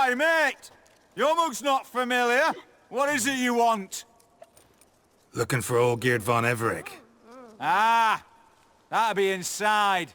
Aye, mate! Your mug's not familiar. What is it you want? Looking for old Geert von Everec. Ah! That'll be inside.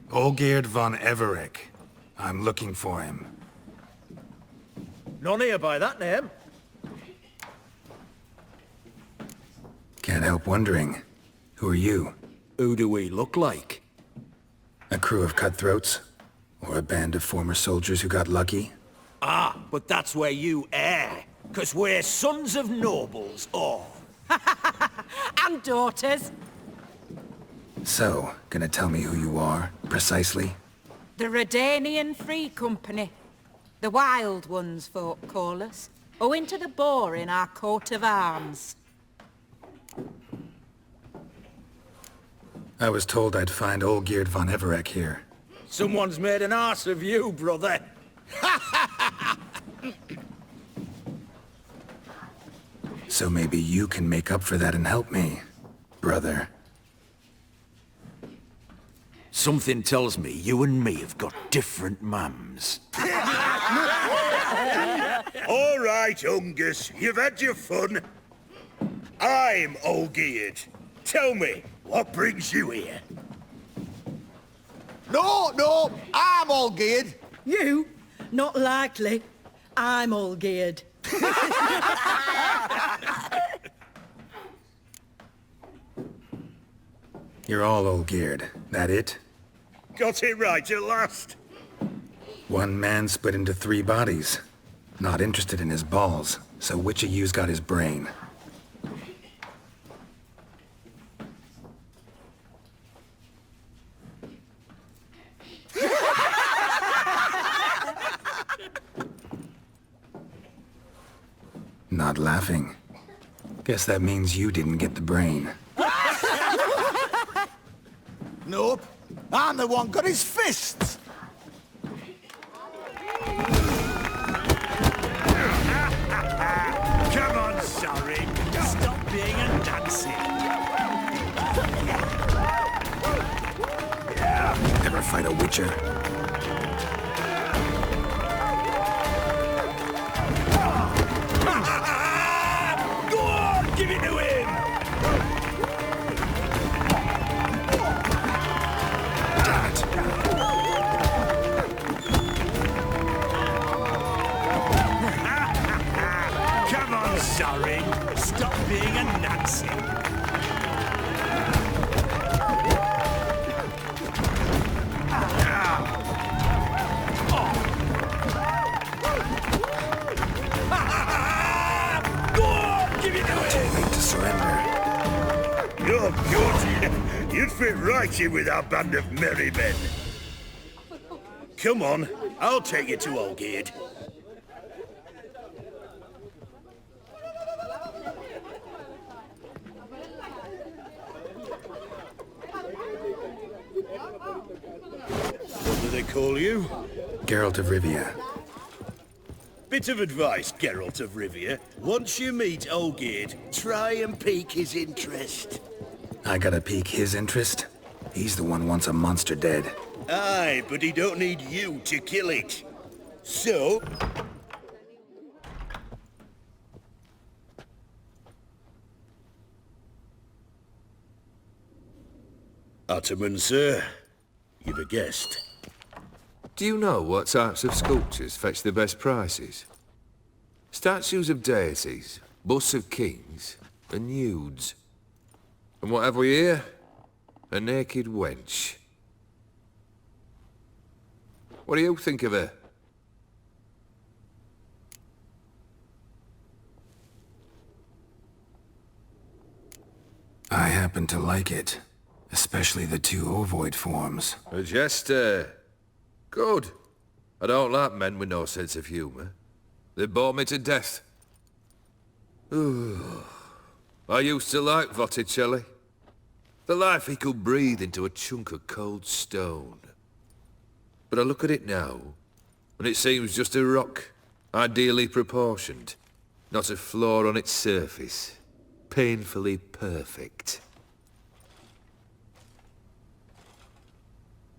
Old Geert von Everec. I'm looking for him. None here by that name. Can't help wondering. Who are you? Who do we look like? A crew of cutthroats? Or a band of former soldiers who got lucky? Ah, but that's where you err. 'Cause we're sons of nobles, all. And daughters. So, gonna tell me who you are, precisely? The Redanian Free Company. The Wild Ones, folk call us. Owing to the boar in our coat of arms. I was told I'd find old Geert von Everec here. Someone's made an arse of you, brother. So maybe you can make up for that and help me, brother. Something tells me you and me have got different mums. All right, Ungus, you've had your fun. I'm old Geert. Tell me, what brings you here? No, I'm all geared. You? Not likely. I'm all geared. You're all old geared. That it? Got it right at last. One man split into 3 bodies. Not interested in his balls, so which of you's got his brain? Not laughing. Guess that means you didn't get the brain. Nope. I'm the one got his fists. Come on, sorry. Stop being a Nazi. Ever fight a witcher? Go on, give it to him! Come on, sorry. Stop being a Nazi. Go on, give it to him! Too late to surrender. You're good. You'd fit right in with our band of merry men. Come on, I'll take you to Olgate. What do they call you? Geralt of Rivia. Bit of advice, Geralt of Rivia. Once you meet Olgate, try and pique his interest. I gotta pique his interest? He's the one wants a monster dead. Aye, but he don't need you to kill it. So... Ottoman, sir. You've a guest. Do you know what types of sculptures fetch the best prices? Statues of deities, busts of kings, and nudes. And what have we here? A naked wench. What do you think of her? I happen to like it. Especially the two ovoid forms. A jester. Good. I don't like men with no sense of humour. They bore me to death. Ooh. I used to like Botticelli. The life he could breathe into a chunk of cold stone. But I look at it now, and it seems just a rock, ideally proportioned. Not a flaw on its surface. Painfully perfect.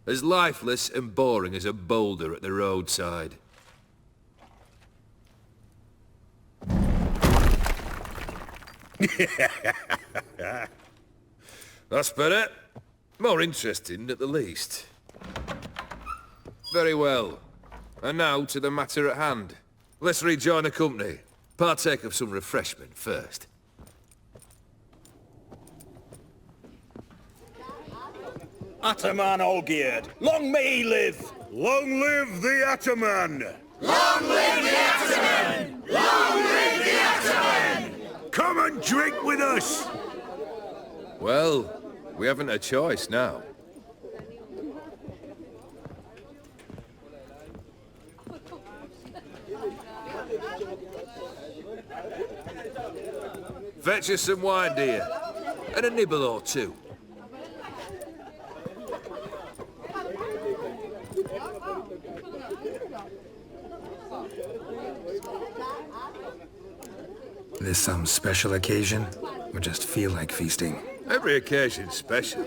As lifeless and boring as a boulder at the roadside. That's better. More interesting, at the least. Very well. And now to the matter at hand. Let's rejoin the company. Partake of some refreshment first. Ataman Olgierd, long may he live! Long live the Ataman! Long live the Ataman! Long live the Ataman! Come and drink with us! Well, we haven't a choice now. Fetch us some wine, dear. And a nibble or two. This some special occasion? Or just feel like feasting? Every occasion's special.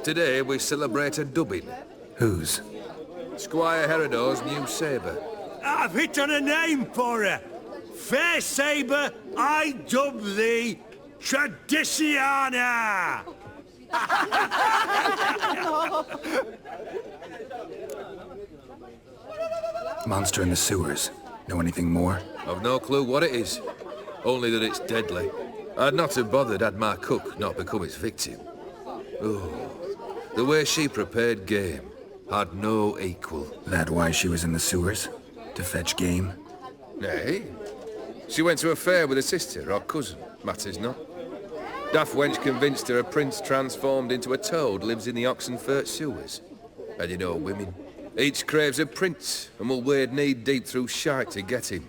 Today we celebrate a dubbing. Whose? Squire Herodor's new sabre. I've hit on a name for her! Fair Sabre, I dub thee Tradiciana! Monster in the sewers. Know anything more? I've no clue what it is. Only that it's deadly. I'd not have bothered had my cook not become its victim. Oh, the way she prepared game had no equal. That why she was in the sewers? To fetch game? Nay. She went to a fair with a sister or cousin, matters not. Daft wench convinced her a prince transformed into a toad lives in the Oxenfurt sewers. And you know women. Each craves a prince and will wade knee-deep through shite to get him.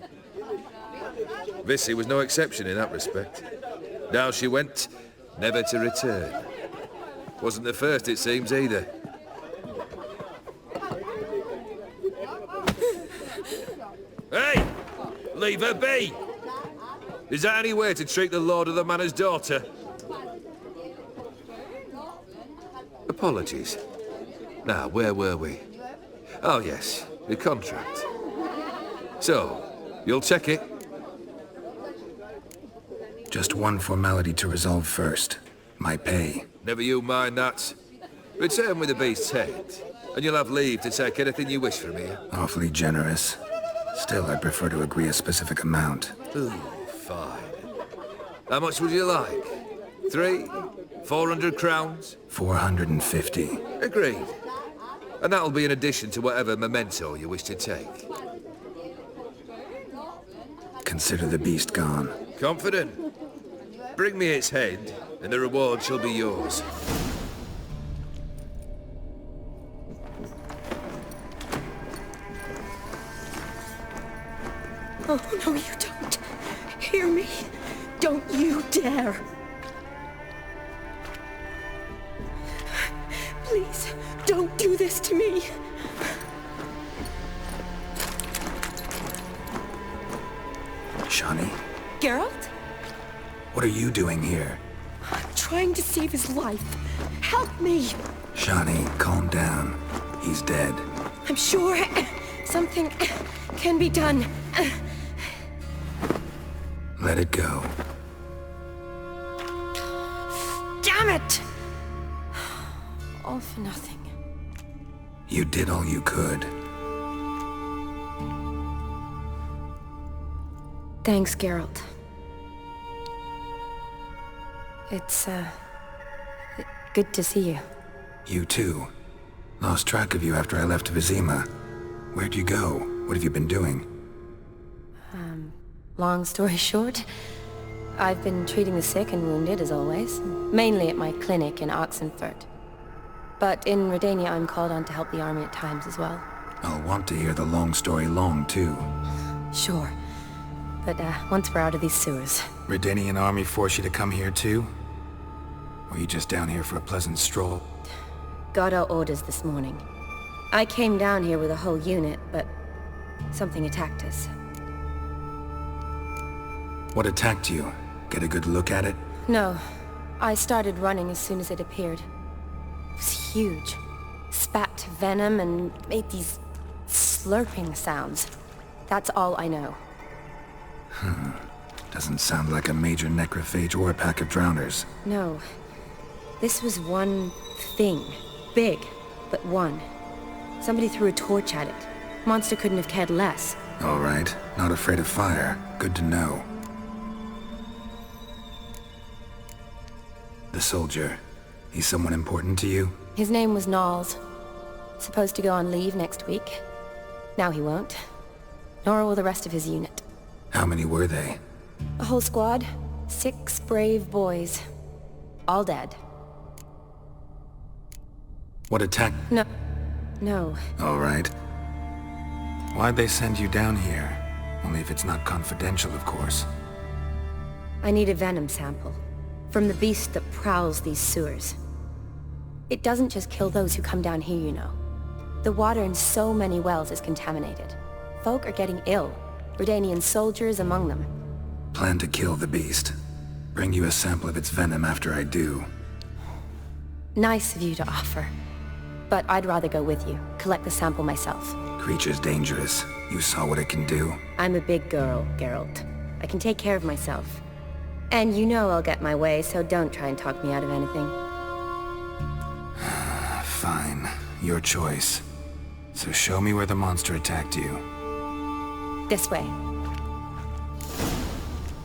Vissy was no exception in that respect. Down she went, never to return. Wasn't the first, it seems, either. Hey! Leave her be! Is that any way to treat the lord of the manor's daughter? Apologies. Now, where were we? Oh, yes, the contract. So, you'll check it? Just one formality to resolve first. My pay. Never you mind that. Return with the beast's head, and you'll have leave to take anything you wish from here. Awfully generous. Still, I'd prefer to agree a specific amount. Ooh, fine. How much would you like? 3? 400 crowns? 450. Agreed. And that'll be in addition to whatever memento you wish to take. Consider the beast gone. Confident? Bring me its head, and the reward shall be yours. Oh, no, you don't. Hear me. Don't you dare. Please, don't do this to me. Shani? Geralt? What are you doing here? I'm trying to save his life. Help me. Shani, calm down. He's dead. I'm sure something can be done. Let it go. Damn it! All for nothing. You did all you could. Thanks, Geralt. It's, good to see you. You too. Lost track of you after I left Vizima. Where'd you go? What have you been doing? Long story short, I've been treating the sick and wounded, as always. Mainly at my clinic in Oxenfurt. But in Redania, I'm called on to help the army at times as well. I'll want to hear the long story long, too. Sure. But once we're out of these sewers... Redanian army force you to come here, too? Or are you just down here for a pleasant stroll? Got our orders this morning. I came down here with a whole unit, but something attacked us. What attacked you? Get a good look at it? No. I started running as soon as it appeared. It was huge. Spat venom and made these slurping sounds. That's all I know. Doesn't sound like a major necrophage or a pack of drowners. No. This was one thing. Big, but one. Somebody threw a torch at it. Monster couldn't have cared less. All right. Not afraid of fire. Good to know. The soldier. He's someone important to you? His name was Knowles. Supposed to go on leave next week. Now he won't. Nor will the rest of his unit. How many were they? A whole squad. 6 brave boys. All dead. What attacked? No. All right. Why'd they send you down here? Only if it's not confidential, of course. I need a venom sample. From the beast that prowls these sewers. It doesn't just kill those who come down here, you know. The water in so many wells is contaminated. Folk are getting ill. Redanian soldiers among them. Plan to kill the beast. Bring you a sample of its venom after I do. Nice of you to offer. But I'd rather go with you. Collect the sample myself. Creature's dangerous. You saw what it can do. I'm a big girl, Geralt. I can take care of myself. And you know I'll get my way, so don't try and talk me out of anything. Fine. Your choice. So show me where the monster attacked you. This way.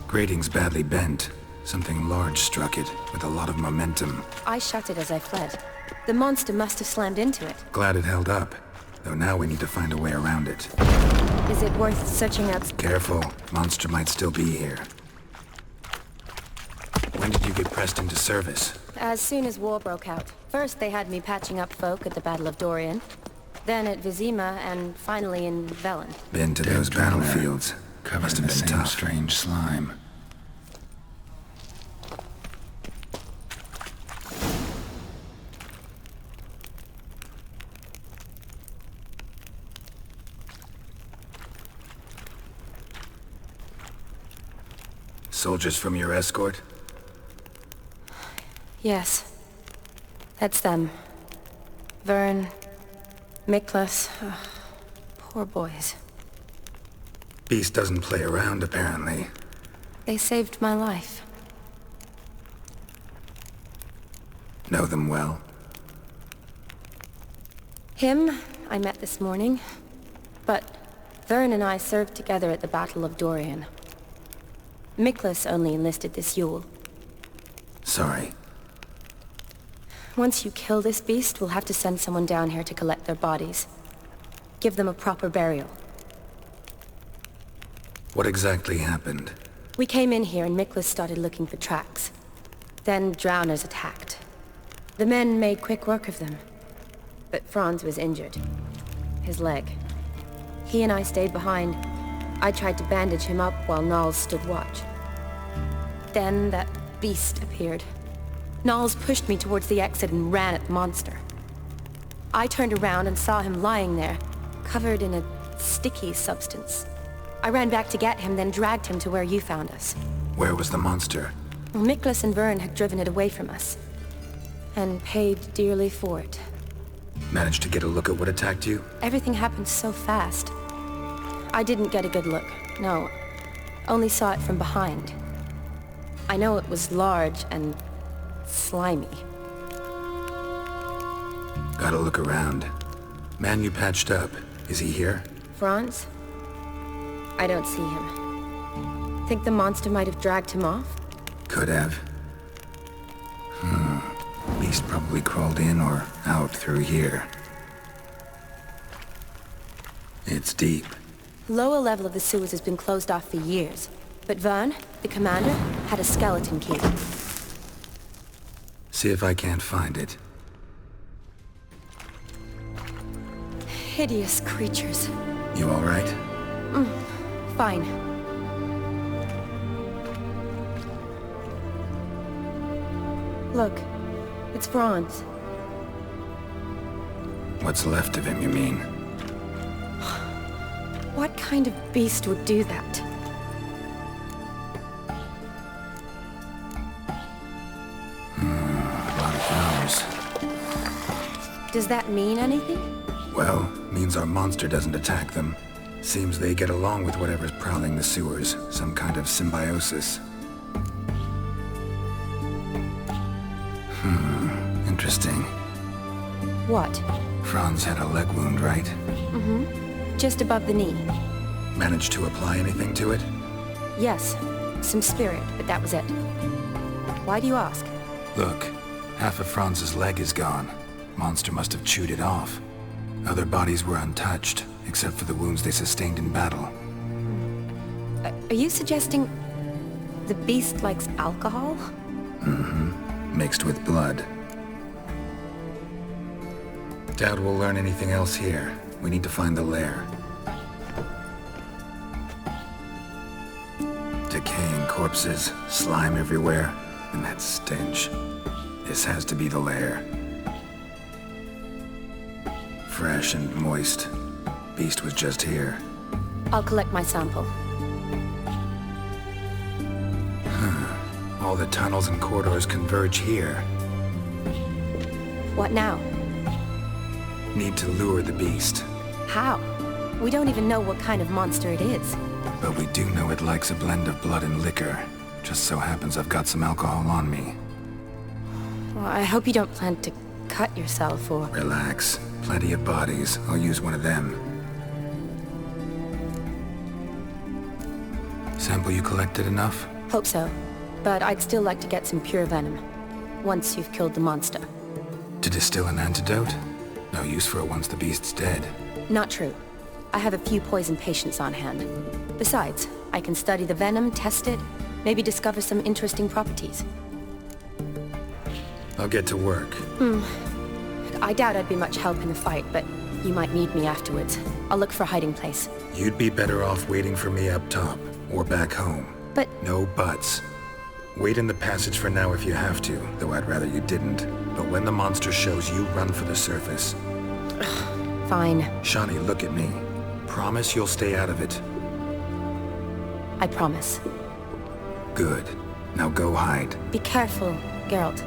Grating's badly bent. Something large struck it, with a lot of momentum. I shut it as I fled. The monster must have slammed into it. Glad it held up. Though now we need to find a way around it. Is it worth searching out? Careful. Monster might still be here. When did you get pressed into service? As soon as war broke out. First they had me patching up folk at the Battle of Dorian. Then at Vizima, and finally in Velen. Been to those battlefields. Must have been tough. Strange slime. Soldiers from your escort? Yes. That's them. Vern, Miklas. Poor boys. Beast doesn't play around, apparently. They saved my life. Know them well? Him, I met this morning. But Vern and I served together at the Battle of Dorian. Miklas only enlisted this Yule. Sorry. Once you kill this beast, we'll have to send someone down here to collect their bodies. Give them a proper burial. What exactly happened? We came in here and Miklas started looking for tracks. Then drowners attacked. The men made quick work of them. But Franz was injured. His leg. He and I stayed behind. I tried to bandage him up while Knowles stood watch. Then that beast appeared. Knowles pushed me towards the exit and ran at the monster. I turned around and saw him lying there, covered in a sticky substance. I ran back to get him, then dragged him to where you found us. Where was the monster? Well, Miklas and Vern had driven it away from us. And paid dearly for it. Managed to get a look at what attacked you? Everything happened so fast. I didn't get a good look, no. Only saw it from behind. I know it was large and slimy. Gotta look around. Man you patched up, is he here? Franz? I don't see him. Think the monster might have dragged him off? Could have. Beast probably crawled in or out through here. It's deep. Lower level of the sewers has been closed off for years, But Vern, the commander, had a skeleton key. See if I can't find it. Hideous creatures. You all right? Fine. Look, it's Franz. What's left of him, you mean? What kind of beast would do that? A lot of hours. Does that mean anything? Well, means our monster doesn't attack them. Seems they get along with whatever's prowling the sewers. Some kind of symbiosis. Interesting. What? Franz had a leg wound, right? Just above the knee. Managed to apply anything to it? Yes, some spirit, but that was it. Why do you ask? Look, half of Franz's leg is gone. Monster must have chewed it off. Other bodies were untouched, except for the wounds they sustained in battle. Are you suggesting the beast likes alcohol? Mixed with blood. Doubt we'll learn anything else here. We need to find the lair. Decaying corpses, slime everywhere, and that stench. This has to be the lair. Fresh and moist. Beast was just here. I'll collect my sample. All the tunnels and corridors converge here. What now? Need to lure the beast. How? We don't even know what kind of monster it is. But we do know it likes a blend of blood and liquor. Just so happens I've got some alcohol on me. Well, I hope you don't plan to cut yourself or... Relax. Plenty of bodies. I'll use one of them. Sample you collected enough? Hope so. But I'd still like to get some pure venom. Once you've killed the monster. To distill an antidote? No use for it once the beast's dead. Not true. I have a few poison patients on hand. Besides, I can study the venom, test it, maybe discover some interesting properties. I'll get to work. I doubt I'd be much help in the fight, but you might need me afterwards. I'll look for a hiding place. You'd be better off waiting for me up top, or back home. But... No buts. Wait in the passage for now if you have to, though I'd rather you didn't. But when the monster shows, you run for the surface. Fine. Shawnee, look at me. Promise you'll stay out of it. I promise. Good. Now go hide. Be careful, Geralt.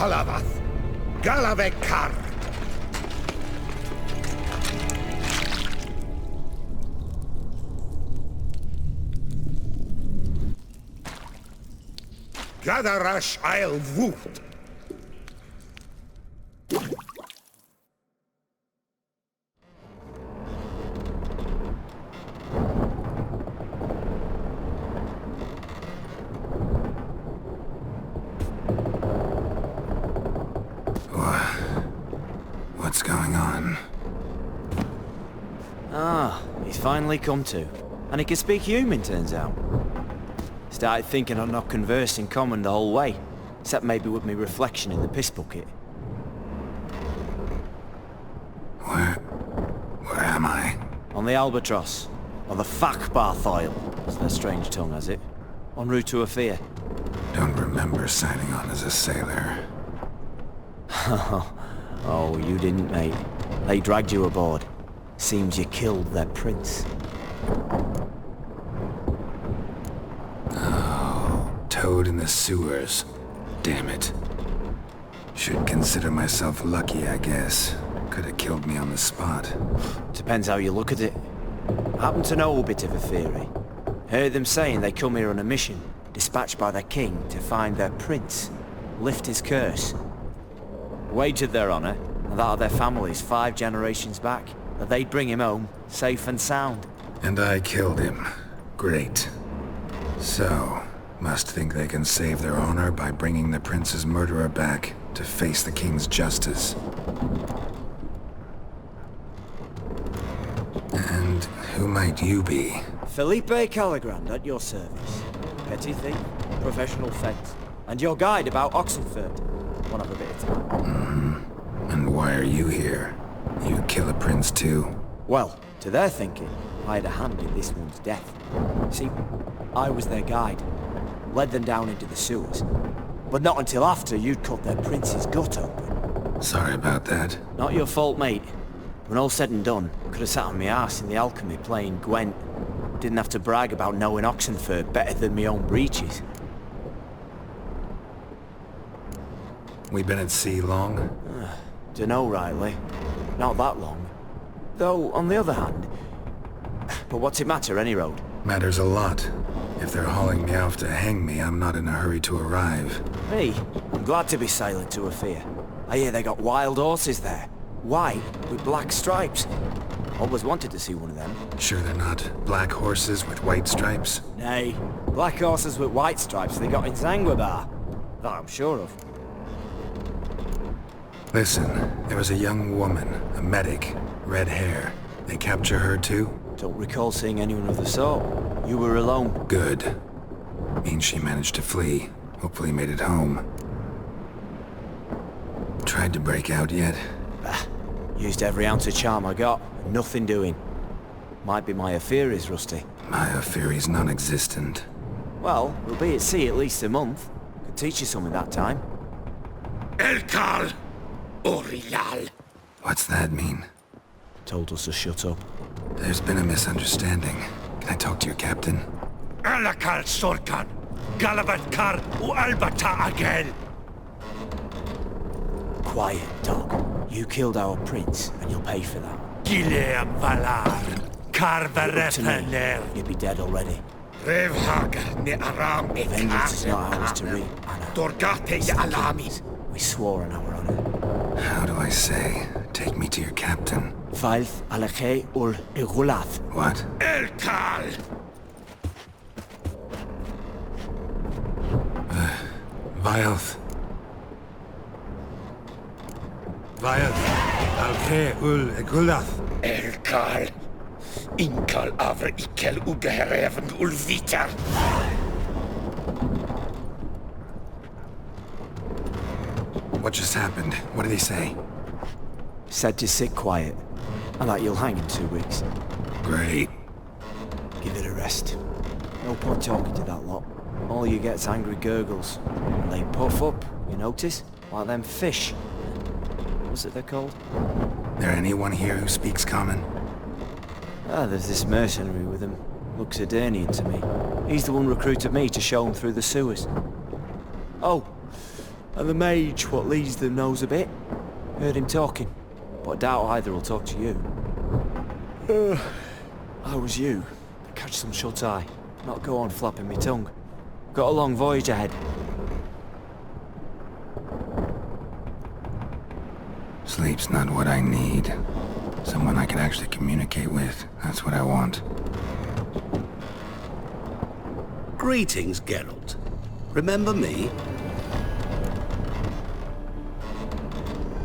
Halavath, Galavekar. Gadarash I'll Voot. What's going on? Ah, he's finally come to. And he can speak human, turns out. Started thinking I'd not conversed in common the whole way, except maybe with me reflection in the piss bucket. Where am I? On the Albatross, or the Fakbarth Oil, as their strange tongue has it, en route to Afir. Don't remember signing on as a sailor. Oh, you didn't, mate. They dragged you aboard. Seems you killed their prince. Toad in the sewers. Damn it. Should consider myself lucky, I guess. Could have killed me on the spot. Depends how you look at it. I happen to know a bit of a theory. Heard them saying they come here on a mission, dispatched by their king to find their prince, lift his curse. Wagered their honor, and that of their families 5 generations back, that they'd bring him home, safe and sound. And I killed him. Great. So, must think they can save their honor by bringing the prince's murderer back to face the king's justice. And who might you be? Felipe Caligrand at your service. Petty thief, professional fence, and your guide about Oxenford. Wanna have a bit of time. And why are you here? You kill a prince too? Well, to their thinking, I had a hand in this one's death. See, I was their guide. Led them down into the sewers. But not until after you'd cut their prince's gut open. Sorry about that. Not your fault, mate. When all said and done, could have sat on my arse in the alchemy playing Gwent. Didn't have to brag about knowing Oxenford better than my own breeches. We been at sea long? Dunno rightly. Not that long. Though, on the other hand... But what's it matter, any road? Matters a lot. If they're hauling me off to hang me, I'm not in a hurry to arrive. Me? I'm glad to be sailing to Afir. I hear they got wild horses there. White, with black stripes. Always wanted to see one of them. Sure they're not black horses with white stripes? Nay, black horses with white stripes they got in Zanguebar. That I'm sure of. Listen, there was a young woman, a medic, red hair. They capture her too? Don't recall seeing anyone of the sort. You were alone. Good. Means she managed to flee. Hopefully made it home. Tried to break out yet? Bah, used every ounce of charm I got. Nothing doing. Might be my affair is rusty. My affair is non-existent. Well, we'll be at sea at least a month. Could teach you something that time. Elkal Orial. What's that mean? Told us to shut up. There's been a misunderstanding. Can I talk to your captain? Alakal Sorkan. Galabat Kar U Albata Agel. Quiet, dog. You killed our prince, and you'll pay for that. Gileam Valar. Karvarepaner. You'd be dead already. Revhaga ne Aram Vengeance is not ours to reap, Anna. Dorgate ya Alamis. We swore on our honor. How do I say? Take me to your captain. Failth Alakhe ul Igulath. What? Elkal. Vilth. Vilth. Alkhe ul Egulath. Elkal. Inkal Avre Ikel Ugehereven Ulviter. What just happened? What did he say? Said to sit quiet, and that you'll hang in 2 weeks. Great. Give it a rest. No point talking to that lot. All you get's angry gurgles. And they puff up, you notice? Like them fish. What's it they're called? There anyone here who speaks common? Ah, there's this mercenary with him. Looks Adernian to me. He's the one recruited me to show him through the sewers. Oh, And the mage what leads them knows a bit. Heard him talking, but I doubt either will talk to you. I was you. Catch some shut-eye, not go on flapping me tongue. Got a long voyage ahead. Sleep's not what I need. Someone I can actually communicate with. That's what I want. Greetings, Geralt. Remember me?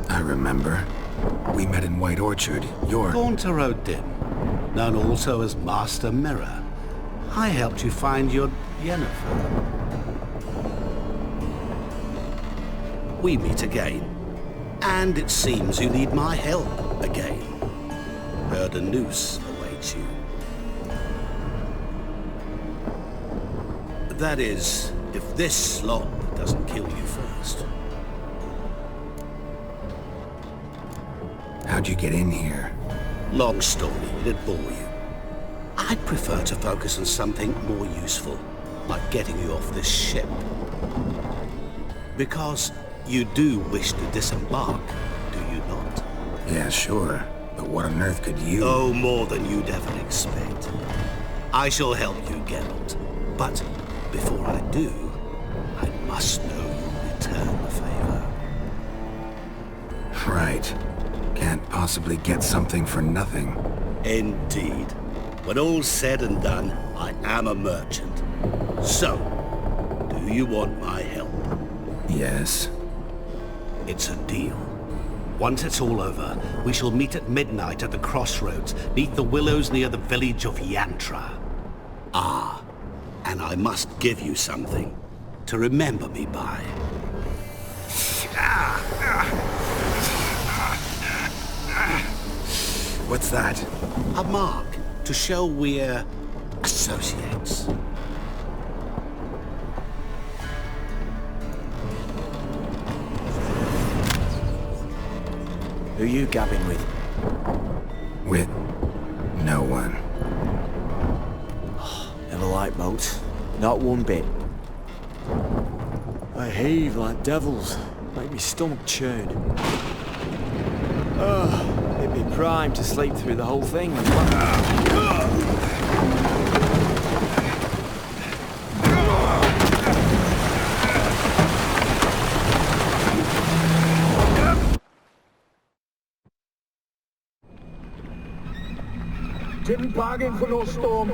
I remember. We met in White Orchard. You're... Gaunter O'Dim, known also as Master Mirror. I helped you find your Yennefer. We meet again. And it seems you need my help again. Heard a noose awaits you. That is, if this slob doesn't kill you first. How'd you get in here? Long story, it'd bore you. I'd prefer to focus on something more useful, like getting you off this ship. Because you do wish to disembark, do you not? Yeah, sure. But what on earth could you... Oh, more than you'd ever expect. I shall help you, Geralt. But before I do, I must know you'll return the favor. Right. Can't possibly get something for nothing. Indeed. When all's said and done, I am a merchant. So, do you want my help? Yes. It's a deal. Once it's all over, we shall meet at midnight at the crossroads, beneath the willows near the village of Yantra. Ah, and I must give you something to remember me by. What's that? A mark to show we're associates. Who you gabbing with? With no one. Never liked boats. Not one bit. I heave like devils. Make me stomach churn. It'd be prime to sleep through the whole thing. Didn't bargain for no storm.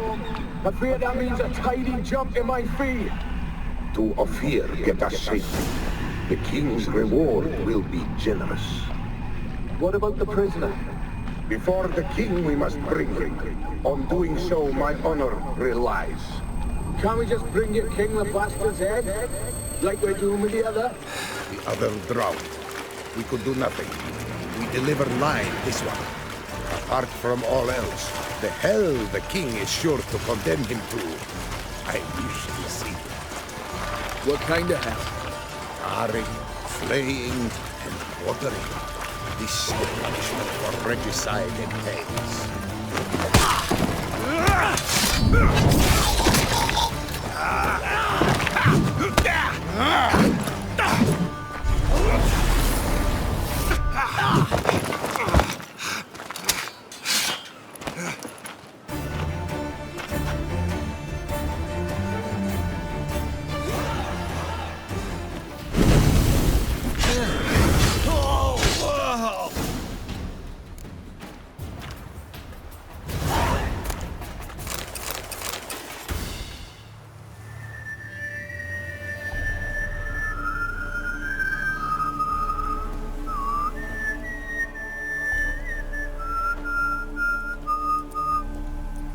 I fear that means a tidy jump in my fee. To Ophir get us safely. The king's reward will be generous. What about the prisoner? Before the king we must bring him. On doing so, my honor relies. Can't we just bring your king the bastard's head? Like we're doing with the other? The other drowned. We could do nothing. We deliver live this one. Apart from all else, the hell the king is sure to condemn him to. I wish to see it. What kind of hell? Tarring, flaying, and quartering. This is the punishment for regicide entails.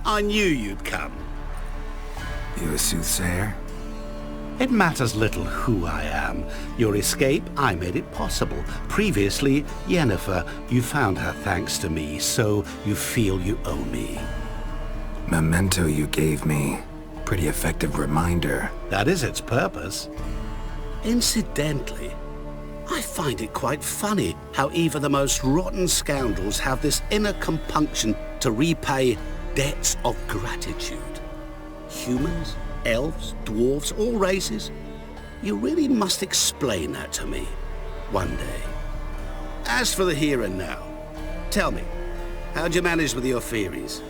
I knew you'd come. You a soothsayer? It matters little who I am. Your escape, I made it possible. Previously, Yennefer, you found her thanks to me, so you feel you owe me. Memento you gave me. Pretty effective reminder. That is its purpose. Incidentally, I find it quite funny how even the most rotten scoundrels have this inner compunction to repay debts of gratitude. Humans, elves, dwarves, all races. You really must explain that to me one day. As for the here and now, tell me, how'd you manage with your theories?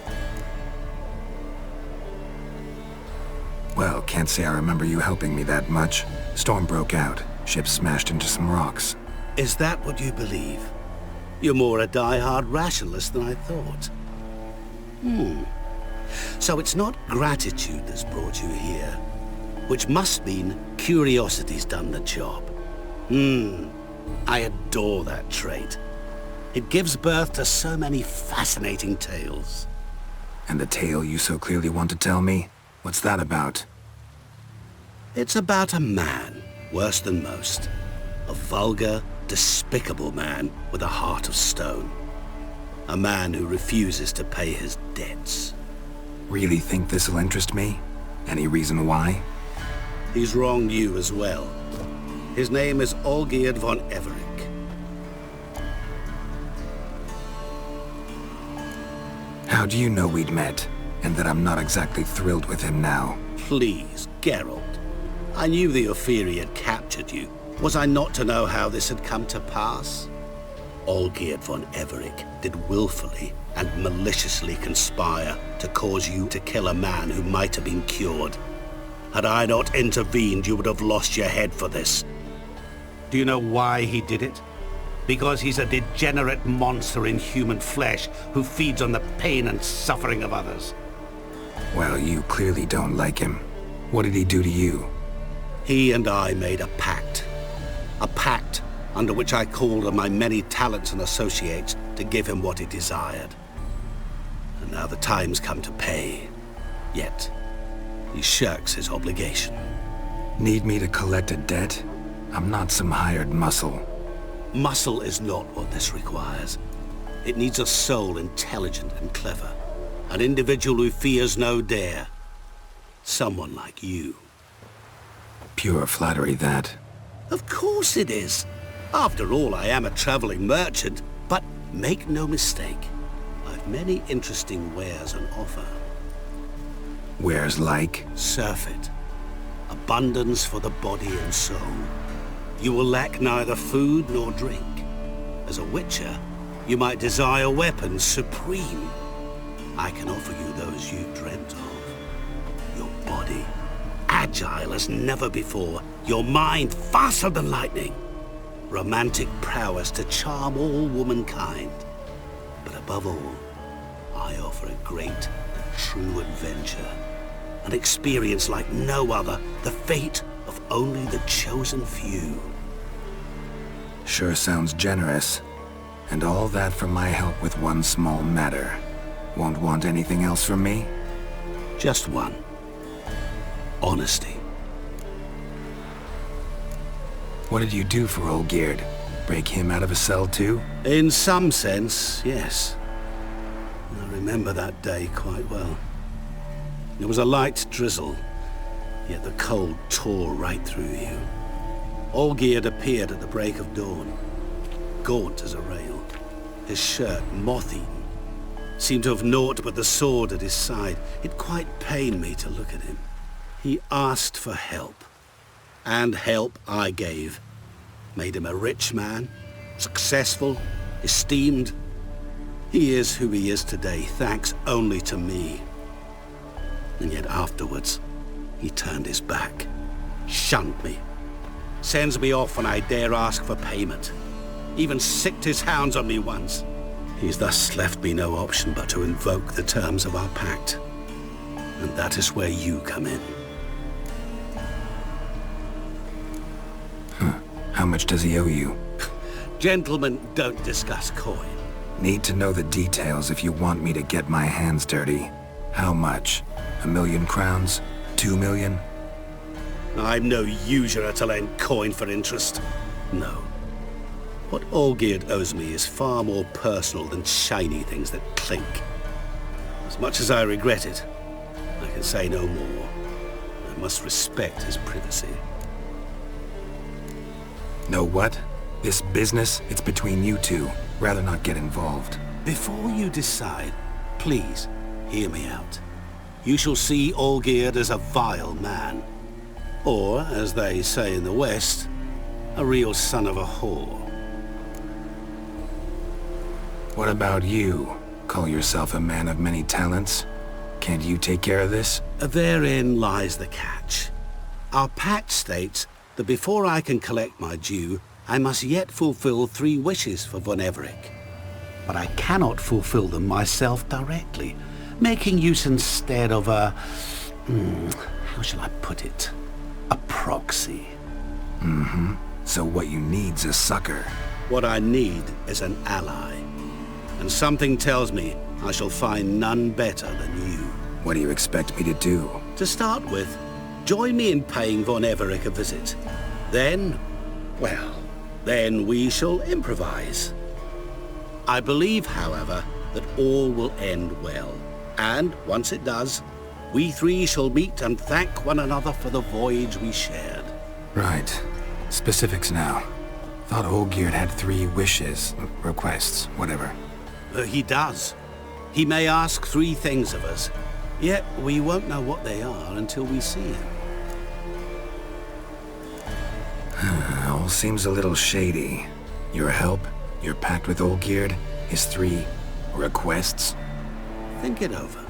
Well, can't say I remember you helping me that much. Storm broke out. Ship smashed into some rocks. Is that what you believe? You're more a die-hard rationalist than I thought. So it's not gratitude that's brought you here, which must mean curiosity's done the job. I adore that trait. It gives birth to so many fascinating tales. And the tale you so clearly want to tell me? What's that about? It's about a man, worse than most. A vulgar, despicable man with a heart of stone. A man who refuses to pay his debts. Really think this'll interest me? Any reason why? He's wronged you as well. His name is Olgierd von Everick. How do you know we'd met, and that I'm not exactly thrilled with him now? Please, Geralt. I knew the Ophiri had captured you. Was I not to know how this had come to pass? Olgierd von Everick did willfully and maliciously conspire to cause you to kill a man who might have been cured. Had I not intervened, you would have lost your head for this. Do you know why he did it? Because he's a degenerate monster in human flesh who feeds on the pain and suffering of others. Well, you clearly don't like him. What did he do to you? He and I made a pact. A pact under which I called on my many talents and associates to give him what he desired. And now the time's come to pay. Yet, he shirks his obligation. Need me to collect a debt? I'm not some hired muscle. Muscle is not what this requires. It needs a soul intelligent and clever. An individual who fears no dare. Someone like you. Pure flattery, that. Of course it is. After all, I am a traveling merchant. But make no mistake, I've many interesting wares on offer. Wares like? Surfeit. Abundance for the body and soul. You will lack neither food nor drink. As a witcher, you might desire weapons supreme. I can offer you those you dreamt of. Your body, agile as never before. Your mind, faster than lightning. Romantic prowess to charm all womankind. But above all, I offer a great and true adventure. An experience like no other, the fate of only the chosen few. Sure sounds generous. And all that for my help with one small matter. Won't want anything else from me? Just one. Honesty. What did you do for Olgierd? Break him out of a cell too? In some sense, yes. I remember that day quite well. There was a light drizzle, yet the cold tore right through you. Olgierd appeared at the break of dawn, gaunt as a rail, his shirt moth-eaten, seemed to have naught but the sword at his side. It quite pained me to look at him. He asked for help, and help I gave. Made him a rich man, successful, esteemed. He is who he is today, thanks only to me. And yet afterwards, he turned his back, shunned me, sends me off when I dare ask for payment, even sicked his hounds on me once. He's thus left me no option but to invoke the terms of our pact. And that is where you come in. How much does he owe you? Gentlemen don't discuss coin. Need to know the details if you want me to get my hands dirty. How much? 1,000,000 crowns? 2 million? I'm no usurer to lend coin for interest. No. What Olgierd owes me is far more personal than shiny things that clink. As much as I regret it, I can say no more. I must respect his privacy. Know what? This business, it's between you two. Rather not get involved. Before you decide, please, hear me out. You shall see Olgierd as a vile man. Or, as they say in the West, a real son of a whore. What about you? Call yourself a man of many talents? Can't you take care of this? Therein lies the catch. Our pact states that before I can collect my due, I must yet fulfill 3 wishes for Von Everec. But I cannot fulfill them myself directly, making use instead of a... how shall I put it? A proxy. Mm-hmm. So what you need's a sucker. What I need is an ally. And something tells me I shall find none better than you. What do you expect me to do? To start with, join me in paying Von Everec a visit. Then, well, then we shall improvise. I believe, however, that all will end well. And once it does, we 3 shall meet and thank one another for the voyage we shared. Right. Specifics now. Thought Olgierd had 3 wishes, requests, whatever. He does. He may ask 3 things of us, yet we won't know what they are until we see him. All seems a little shady. Your help, your pact with Olgierd, his 3 requests. Think it over.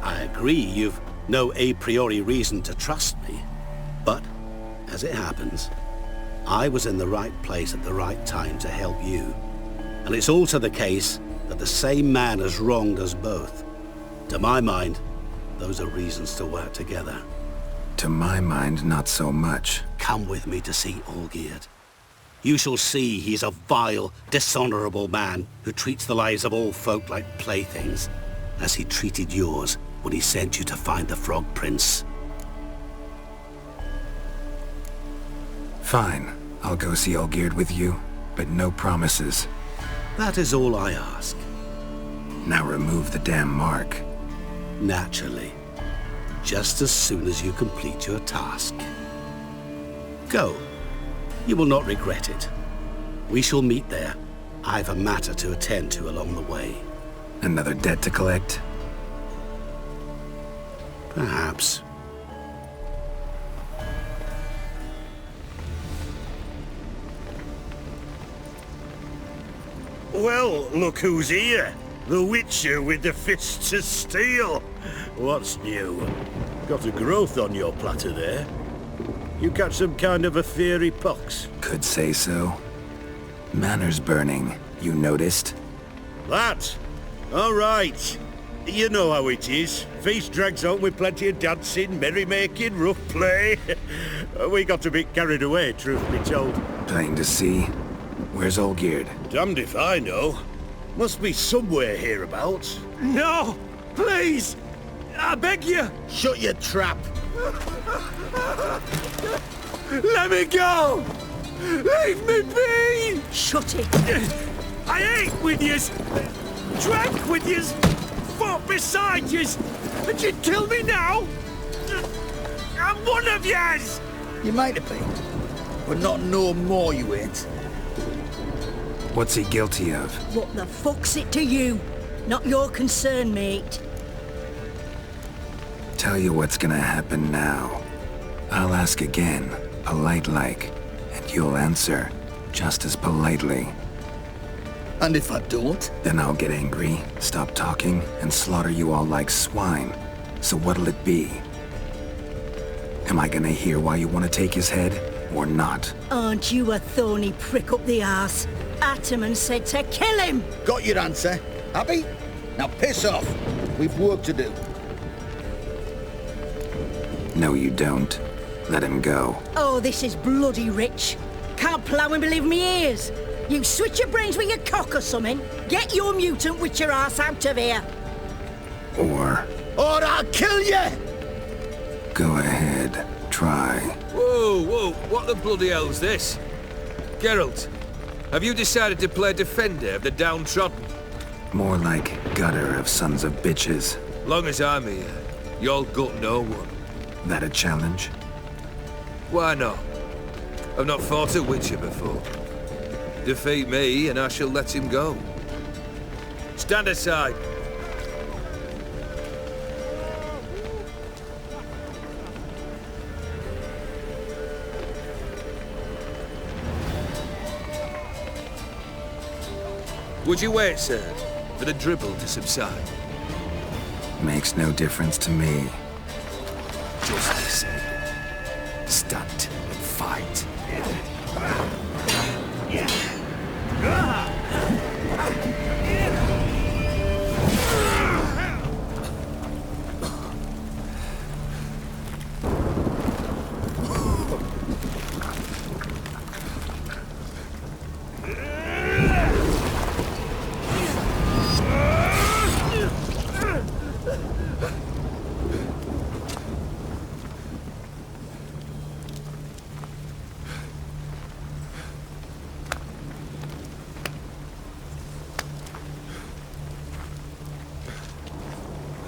I agree you've no a priori reason to trust me, but, as it happens, I was in the right place at the right time to help you. And it's also the case that the same man has wronged us both. To my mind, those are reasons to work together. To my mind, not so much. Come with me to see Olgierd. You shall see he's a vile, dishonorable man who treats the lives of all folk like playthings, as he treated yours when he sent you to find the Frog Prince. Fine. I'll go see Olgierd with you, but no promises. That is all I ask. Now remove the damn mark. Naturally. Just as soon as you complete your task. Go. You will not regret it. We shall meet there. I've a matter to attend to along the way. Another debt to collect? Perhaps. Well, look who's here. The Witcher with the fists of steel. What's new? Got a growth on your platter there. You catch some kind of a fiery pox? Could say so. Manners burning, you noticed? That? All right. You know how it is. Feast drags on with plenty of dancing, merrymaking, rough play. We got a bit carried away, truth be told. Plain to see. Where's Olgierd? Damned if I know. Must be somewhere hereabouts. No! Please! I beg you! Shut your trap. Let me go! Leave me be! Shut it. I ate with yous, drank with yous, fought beside yous, and you'd kill me now? I'm one of yous! You might have been, but not no more you ain't. What's he guilty of? What the fuck's it to you? Not your concern, mate. Tell you what's gonna happen now. I'll ask again, polite-like, and you'll answer just as politely. And if I don't? Then I'll get angry, stop talking, and slaughter you all like swine. So what'll it be? Am I gonna hear why you want to take his head, or not? Aren't you a thorny prick up the arse? Ataman said to kill him! Got your answer. Happy? Now piss off. We've work to do. No, you don't. Let him go. Oh, this is bloody rich. Can't plough and believe me ears. You switch your brains with your cock or something. Get your mutant with your ass out of here. Or I'll kill you! go ahead, try. Whoa, whoa, what the bloody hell's this? Geralt, have you decided to play defender of the downtrodden? More like gutter of sons of bitches. Long as I'm here, you'll gut no one. That a challenge? Why not? I've not fought a Witcher before. Defeat me and I shall let him go. Stand aside. Would you wait, sir, for the dribble to subside? Makes no difference to me. Just listen. Stand and fight.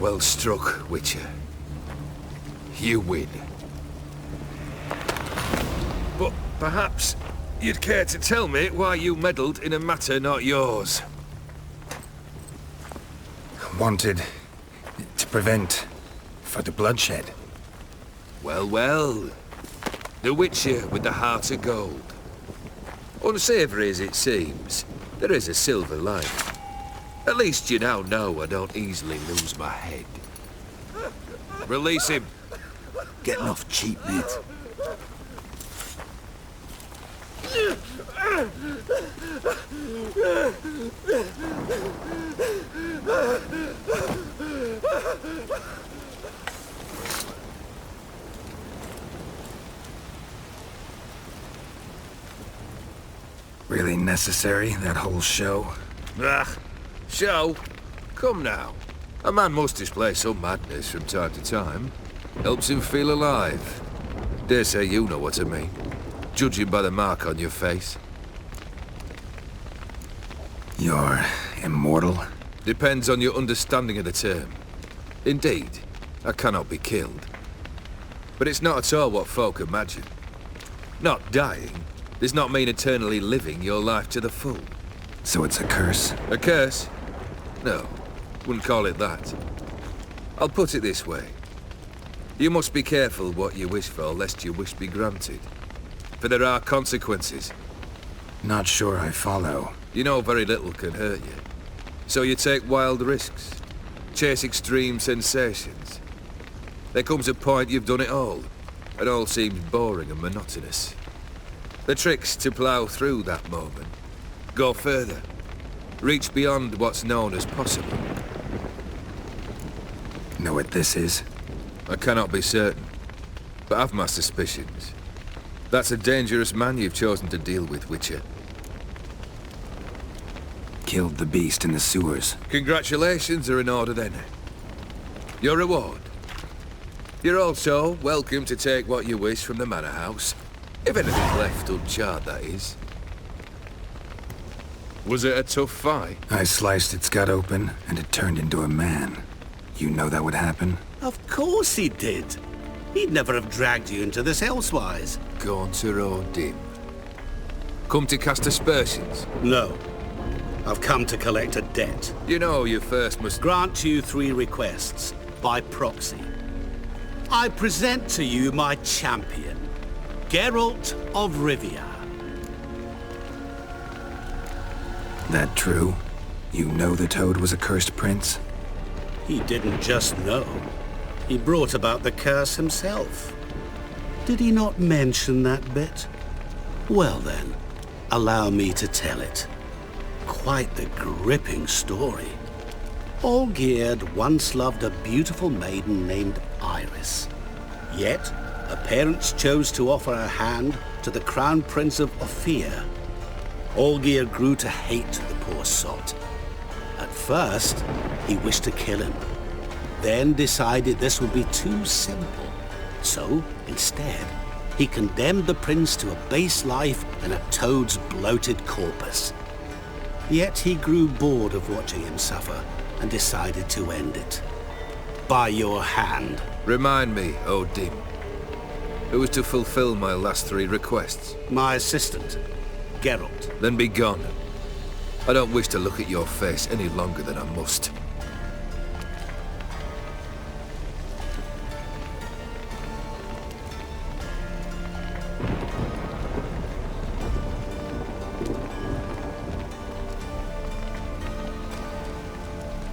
Well struck, Witcher. You win. But perhaps you'd care to tell me why you meddled in a matter not yours. Wanted to prevent further bloodshed. Well, well. The Witcher with the heart of gold. Unsavory as it seems, there is a silver lining. At least you now know I don't easily lose my head. Release him. Getting off cheap, mate. Really necessary, that whole show? Ah, show? Come now. A man must display some madness from time to time. Helps him feel alive. Dare say you know what I mean. Judging by the mark on your face. You're immortal? Depends on your understanding of the term. Indeed, I cannot be killed. But it's not at all what folk imagine. Not dying does not mean eternally living your life to the full. So it's a curse? A curse? No, wouldn't call it that. I'll put it this way. You must be careful what you wish for, lest your wish be granted. For there are consequences. Not sure I follow. You know very little can hurt you. So you take wild risks. Chase extreme sensations. There comes a point you've done it all. It all seems boring and monotonous. The trick's to plough through that moment. Go further. Reach beyond what's known as possible. Know what this is? I cannot be certain, but I've my suspicions. That's a dangerous man you've chosen to deal with, Witcher. Killed the beast in the sewers. Congratulations are in order then. Your reward. You're also welcome to take what you wish from the manor house. If anything's left uncharred, that is. Was it a tough fight? I sliced its gut open, and it turned into a man. You know that would happen? Of course he did. He'd never have dragged you into this elsewise. Gaunter or dim? Come to cast aspersions? No. I've come to collect a debt. You know you first must grant you 3 requests, by proxy. I present to you my champion, Geralt of Rivia. That true? You know the Toad was a cursed prince? He didn't just know. He brought about the curse himself. Did he not mention that bit? Well then, allow me to tell it. Quite the gripping story. Olgierd once loved a beautiful maiden named Iris. Yet, her parents chose to offer her hand to the Crown Prince of Ophir. Olgierd grew to hate the poor sot. At first, he wished to kill him, then decided this would be too simple. So, instead, he condemned the prince to a base life in a toad's bloated corpus. Yet he grew bored of watching him suffer and decided to end it. By your hand. Remind me, O Dim. Who was to fulfill my last 3 requests? My assistant, Geralt. Then be gone. I don't wish to look at your face any longer than I must.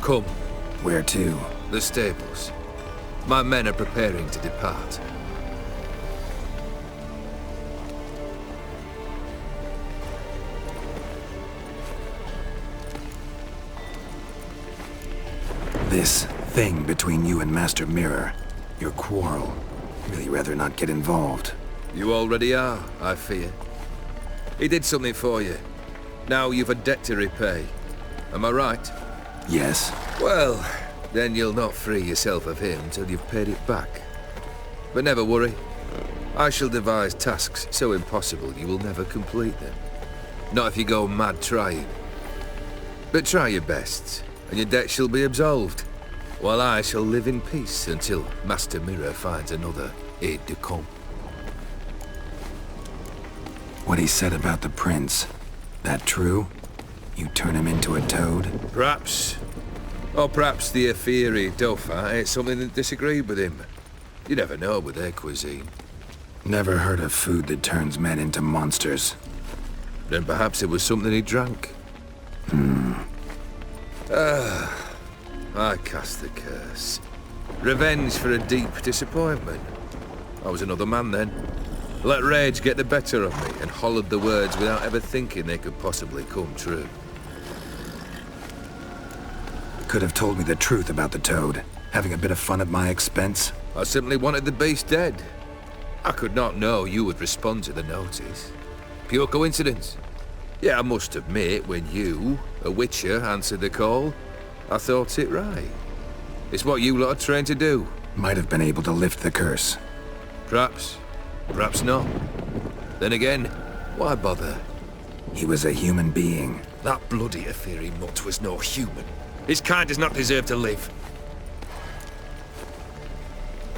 Come. Where to? The stables. My men are preparing to depart. This thing between you and Master Mirror, your quarrel, really rather not get involved. You already are, I fear. He did something for you. Now you've a debt to repay. Am I right? Yes. Well, then you'll not free yourself of him till you've paid it back. But never worry. I shall devise tasks so impossible you will never complete them. Not if you go mad trying. But try your best, and your debt shall be absolved, while I shall live in peace until Master Mirror finds another aide-de-camp. What he said about the prince, that true? You turn him into a toad? Perhaps. Or perhaps the Efiri Dauphin ate something that disagreed with him. You never know with their cuisine. Never heard of food that turns men into monsters. Then perhaps it was something he drank. I cast the curse. Revenge for a deep disappointment. I was another man then. Let rage get the better of me and hollered the words without ever thinking they could possibly come true. Could have told me the truth about the toad, having a bit of fun at my expense. I simply wanted the beast dead. I could not know you would respond to the notice. Pure coincidence. Yeah, I must admit, when you, a witcher, answered the call, I thought it right. It's what you lot are trained to do. Might have been able to lift the curse. Perhaps. Perhaps not. Then again, why bother? He was a human being. That bloody Efiri mutt was no human. His kind does not deserve to live.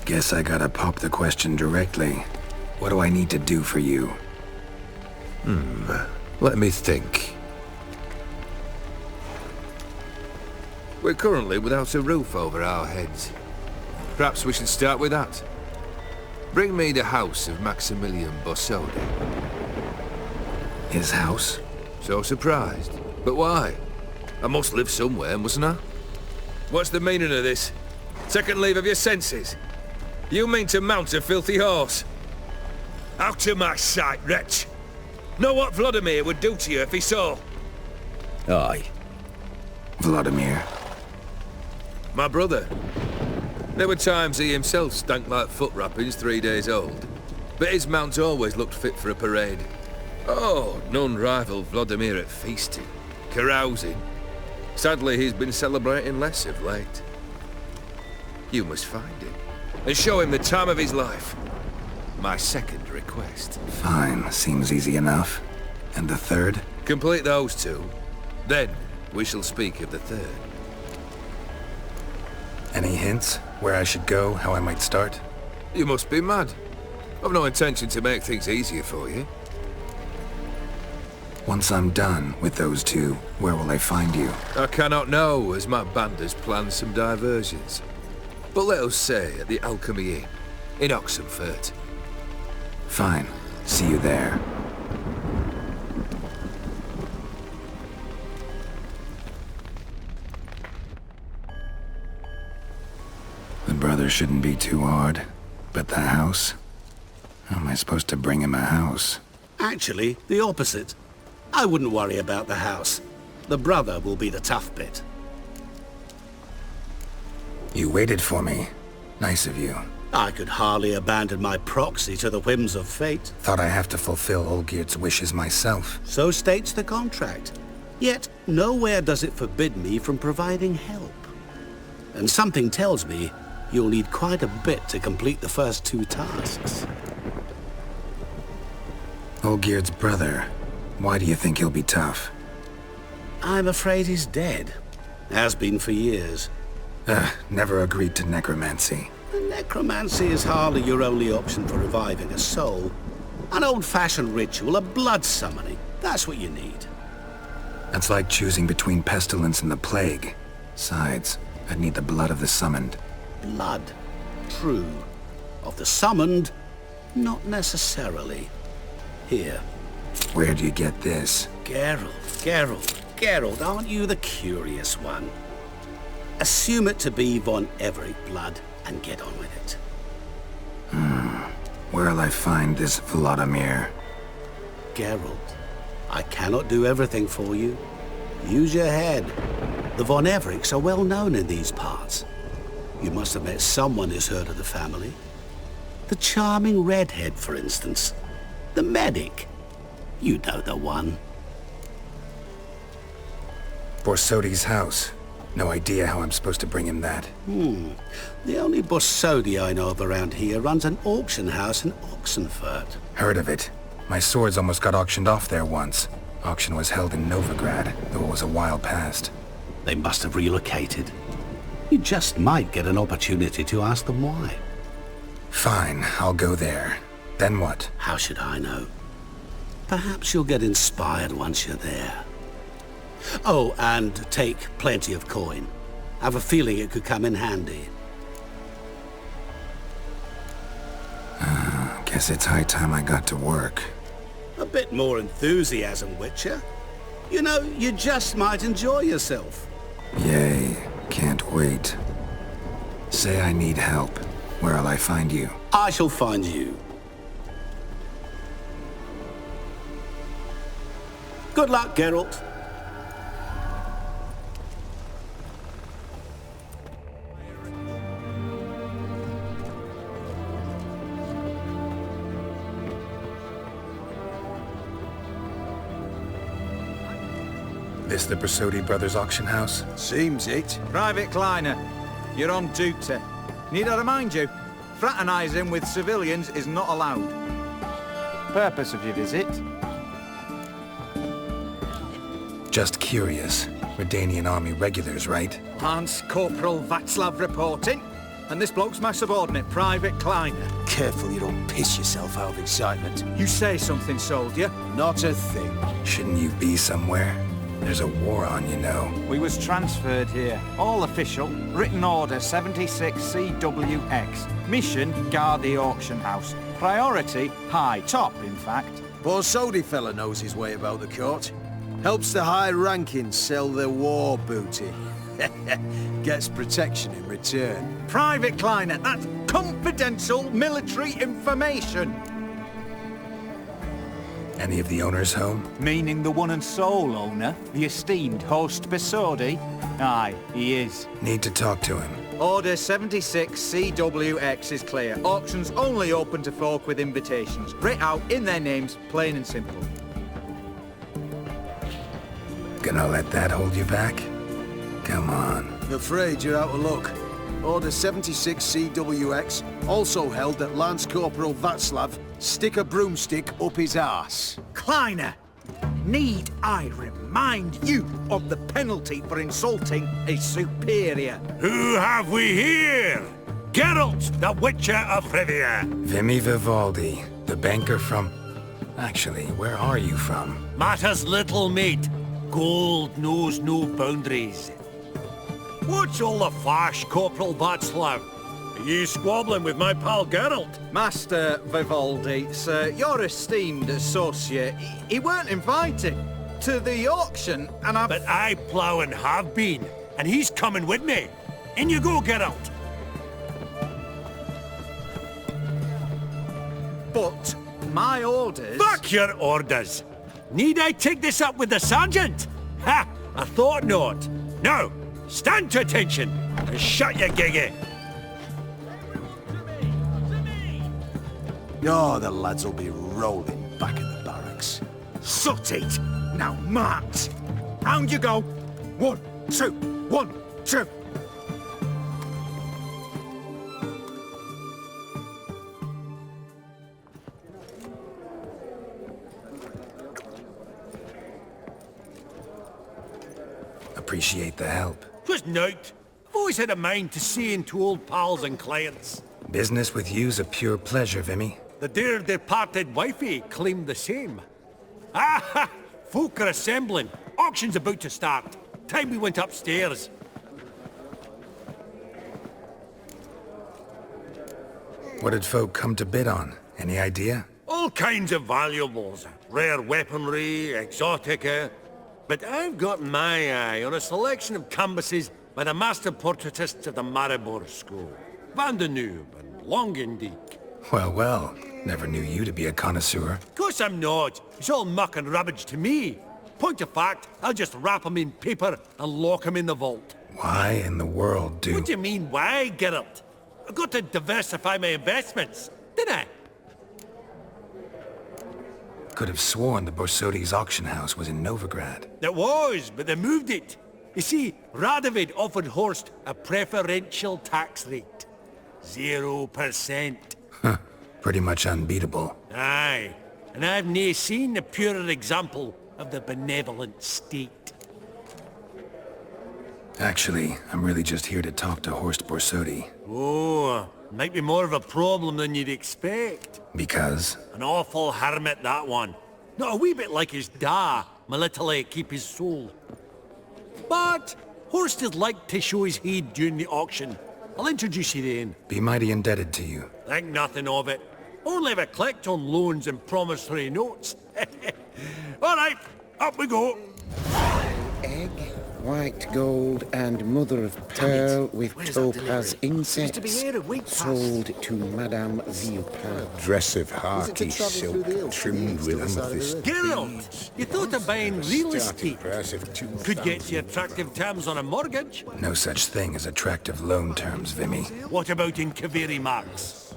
Guess I gotta pop the question directly. What do I need to do for you? Let me think. We're currently without a roof over our heads. Perhaps we should start with that. Bring me the house of Maximilian Bossodi. His house? So surprised. But why? I must live somewhere, mustn't I? What's the meaning of this? Second leave of your senses? You mean to mount a filthy horse? Out of my sight, wretch! Know what Vladimir would do to you if he saw? Aye. Vladimir. My brother. There were times he himself stank like foot wrappings 3 days old. But his mount always looked fit for a parade. Oh, none rival Vladimir at feasting, carousing. Sadly, he's been celebrating less of late. You must find him, and show him the time of his life. My second request. Fine, seems easy enough. And the third? Complete those two. Then, we shall speak of the third. Any hints? Where I should go? How I might start? You must be mad. I've no intention to make things easier for you. Once I'm done with those two, where will I find you? I cannot know, as my band has planned some diversions. But let us say at the Alchemy Inn, in Oxenfurt. Fine. See you there. The brother shouldn't be too hard. But the house? How am I supposed to bring him a house? Actually, the opposite. I wouldn't worry about the house. The brother will be the tough bit. You waited for me. Nice of you. I could hardly abandon my proxy to the whims of fate. Thought I have to fulfill Olgierd's wishes myself. So states the contract. Yet, nowhere does it forbid me from providing help. And something tells me you'll need quite a bit to complete the first two tasks. Olgierd's brother. Why do you think he'll be tough? I'm afraid he's dead. Has been for years. Never agreed to necromancy. Necromancy is hardly your only option for reviving a soul. An old-fashioned ritual, a blood summoning. That's what you need. That's like choosing between pestilence and the plague. Besides, I'd need the blood of the summoned. Blood. True. Of the summoned, not necessarily. Here. Where do you get this? Geralt, aren't you the curious one? Assume it to be von Everett blood and get on with it. Where'll I find this Vladimir? Geralt, I cannot do everything for you. Use your head. The von Evericks are well known in these parts. You must have met someone who's heard of the family. The charming redhead, for instance. The medic. You know the one. Borsodi's house. No idea how I'm supposed to bring him that. The only Borsodi I know of around here runs an auction house in Oxenfurt. Heard of it. My swords almost got auctioned off there once. Auction was held in Novigrad, though it was a while past. They must have relocated. You just might get an opportunity to ask them why. Fine, I'll go there. Then what? How should I know? Perhaps you'll get inspired once you're there. Oh, and take plenty of coin. I have a feeling it could come in handy. Guess it's high time I got to work. A bit more enthusiasm, Witcher. You know, you just might enjoy yourself. Yay, can't wait. Say I need help. Where'll I find you? I shall find you. Good luck, Geralt. This the Borsodi Brothers auction house? Seems it. Private Kleiner, you're on duty. Need I remind you, fraternizing with civilians is not allowed. Purpose of your visit? Just curious. Redanian army regulars, right? Lance Corporal Václav reporting. And this bloke's my subordinate, Private Kleiner. Careful you don't piss yourself out of excitement. You say something, soldier? Not a thing. Shouldn't you be somewhere? There's a war on, you know. We was transferred here. All official. Written order 76 CWX. Mission, guard the auction house. Priority, high. Top, in fact. Borsodi fella knows his way about the court. Helps the high rankings sell their war booty. Gets protection in return. Private Kleiner, that's confidential military information. Any of the owners home? Meaning the one and sole owner, the esteemed host Borsodi? Aye, he is. Need to talk to him. Order 76 CWX is clear. Auctions only open to folk with invitations. Writ out in their names, plain and simple. Gonna let that hold you back? Come on. Afraid you're out of luck. Order 76 CWX, also held that Lance Corporal Václav stick a broomstick up his arse. Kleiner, need I remind you of the penalty for insulting a superior? Who have we here? Geralt, the Witcher of Rivia. Vimy Vivaldi, the banker from... Actually, where are you from? Matters little, mate. Gold knows no boundaries. What's all the fash, Corporal Václav? Are you squabbling with my pal Geralt? Master Vivaldi, sir, your esteemed associate, he weren't invited to the auction, and But I plough and have been, and he's coming with me. In you go, Geralt. But my orders... Fuck your orders! Need I take this up with the sergeant? Ha! I thought not. Now, stand to attention and shut your giggy. Oh, the lads will be rolling back in the barracks. Sot it! Now march! Down you go! 1, 2, 1, 2! Appreciate the help. 'Twas naught. I've always had a mind to seeing to old pals and clients. Business with you's a pure pleasure, Vimy. The dear departed wifey claimed the same. Ah ha! Folk are assembling. Auction's about to start. Time we went upstairs. What did folk come to bid on? Any idea? All kinds of valuables. Rare weaponry, exotica. But I've got my eye on a selection of canvases by the master portraitists of the Maribor School, Van de Noob and Longendijk. Well, well. Never knew you to be a connoisseur. Of course I'm not. It's all muck and rubbish to me. Point of fact, I'll just wrap 'em in paper and lock 'em in the vault. Why in the world do... What do you mean, why, Geralt? I've got to diversify my investments, didn't I? Could have sworn the Borsodi's auction house was in Novigrad. It was, but they moved it. You see, Radovid offered Horst a preferential tax rate. 0%. Huh. Pretty much unbeatable. Aye. And I've nae seen a purer example of the benevolent state. Actually, I'm really just here to talk to Horst Borsodi. Oh, might be more of a problem than you'd expect. Because? An awful hermit, that one. Not a wee bit like his da, Melitele keep his soul. But Horst is like to show his head during the auction. I'll introduce you then. Be mighty indebted to you. Think nothing of it. Only if I collect on loans and promissory notes. All right, up we go. Egg, white gold, and mother of pearl with topaz insets, sold to Madame Villepin. Dress of harky silk, trimmed with amethyst. Geralt, you thought of buying real estate. Could get you attractive terms on a mortgage. No such thing as attractive loan terms, Vimy. What about in Kaveri Marks?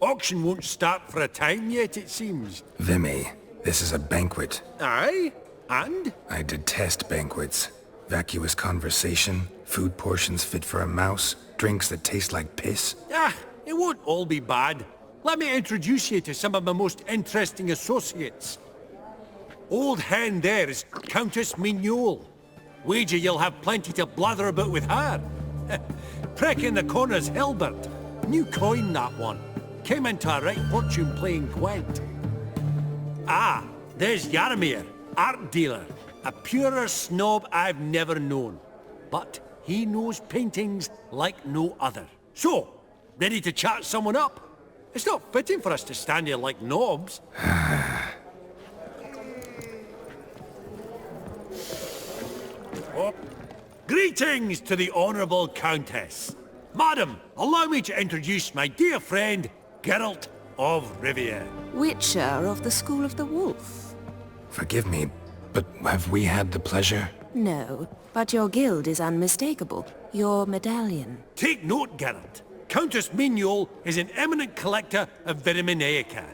Auction won't start for a time yet, it seems. Vimy, this is a banquet. Aye? And? I detest banquets. Vacuous conversation, food portions fit for a mouse, drinks that taste like piss. It won't all be bad. Let me introduce you to some of my most interesting associates. Old hen there is Countess Mignol. Wager you'll have plenty to blather about with her. Prick in the corner's Hilbert. New coin, that one. Came into a right fortune playing Gwent. There's Jaromir, art dealer. A purer snob I've never known. But he knows paintings like no other. So, ready to chat someone up? It's not fitting for us to stand here like knobs. Greetings to the Honourable Countess. Madam, allow me to introduce my dear friend, Geralt of Rivia. Witcher of the School of the Wolf. Forgive me, but have we had the pleasure? No, but your guild is unmistakable. Your medallion. Take note, Geralt. Countess Mignol is an eminent collector of Vitaminaica.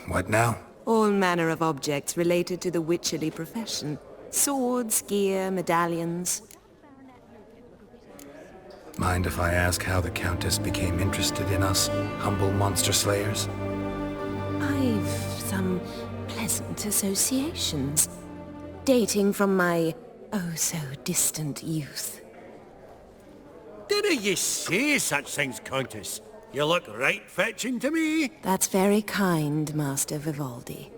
What now? All manner of objects related to the witcherly profession. Swords, gear, medallions. Mind if I ask how the Countess became interested in us, humble monster slayers? I've some pleasant associations, dating from my oh-so-distant youth. Didn't you say such things, Countess? You look right fetching to me. That's very kind, Master Vivaldi.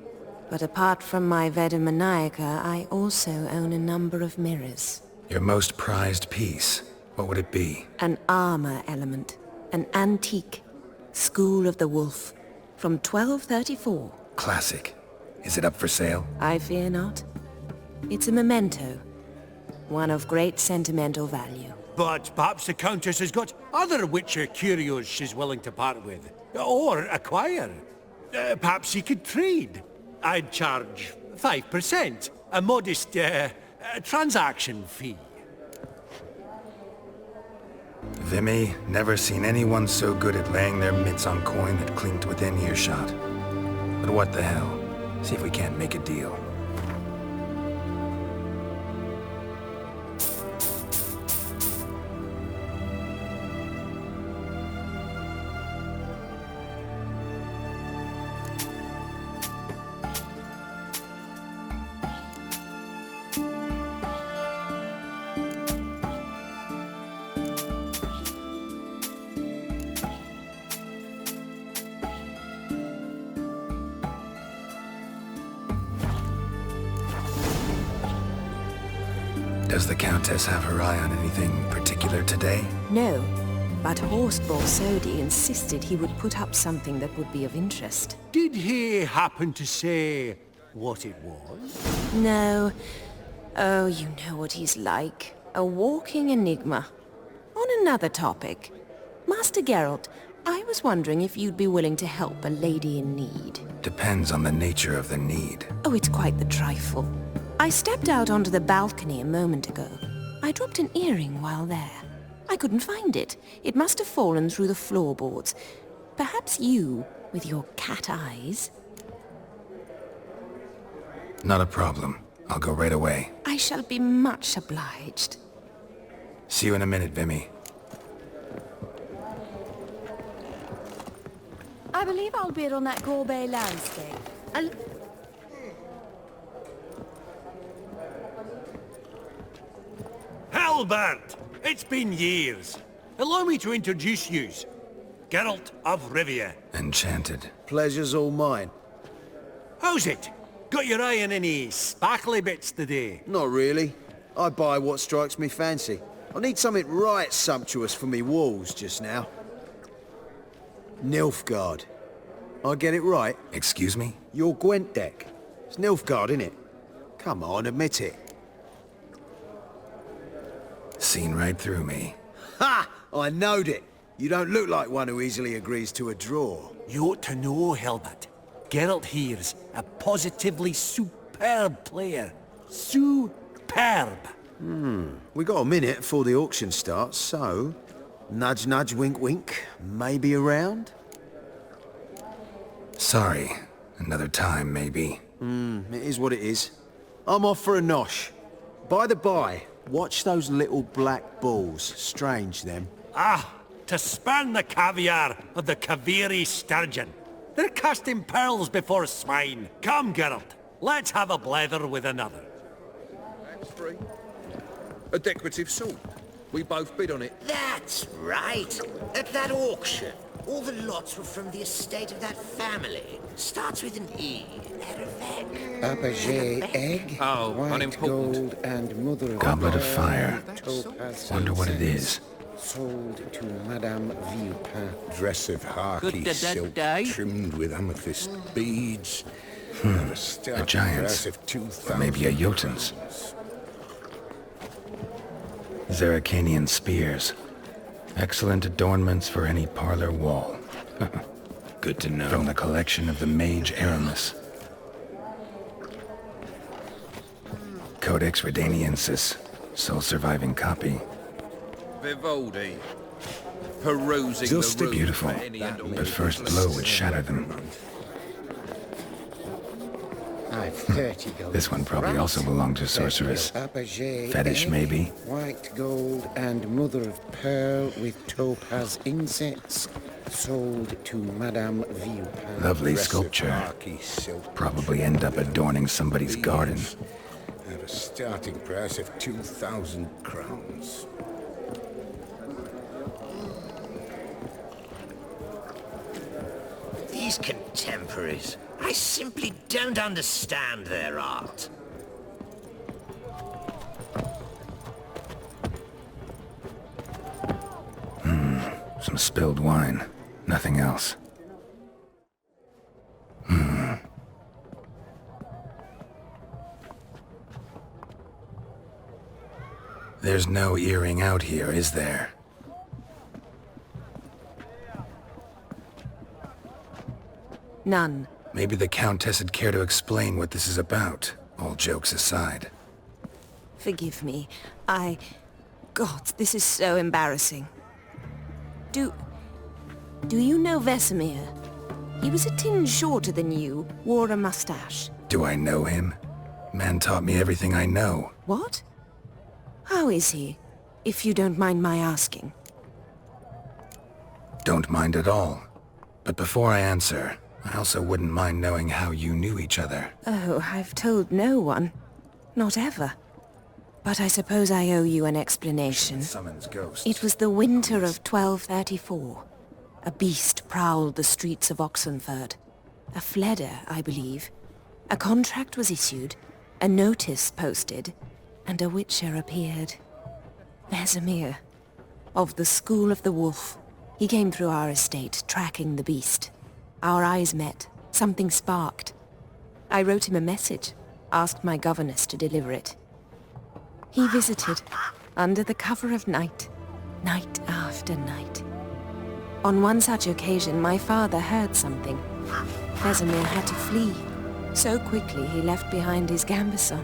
But apart from my Vedamaniaca, I also own a number of mirrors. Your most prized piece? What would it be? An armor element. An antique. School of the Wolf. From 1234. Classic. Is it up for sale? I fear not. It's a memento. One of great sentimental value. But perhaps the Countess has got other Witcher curios she's willing to part with. Or acquire. Perhaps you could trade. I'd charge 5%. A modest, transaction fee. Vimy, never seen anyone so good at laying their mitts on coin that clinked within earshot. But what the hell? See if we can't make a deal. Does the Countess have her eye on anything particular today? No, but Horst Borsodi insisted he would put up something that would be of interest. Did he happen to say what it was? No, Oh, you know what he's like. A walking enigma. On another topic, Master Geralt, I was wondering if you'd be willing to help a lady in need. Depends on the nature of the need. Oh, it's quite the trifle. I stepped out onto the balcony a moment ago. I dropped an earring while there. I couldn't find it. It must have fallen through the floorboards. Perhaps you, with your cat eyes... Not a problem. I'll go right away. I shall be much obliged. See you in a minute, Vimy. I believe I'll bid on that Gorbet landscape. Halbert! It's been years. Allow me to introduce yous. Geralt of Rivia. Enchanted. Pleasure's all mine. How's it? Got your eye on any sparkly bits today? Not really. I buy what strikes me fancy. I need something right sumptuous for me walls just now. Nilfgaard. I get it right? Excuse me? Your Gwent deck. It's Nilfgaard, innit? Come on, admit it. Seen right through me. Ha! I knowed it. You don't look like one who easily agrees to a draw. You ought to know, Halbert. Geralt here's a positively superb player. Superb. We got a minute before the auction starts, so... Nudge, nudge, wink, wink. Maybe around? Sorry. Another time, maybe. It is what it is. I'm off for a nosh. By the by, watch those little black balls. Strange, them. Ah, to span the caviar of the Kaviri sturgeon. They're casting pearls before swine. Come, Geralt. Let's have a blether with another. That's free. A decorative sword. We both bid on it. That's right. At that auction, all the lots were from the estate of that family. Starts with an E. Abaget egg, Oh, white unimportant. gold, and mother of Goblet of pearl, fire. topaz Wonder what it incense, is. sold to Madame Villepin. Dress of harky silk trimmed with amethyst beads. A giant's. Or maybe a Jotun's. Zeracanian spears. Excellent adornments for any parlor wall. Good to know. From the collection of the mage Aramis. Codex Redaniensis. Sole surviving copy. Vivaldi. Perusing Just the room beautiful, for any and all but first blow would shatter them. I've 30 gold. This one probably also belonged to Sorceress. Abaget Fetish, egg, maybe? White gold and mother of pearl with topaz insets. Sold to Madame Villepin. Lovely sculpture. Probably end up adorning somebody's garden. At a starting price of 2,000 crowns. These contemporaries, I simply don't understand their art. Some spilled wine. Nothing else. There's no earring out here, is there? None. Maybe the Countess would care to explain what this is about, all jokes aside. Forgive me. God, this is so embarrassing. Do you know Vesemir? He was a tinge shorter than you, wore a mustache. Do I know him? Man taught me everything I know. What? How is he, if you don't mind my asking? Don't mind at all. But before I answer, I also wouldn't mind knowing how you knew each other. Oh, I've told no one. Not ever. But I suppose I owe you an explanation. Summons ghosts. It was the winter of 1234. A beast prowled the streets of Oxenford. A fleder, I believe. A contract was issued, a notice posted, and a witcher appeared. Vesemir, of the School of the Wolf. He came through our estate, tracking the beast. Our eyes met. Something sparked. I wrote him a message, asked my governess to deliver it. He visited, under the cover of night, night after night. On one such occasion, my father heard something. Vesemir had to flee. So quickly he left behind his gambeson.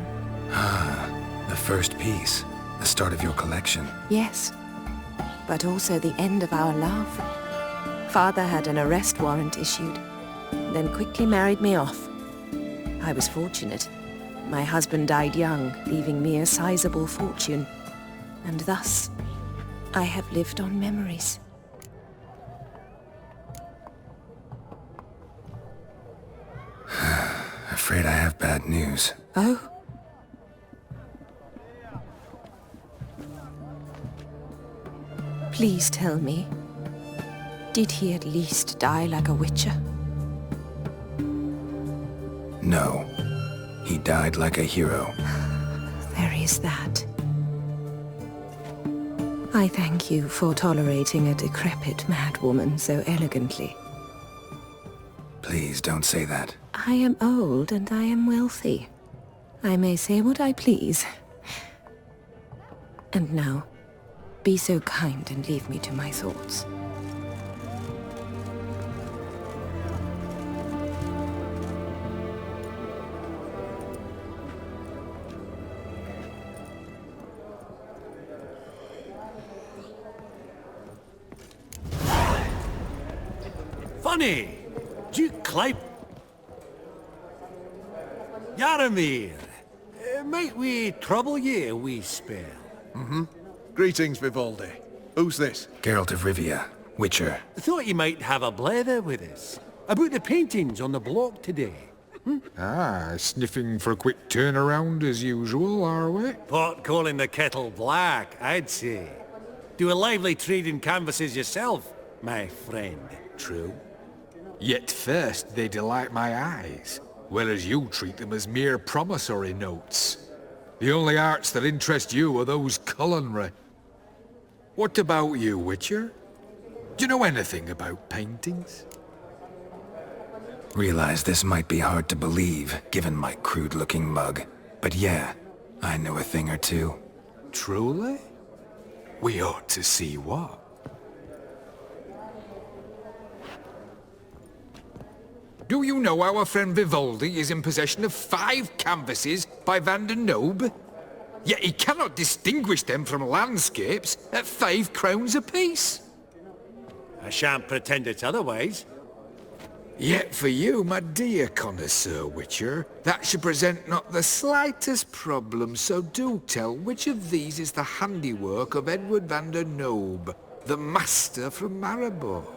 Ah, the first piece. The start of your collection. Yes, but also the end of our love. Father had an arrest warrant issued, then quickly married me off. I was fortunate. My husband died young, leaving me a sizable fortune. And thus, I have lived on memories. Afraid I have bad news. Oh? Please tell me, did he at least die like a witcher? No. He died like a hero. There is that. I thank you for tolerating a decrepit madwoman so elegantly. Please don't say that. I am old and I am wealthy. I may say what I please. And now, be so kind and leave me to my thoughts. Funny! Duke Clive... Yaramir, might we trouble ye a wee spell? Mm-hmm. Greetings, Vivaldi. Who's this? Geralt of Rivia, Witcher. Thought you might have a blather with us. About the paintings on the block today. Ah, sniffing for a quick turnaround as usual, are we? Pot calling the kettle black, I'd say. Do a lively trade in canvases yourself, my friend. True. Yet first they delight my eyes, whereas you treat them as mere promissory notes. The only arts that interest you are those culinary. What about you, Witcher? Do you know anything about paintings? Realize this might be hard to believe, given my crude-looking mug. But yeah, I know a thing or two. Truly? We ought to see what. Do you know our friend Vivaldi is in possession of 5 canvases by Van der Nobe? Yet he cannot distinguish them from landscapes at 5 crowns apiece. I shan't pretend it's otherwise. Yet for you, my dear connoisseur Witcher, that should present not the slightest problem, so do tell which of these is the handiwork of Edward van der Nobe, the master from Maribor.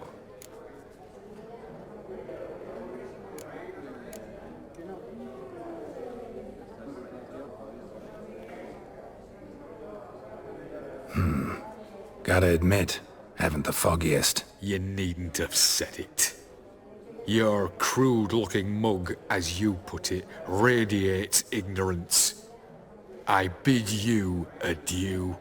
Gotta admit, haven't the foggiest. You needn't have said it. Your crude-looking mug, as you put it, radiates ignorance. I bid you adieu.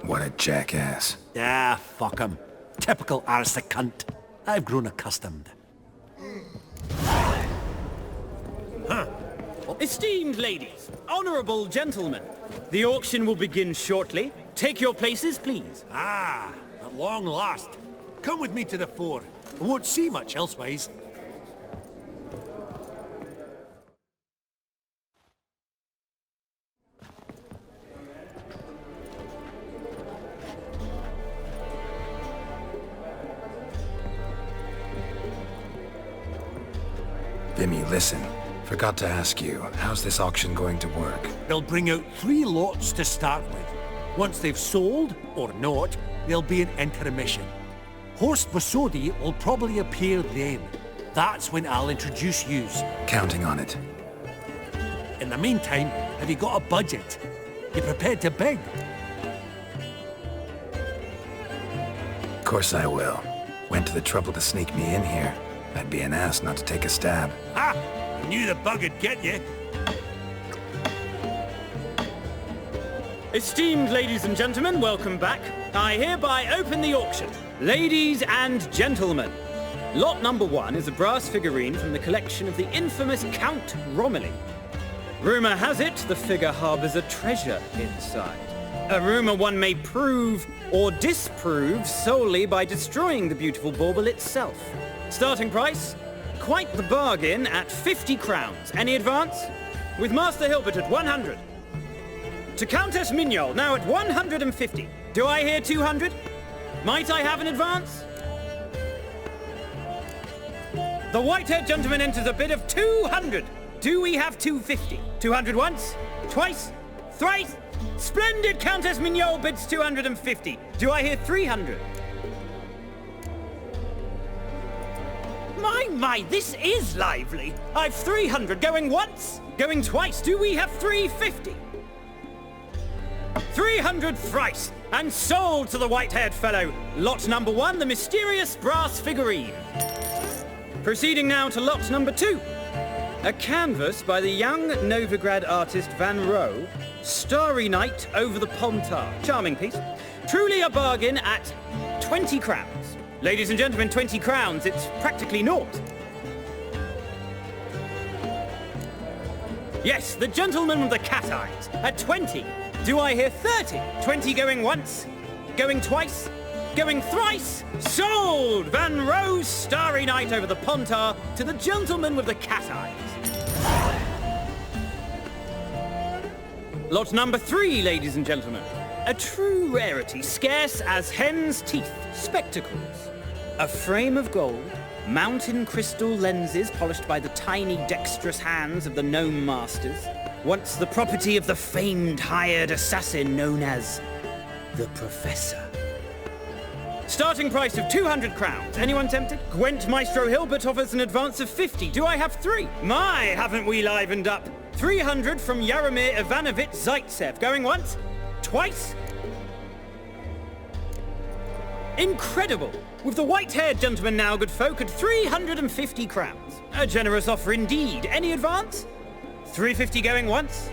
What a jackass. Ah, fuck him. Typical arse cunt. I've grown accustomed. Huh. Esteemed ladies, honorable gentlemen, the auction will begin shortly. Take your places, please. Ah, at long last. Come with me to the fore. I won't see much elsewise. Vimy, listen. Forgot to ask you, how's this auction going to work? They'll bring out 3 lots to start with. Once they've sold, or not, there'll be an intermission. Horst Bosodi will probably appear then. That's when I'll introduce yous. Counting on it. In the meantime, have you got a budget? You prepared to bid? Of course I will. Went to the trouble to sneak me in here. I'd be an ass not to take a stab. Ha! I knew the bug would get you. Esteemed ladies and gentlemen, welcome back. I hereby open the auction. Ladies and gentlemen, lot number 1 is a brass figurine from the collection of the infamous Count Romilly. Rumor has it the figure harbors a treasure inside. A rumor one may prove or disprove solely by destroying the beautiful bauble itself. Starting price? Quite the bargain at 50 crowns. Any advance? With Master Hilbert at 100. To Countess Mignol, now at 150. Do I hear 200? Might I have an advance? The white-haired gentleman enters a bid of 200. Do we have 250? 200 once? Twice? Thrice? Splendid! Countess Mignol bids 250. Do I hear 300? My, this is lively. I've 300 going once, going twice. Do we have 350? 300 thrice, and sold to the white-haired fellow. Lot number 1, the mysterious brass figurine. Proceeding now to lot number 2. A canvas by the young Novigrad artist Van Rohe, Starry Night over the Pontar. Charming piece. Truly a bargain at 20 crowns. Ladies and gentlemen, 20 crowns, it's practically naught. Yes, the gentleman with the cat eyes, at 20. Do I hear 30? 20 going once, going twice, going thrice. Sold! Van Rohe's Starry Night over the Pontar to the gentleman with the cat eyes. Lot number 3, ladies and gentlemen. A true rarity, scarce as hen's teeth. Spectacles. A frame of gold, mountain crystal lenses polished by the tiny dexterous hands of the gnome masters. Once the property of the famed hired assassin known as the Professor. Starting price of 200 crowns. Anyone tempted? Gwent Maestro Hilbert offers an advance of 50. Do I have 3? My, haven't we livened up? 300 from Yaromir Ivanovich Zaitsev. Going once? Twice? Incredible! With the white-haired gentleman now, good folk, at 350 crowns. A generous offer indeed. Any advance? 350 going once?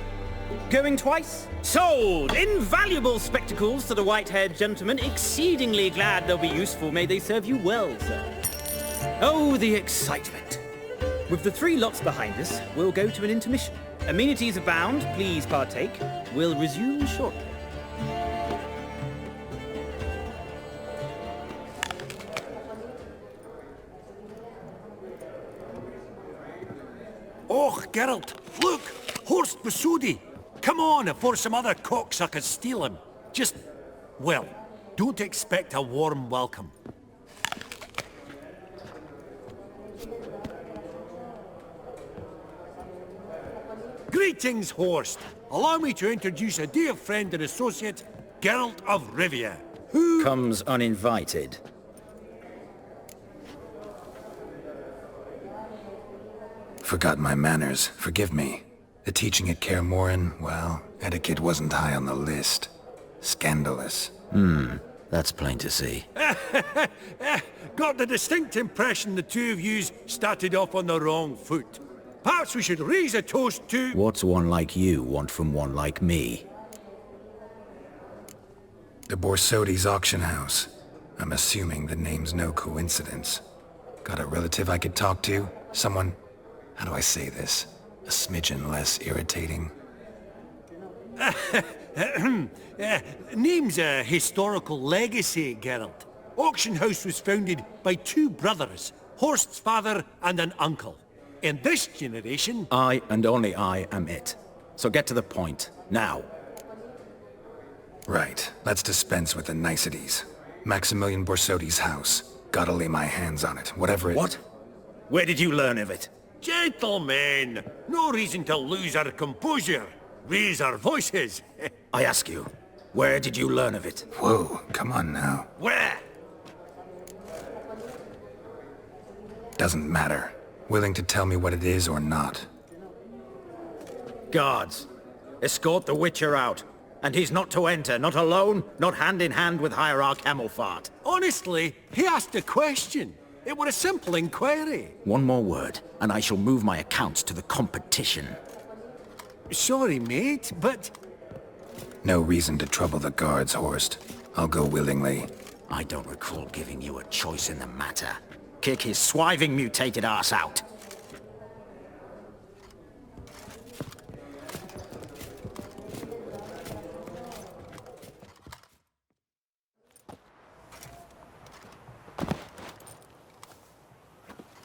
Going twice? Sold! Invaluable spectacles to the white-haired gentleman. Exceedingly glad they'll be useful. May they serve you well, sir. Oh, the excitement. With the 3 lots behind us, we'll go to an intermission. Amenities abound. Please partake. We'll resume shortly. Oh, Geralt, look! Horst Besudi! Come on, before some other cocksuckers steal him. Just, well, don't expect a warm welcome. Greetings, Horst. Allow me to introduce a dear friend and associate, Geralt of Rivia, who... comes uninvited. Forgot my manners. Forgive me. The teaching at Kaer Morhen, well, etiquette wasn't high on the list. Scandalous. That's plain to see. Got the distinct impression the two of yous started off on the wrong foot. Perhaps we should raise a toast to... What's one like you want from one like me? The Borsodi's auction house. I'm assuming the name's no coincidence. Got a relative I could talk to? Someone... How do I say this? A smidgen less irritating? Name's a historical legacy, Geralt. Auction house was founded by 2 brothers, Horst's father and an uncle. In this generation... I and only I am it. So get to the point, now. Right. Let's dispense with the niceties. Maximilian Borsodi's house. Gotta lay my hands on it, whatever it... What? Where did you learn of it? Gentlemen, no reason to lose our composure. Raise our voices. I ask you, where did you learn of it? Whoa, come on now. Where? Doesn't matter. Willing to tell me what it is or not? Guards, escort the Witcher out. And he's not to enter, not alone, not hand in hand with Hierarch Hamilfart. Honestly, he asked a question. It were a simple inquiry. One more word, and I shall move my accounts to the competition. Sorry, mate, but... No reason to trouble the guards, Horst. I'll go willingly. I don't recall giving you a choice in the matter. Kick his swiving mutated ass out.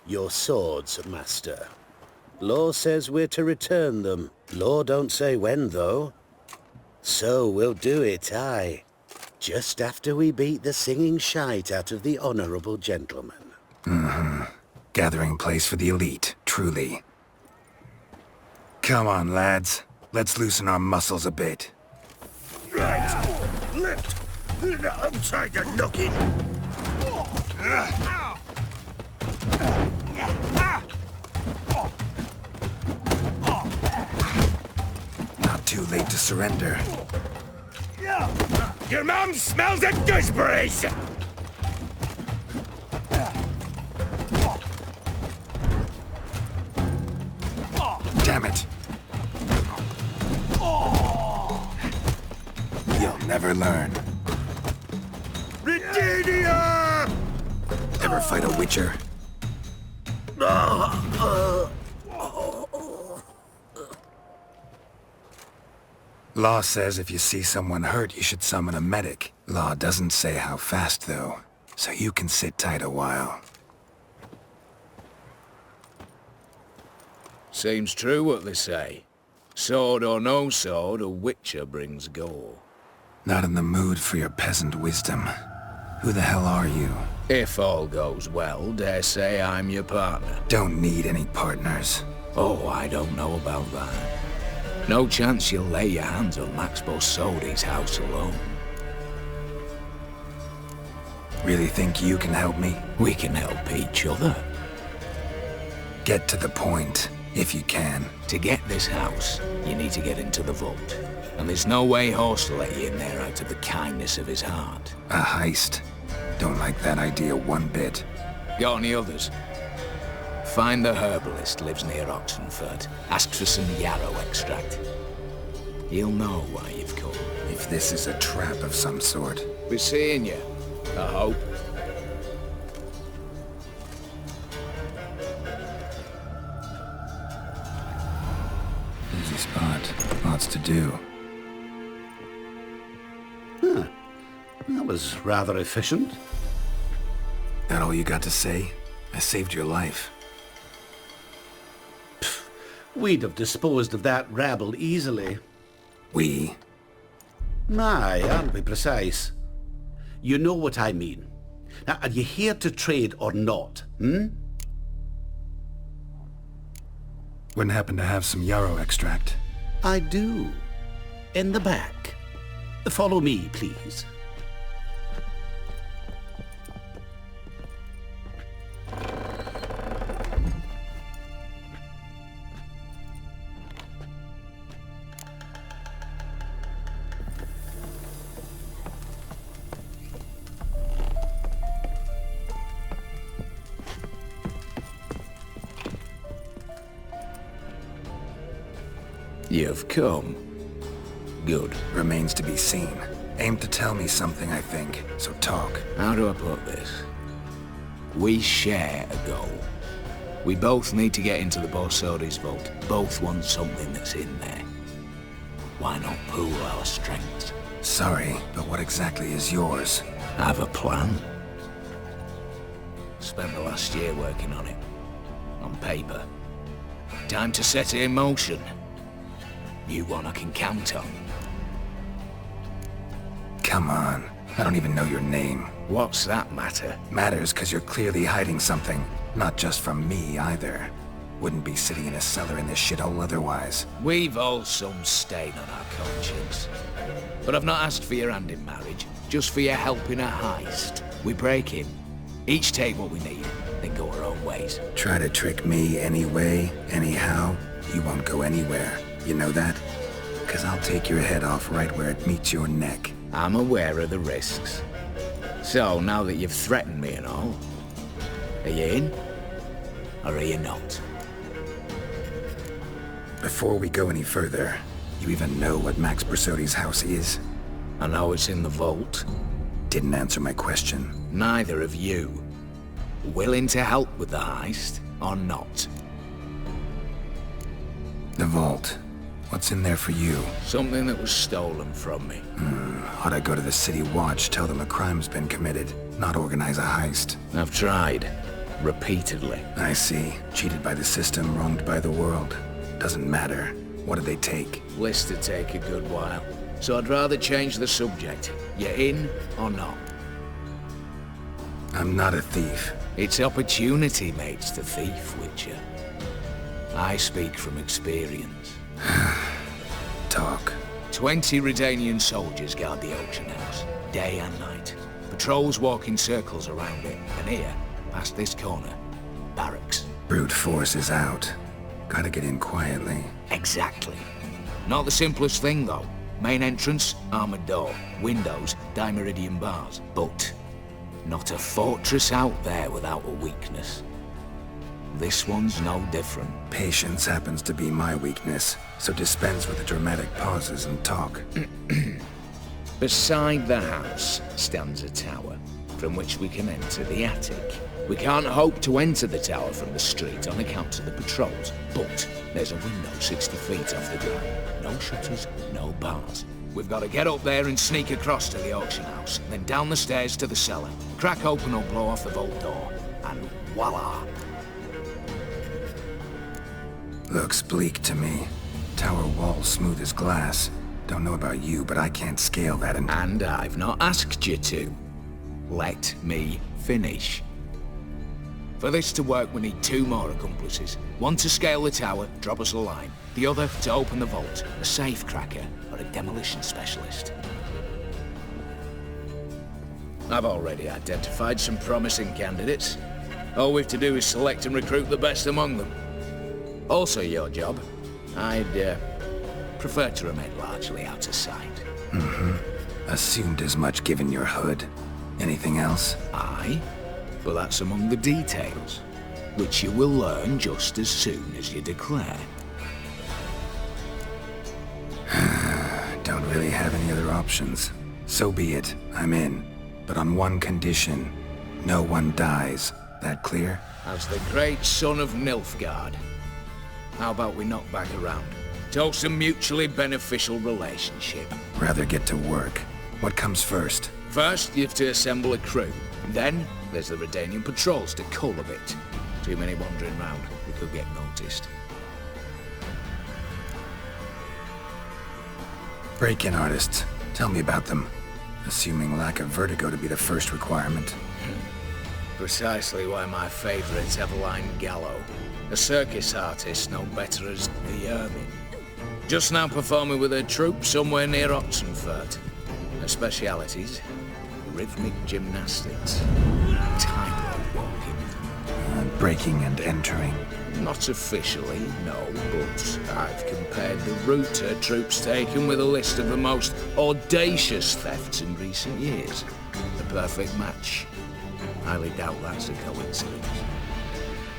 Your swords, master. Law says we're to return them. Law don't say when, though. So we'll do it, aye. Just after we beat the singing shite out of the honourable gentleman. Mm-hmm. Gathering place for the elite, truly. Come on, lads. Let's loosen our muscles a bit. Right. Lift. I'm trying to knock it. Not too late to surrender. Your mom smells of gooseberries! Damn it. You'll never learn. Rededia! Ever fight a witcher? Law says if you see someone hurt, you should summon a medic. Law doesn't say how fast, though, so you can sit tight a while. Seems true what they say. Sword or no sword, a witcher brings gore. Not in the mood for your peasant wisdom. Who the hell are you? If all goes well, dare say I'm your partner. Don't need any partners. Oh, I don't know about that. No chance you'll lay your hands on Max Borsodi's house alone. Really think you can help me? We can help each other. Get to the point, if you can. To get this house, you need to get into the vault. And there's no way Horst will let you in there out of the kindness of his heart. A heist? Don't like that idea one bit. Got any others? Find the herbalist, lives near Oxenford. Ask for some yarrow extract. He'll know why you've come. If this is a trap of some sort. Be seeing you, I hope. Easy spot. Lots to do. Huh. That was rather efficient. That all you got to say? I saved your life. We'd have disposed of that rabble easily. We? Aye, aren't we precise? You know what I mean. Now, are you here to trade or not, Wouldn't happen to have some yarrow extract. I do. In the back. Follow me, please. You've come. Good. Remains to be seen. Aim to tell me something, I think. So talk. How do I put this? We share a goal. We both need to get into the Borsodi's vault. Both want something that's in there. Why not pool our strengths? Sorry, but what exactly is yours? I have a plan. Spent the last year working on it. On paper. Time to set it in motion. New one I can count on. Come on. I don't even know your name. What's that matter? Matters because you're clearly hiding something. Not just from me, either. Wouldn't be sitting in a cellar in this shithole otherwise. We've all some stain on our conscience. But I've not asked for your hand in marriage, just for your help in a heist. We break in, each take what we need, then go our own ways. Try to trick me anyway, anyhow, you won't go anywhere. You know that? Because I'll take your head off right where it meets your neck. I'm aware of the risks. So, now that you've threatened me and all, are you in? Or are you not? Before we go any further, you even know what Max Borsodi's house is? I know it's in the vault. Didn't answer my question. Neither of you. Willing to help with the heist, or not? The vault. What's in there for you? Something that was stolen from me. Ought I go to the City Watch, tell them a crime's been committed, not organize a heist? I've tried. repeatedly. I see. Cheated by the system, wronged by the world. Doesn't matter. What did they take? Lists to take a good while. So I'd rather change the subject. You in or not? I'm not a thief. It's opportunity makes the thief, Witcher. I speak from experience. Talk. 20 Redanian soldiers guard the auction house, day and night. Patrols walk in circles around it, and here, past this corner, barracks. Brute force is out. Gotta get in quietly. Exactly. Not the simplest thing, though. Main entrance, armored door. Windows, dimeridian bars. But not a fortress out there without a weakness. This one's no different. Patience happens to be my weakness, so dispense with the dramatic pauses and talk. Beside the house stands a tower, from which we can enter the attic. We can't hope to enter the tower from the street on account of the patrols, but there's a window 60 feet off the ground. No shutters, no bars. We've got to get up there and sneak across to the auction house, then down the stairs to the cellar, crack open or blow off the vault door, and voila! Looks bleak to me. Tower wall smooth as glass. Don't know about you, but I can't scale that and I've not asked you to. Let me finish. For this to work, we need 2 more accomplices. One to scale the tower, drop us a line. The other to open the vault, a safe cracker or a demolition specialist. I've already identified some promising candidates. All we've to do is select and recruit the best among them. Also your job. I'd prefer to remain largely out of sight. Assumed as much given your hood. Anything else? Aye, but that's among the details, which you will learn just as soon as you declare. Don't really have any other options. So be it. I'm in. But on one condition. No one dies. That clear? As the great son of Nilfgaard. How about we knock back around? Toast a mutually beneficial relationship. Rather get to work. What comes first? First, you have to assemble a crew. Then, there's the Redanian patrols to cull a bit. Too many wandering round, we could get noticed. Break-in artists. Tell me about them. Assuming lack of vertigo to be the first requirement. Precisely why my favourite's Eveline Gallo. A circus artist known better as the Ermine. Just now performing with her troupe somewhere near Oxenfurt. Her specialities, rhythmic gymnastics, tightrope walking. Breaking and entering. Not officially, no, but I've compared the route her troope's taken with a list of the most audacious thefts in recent years. A perfect match. Highly doubt that's a coincidence.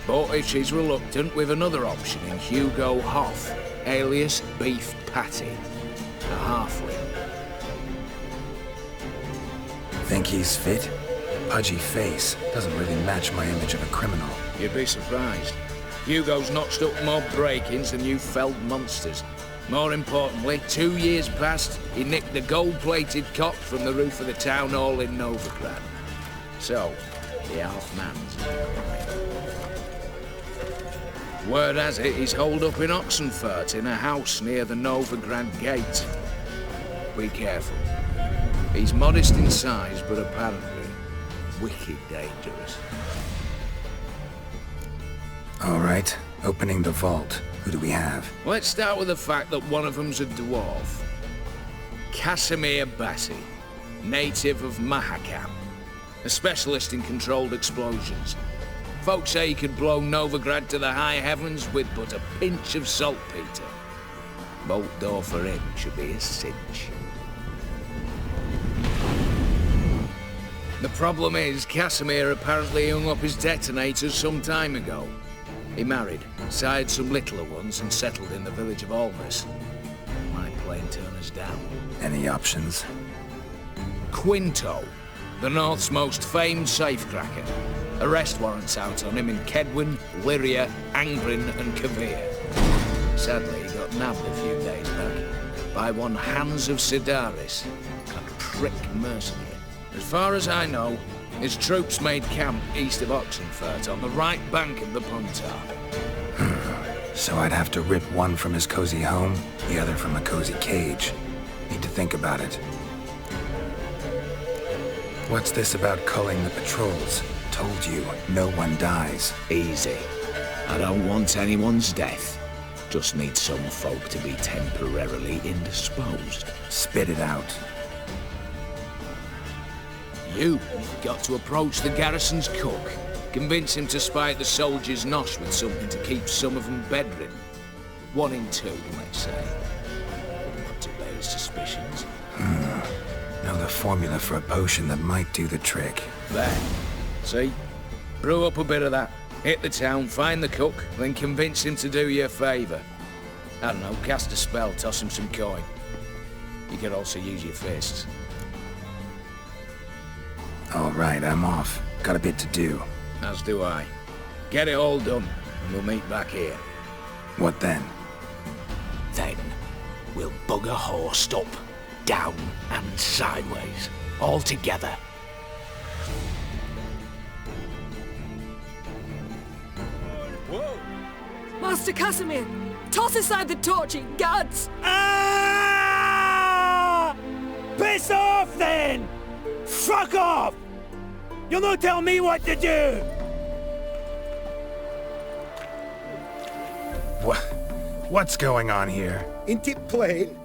But if she's reluctant, we've another option in Hugo Hoff, alias Beef Patty, a halfling. Think he's fit? Pudgy face doesn't really match my image of a criminal. You'd be surprised. Hugo's notched up more break-ins than you felled monsters. More importantly, 2 years past, he nicked the gold-plated cop from the roof of the town hall in Novigrad. So, the half-man's in decline. Word has it he's holed up in Oxenfurt in a house near the Novigrad gate. Be careful. He's modest in size, but apparently wicked dangerous. All right, opening the vault. Who do we have? Let's start with the fact that one of them's a dwarf. Casimir Bassi, native of Mahakam. A specialist in controlled explosions. Folks say he could blow Novigrad to the high heavens with but a pinch of saltpeter. Bolt door for him should be a cinch. The problem is, Casimir apparently hung up his detonators some time ago. He married, sired some littler ones, and settled in the village of Almas. Might plain turn us down. Any options? Quinto, the North's most famed safecracker. Arrest warrants out on him in Kedwin, Lyria, Angrin, and Kavir. Sadly, he got nabbed a few days back by one Hans of Sidaris, a prick mercenary. As far as I know, His troops made camp east of Oxenfurt, on the right bank of the Puntar. So I'd have to rip one from his cozy home, the other from a cozy cage. Need to think about it. What's this about culling the patrols? Told you, no one dies. Easy. I don't want anyone's death. Just need some folk to be temporarily indisposed. Spit it out. You've got to approach the garrison's cook. Convince him to spy at the soldiers' nosh with something to keep some of them bedridden. 1 in 2, let's say. Not to raise suspicions. Know the formula for a potion that might do the trick. There. See? Brew up a bit of that. Hit the town, find the cook, then convince him to do you a favour. I don't know, cast a spell, toss him some coin. You could also use your fists. All right, I'm off. Got a bit to do. As do I. Get it all done, and we'll meet back here. What then? Then, we'll bugger horsed up, down and sideways, all together. Master Casimir, toss aside the torch, guards! Ah! Piss off, then! Fuck off! You'll not tell me what to do! What's going on here? Ain't it plain?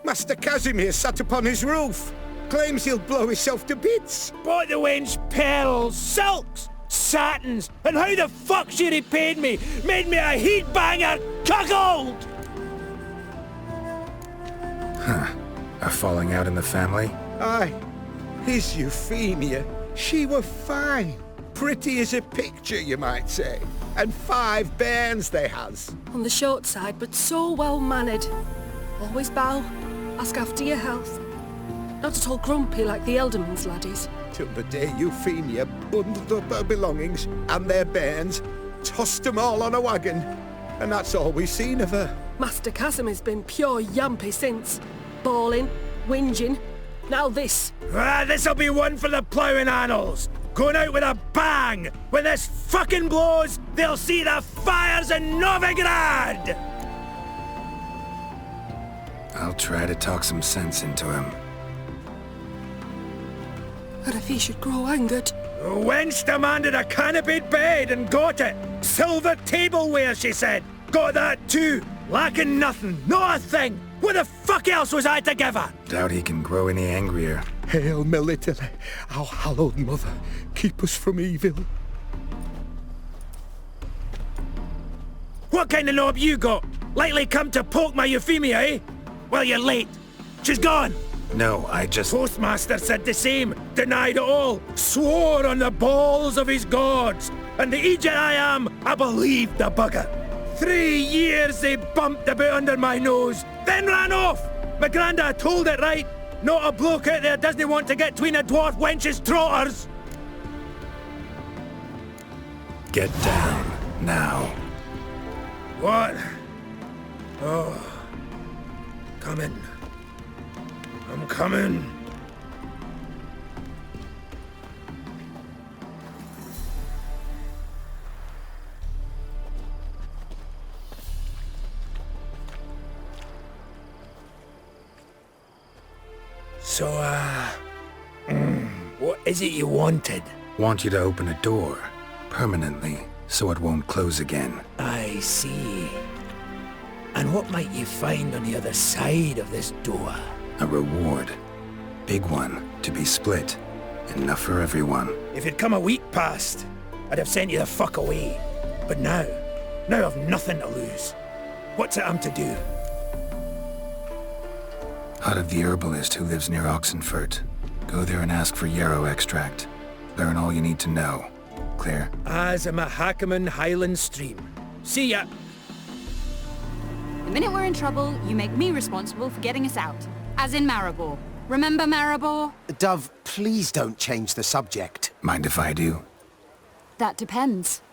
Master Casimir sat upon his roof. Claims he'll blow himself to bits. Bought the wench pearls, silks, satins, and how the fuck she repaid me? Made me a heat-banger cuckold! Huh. A falling out in the family? Aye. His Euphemia, she were fine. Pretty as a picture, you might say. And 5 bairns they has. On the short side, but so well-mannered. Always bow, ask after your health. Not at all grumpy like the Elderman's laddies. Till the day Euphemia bundled up her belongings and their bairns, tossed them all on a wagon, and that's all we've seen of her. Master Casimir's been pure yampy since. Bawling, whinging, now this. Ah, this'll be one for the ploughing annals. Going out with a bang! When this fucking blows, they'll see the fires in Novigrad! I'll try to talk some sense into him. And if he should grow angered? The wench demanded a canopied bed and got it. Silver tableware, she said. Got that too. Lacking nothing, not a thing. What the fuck else was I to give her? Doubt he can grow any angrier. Hail Melitele, our hallowed mother, keep us from evil. What kind of knob you got? Likely come to poke my Euphemia, eh? Well, you're late. She's gone. No, I just... Postmaster said the same. Denied it all. Swore on the balls of his gods. And the Egypt I am, I believed the bugger. 3 years they bumped about under my nose, then ran off. My granda told it right. Not a bloke out there doesn't want to get between a dwarf wench's trotters. Get down, now. What? Oh. Coming. I'm coming. So, what is it you wanted? Want you to open a door, permanently, so it won't close again. I see. And what might you find on the other side of this door? A reward. Big one, to be split. Enough for everyone. If it'd come a week past, I'd have sent you the fuck away. But now I've nothing to lose. What's it I'm to do? Out of the herbalist who lives near Oxenfurt. Go there and ask for yarrow extract. Learn all you need to know. Clear? As a Mahakaman Highland Stream. See ya! The minute we're in trouble, you make me responsible for getting us out. As in Maribor. Remember Maribor? Dove, please don't change the subject. Mind if I do? That depends.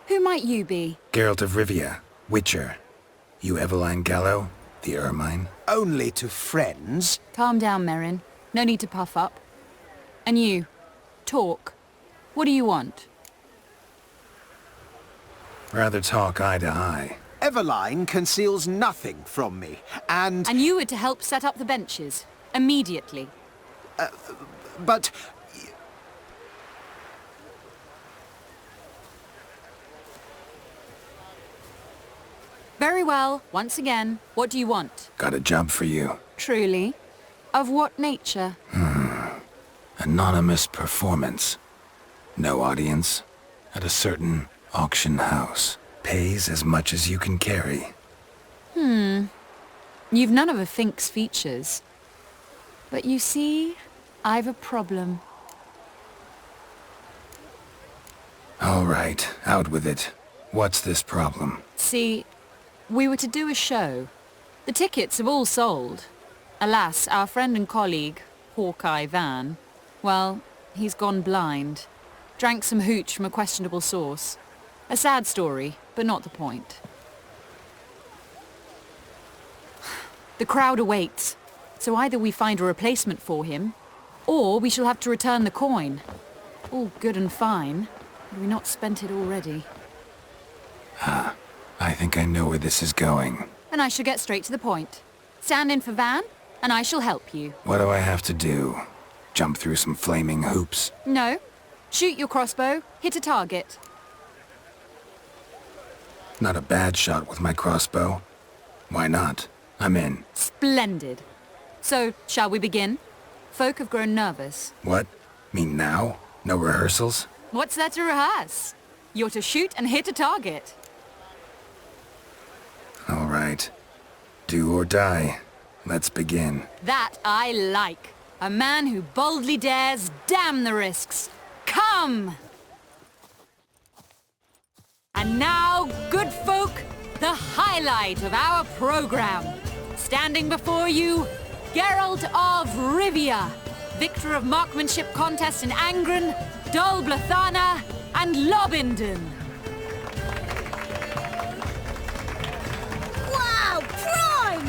Who might you be? Geralt of Rivia, Witcher. You Eveline Gallo, the Ermine? Only to friends. Calm down, Merrin. No need to puff up. And you, talk. What do you want? Rather talk eye to eye. Everline conceals nothing from me, and... And you were to help set up the benches. Immediately. But... Very well. Once again, what do you want? Got a job for you. Truly? Of what nature? Anonymous performance. No audience. At a certain auction house. Pays as much as you can carry. You've none of a Fink's features. But you see, I've a problem. All right, out with it. What's this problem? See, we were to do a show. The tickets have all sold. Alas, our friend and colleague, Hawkeye Van, well, he's gone blind. Drank some hooch from a questionable source. A sad story, but not the point. The crowd awaits, so either we find a replacement for him, or we shall have to return the coin. All good and fine. Had we not spent it already? I think I know where this is going. And I shall get straight to the point. Stand in for Van, and I shall help you. What do I have to do? Jump through some flaming hoops? No. Shoot your crossbow, hit a target. Not a bad shot with my crossbow. Why not? I'm in. Splendid. So, shall we begin? Folk have grown nervous. What? Mean now? No rehearsals? What's there to rehearse? You're to shoot and hit a target. All right. Do or die. Let's begin. That I like. A man who boldly dares, damn the risks. Come! And now, good folk, the highlight of our program. Standing before you, Geralt of Rivia, victor of marksmanship contests in Angren, Dol Blathana, and Lobindon. Wow, prime!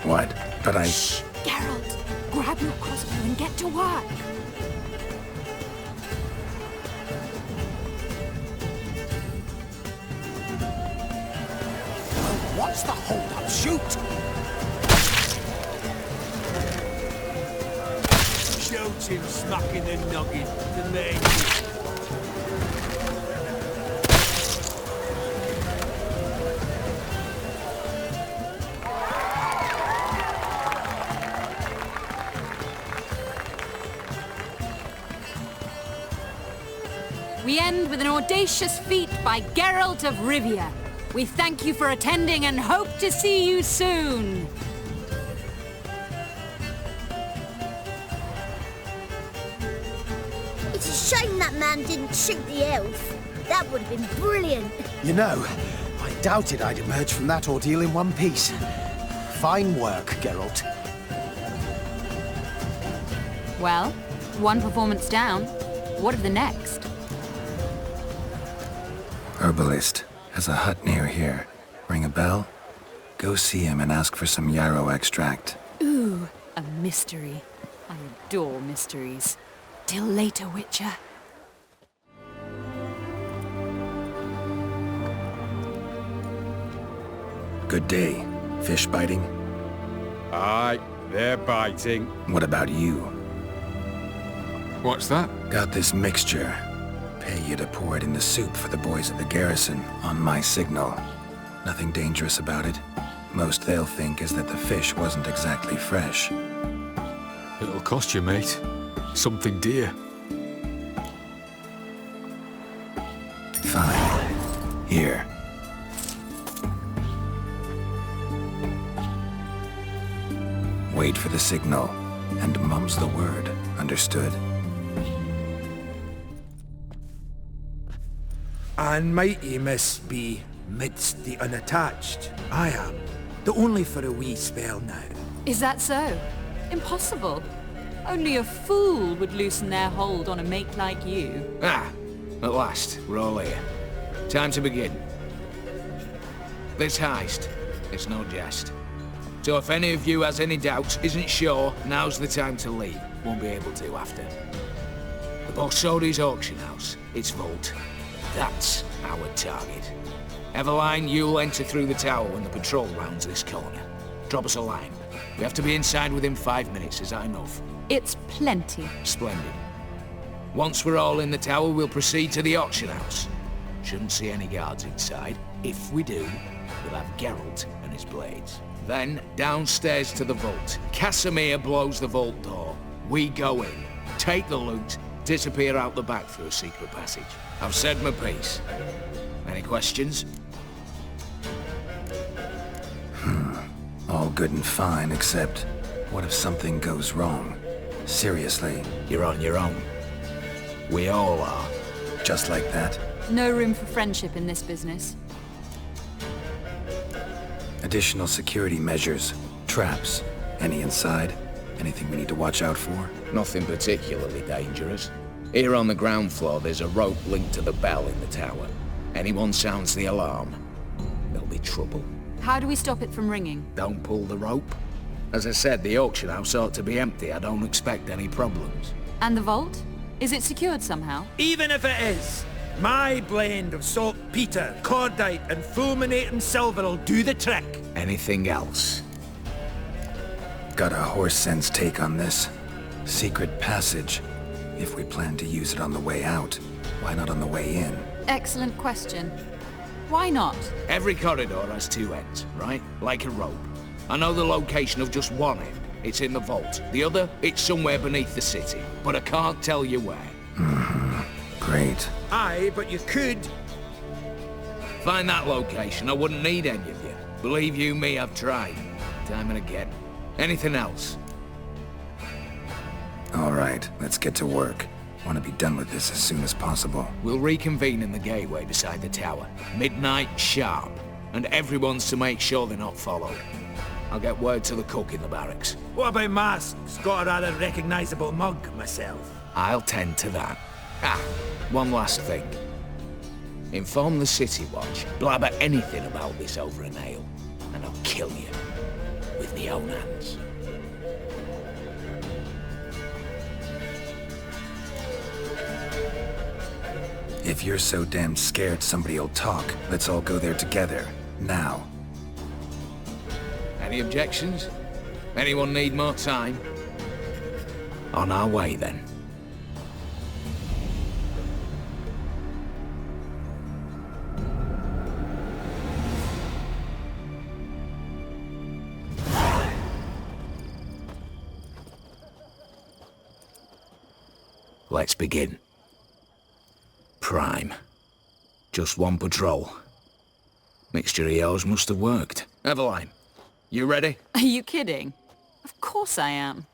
What? But I... Shh, Geralt. Grab your crossbow and get to work. What's the hold-up? Shoot! Shoot him smack in the noggin to me. We end with an audacious feat by Geralt of Rivia. We thank you for attending and hope to see you soon. It's a shame that man didn't shoot the elf. That would have been brilliant. You know, I doubted I'd emerge from that ordeal in one piece. Fine work, Geralt. Well, one performance down. What of the next? Herbalist. Has a hut near here. Ring a bell? Go see him and ask for some yarrow extract. Ooh, a mystery. I adore mysteries. Till later, Witcher. Good day. Fish biting? Aye, they're biting. What about you? What's that? Got this mixture. Pay you to pour it in the soup for the boys of the garrison, on my signal. Nothing dangerous about it. Most they'll think is that the fish wasn't exactly fresh. It'll cost you, mate. Something dear. Fine. Here. Wait for the signal, and mum's the word. Understood? And mighty must be midst the unattached. I am, but only for a wee spell now. Is that so? Impossible. Only a fool would loosen their hold on a mate like you. Ah, at last, we're all here. Time to begin. This heist, it's no jest. So if any of you has any doubts, isn't sure, now's the time to leave. Won't be able to after. The Borsodi's auction house. Its vault. That's our target. Eveline, you'll enter through the tower when the patrol rounds this corner. Drop us a line. We have to be inside within 5 minutes. Is that enough? It's plenty. Splendid. Once we're all in the tower, we'll proceed to the auction house. Shouldn't see any guards inside. If we do, we'll have Geralt and his blades. Then, downstairs to the vault. Casimir blows the vault door. We go in, take the loot, disappear out the back through a secret passage. I've said my piece. Any questions? All good and fine, except what if something goes wrong? Seriously. You're on your own. We all are. Just like that? No room for friendship in this business. Additional security measures, traps. Any inside? Anything we need to watch out for? Nothing particularly dangerous. Here on the ground floor, there's a rope linked to the bell in the tower. Anyone sounds the alarm, there'll be trouble. How do we stop it from ringing? Don't pull the rope. As I said, the auction house ought to be empty. I don't expect any problems. And the vault? Is it secured somehow? Even if it is, my blend of saltpeter, cordite, and fulminating silver will do the trick. Anything else? Got a horse sense take on this. Secret passage. If we plan to use it on the way out, why not on the way in? Excellent question. Why not? Every corridor has two ends, right? Like a rope. I know the location of just one end. It's in the vault. The other, it's somewhere beneath the city. But I can't tell you where. Great. Aye, but you could. Find that location, I wouldn't need any of you. Believe you me, I've tried. Time and again. Anything else? All right, let's get to work. Want to be done with this as soon as possible. We'll reconvene in the gateway beside the tower. Midnight sharp. And everyone's to make sure they're not followed. I'll get word to the cook in the barracks. What about masks? Got a rather recognisable mug myself. I'll tend to that. One last thing. Inform the City Watch. Blabber anything about this over an ale, and I'll kill you. With my own hands. If you're so damn scared somebody'll talk, let's all go there together. Now. Any objections? Anyone need more time? On our way, then. Let's begin. Prime. Just one patrol. Mixture of yours must have worked. Eveline, you ready? Are you kidding? Of course I am.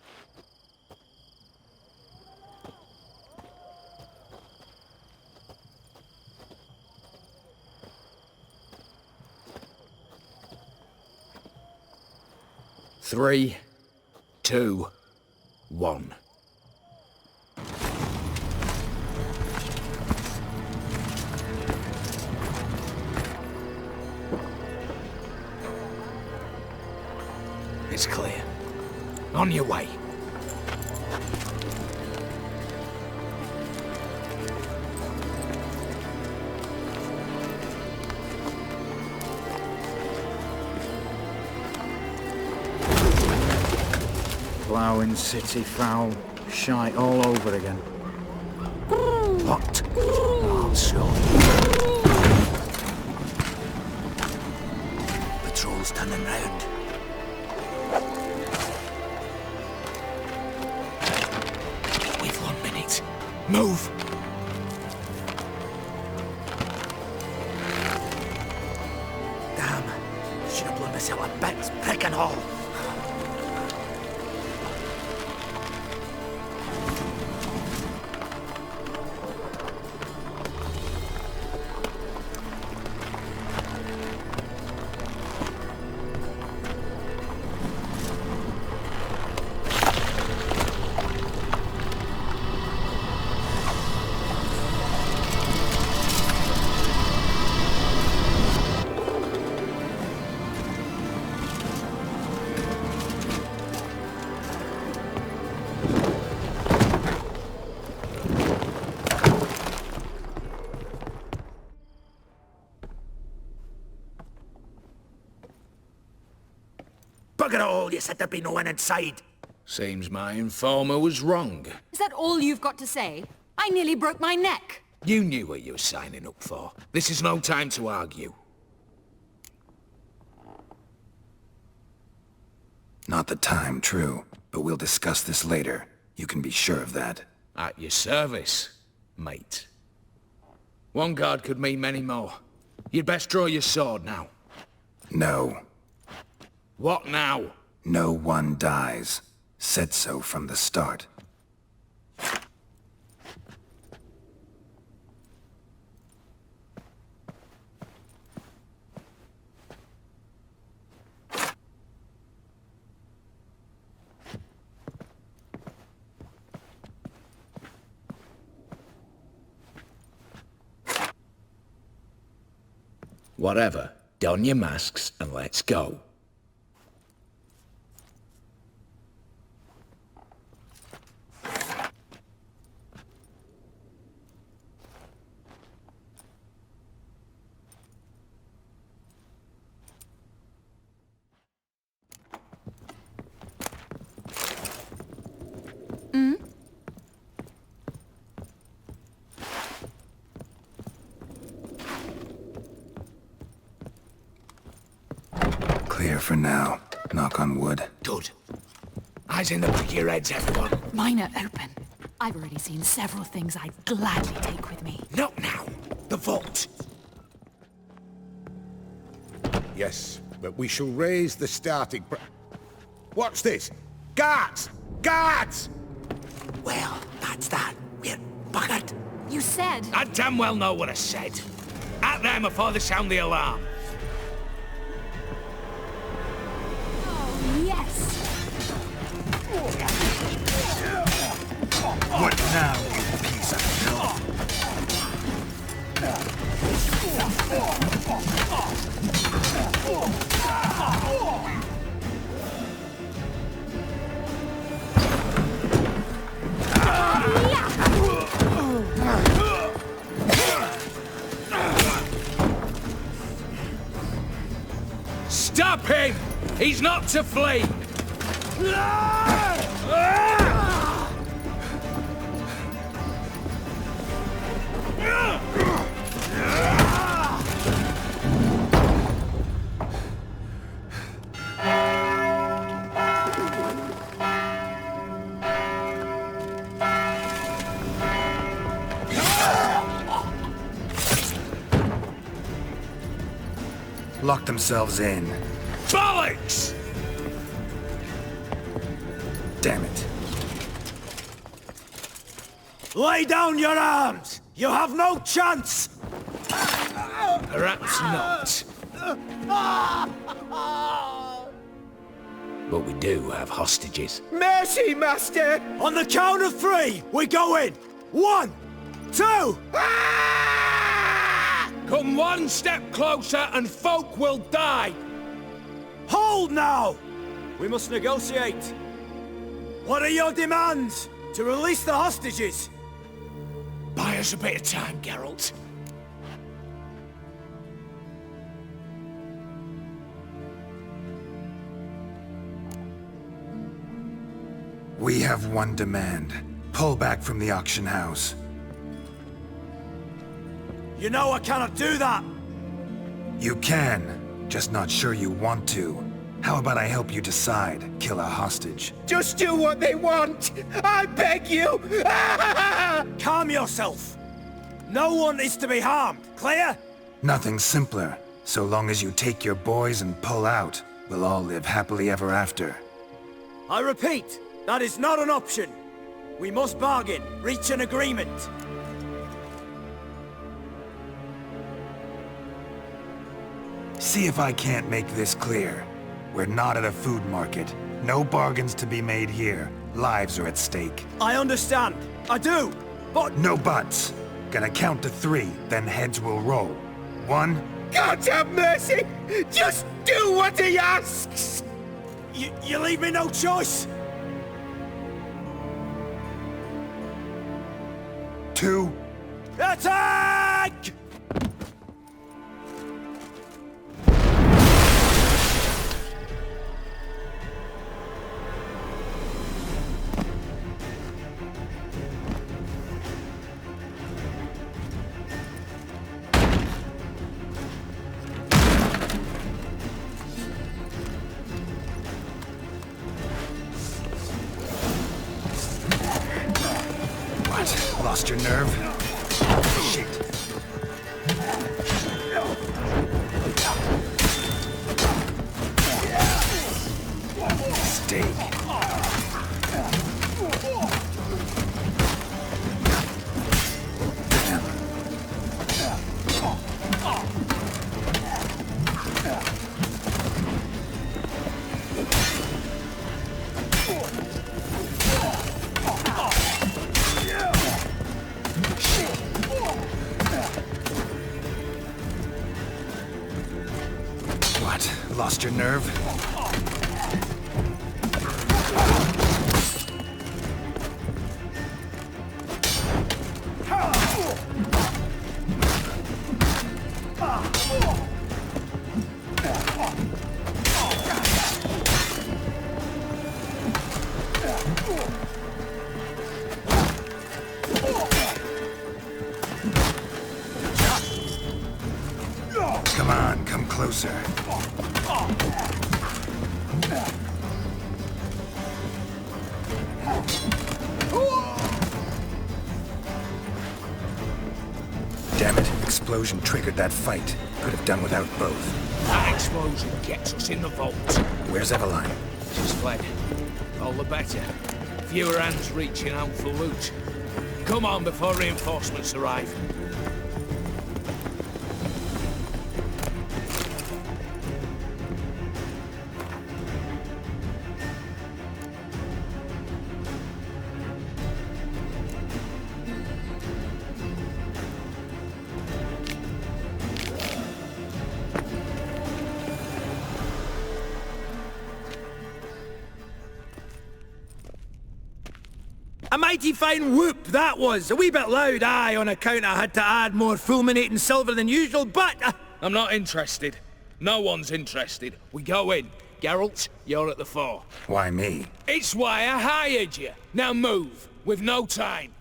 Three, 2, 1. It's clear. On your way. Ploughing city foul. Shite all over again. What? Oh, so. Patrol's turning round. We've 1 minute. Move! Damn. Should have blown myself a bits, prick and all. told you said there'd be no one inside. Seems my informer was wrong. Is that all you've got to say? I nearly broke my neck. You knew what you were signing up for. This is no time to argue. Not the time, true. But we'll discuss this later. You can be sure of that. At your service, mate. One guard could mean many more. You'd best draw your sword now. No. What now? No one dies. Said so from the start. Whatever. Don your masks and let's go. Clear for now. Knock on wood. Good. Eyes in the back of your heads, everyone. Mine are open. I've already seen several things I'd gladly take with me. Not now. The vault. Yes, but we shall raise the starting What's this? Guards! Guards! Well, that's that. We're buggered. You said... I damn well know what I said. At them before they sound the alarm. Oh, yes! What now, you piece of filth? Stop him! He's not to flee! Lock themselves in. Bollocks! Damn it. Lay down your arms! You have no chance! Perhaps not. But we do have hostages. Mercy, Master! On the count of three, we go in! 1, 2... Come one step closer and folk will die! Hold now! We must negotiate. What are your demands? To release the hostages? Buy us a bit of time, Geralt. We have one demand. Pull back from the auction house. You know I cannot do that! You can, just not sure you want to. How about I help you decide, kill a hostage? Just do what they want! I beg you! Calm yourself! No one is to be harmed, clear? Nothing simpler. So long as you take your boys and pull out, we'll all live happily ever after. I repeat, that is not an option. We must bargain, reach an agreement. See if I can't make this clear. We're not at a food market. No bargains to be made here. Lives are at stake. I understand. I do. But... No buts. Gonna count to 3, then heads will roll. 1... God have mercy! Just do what he asks! You leave me no choice! 2... Attack! What? Lost your nerve? Shit. Steak. What? Lost your nerve? Come on, come closer. Damn it, explosion triggered that fight. Could have done without both. That explosion gets us in the vault. Where's Eveline? She's fled. All the better. Fewer hands reaching out for loot. Come on before reinforcements arrive. A mighty fine whoop that was. A wee bit loud, aye, on account I had to add more fulminating silver than usual, but... I'm not interested. No one's interested. We go in. Geralt, you're at the fore. Why me? It's why I hired you. Now move. We've no time.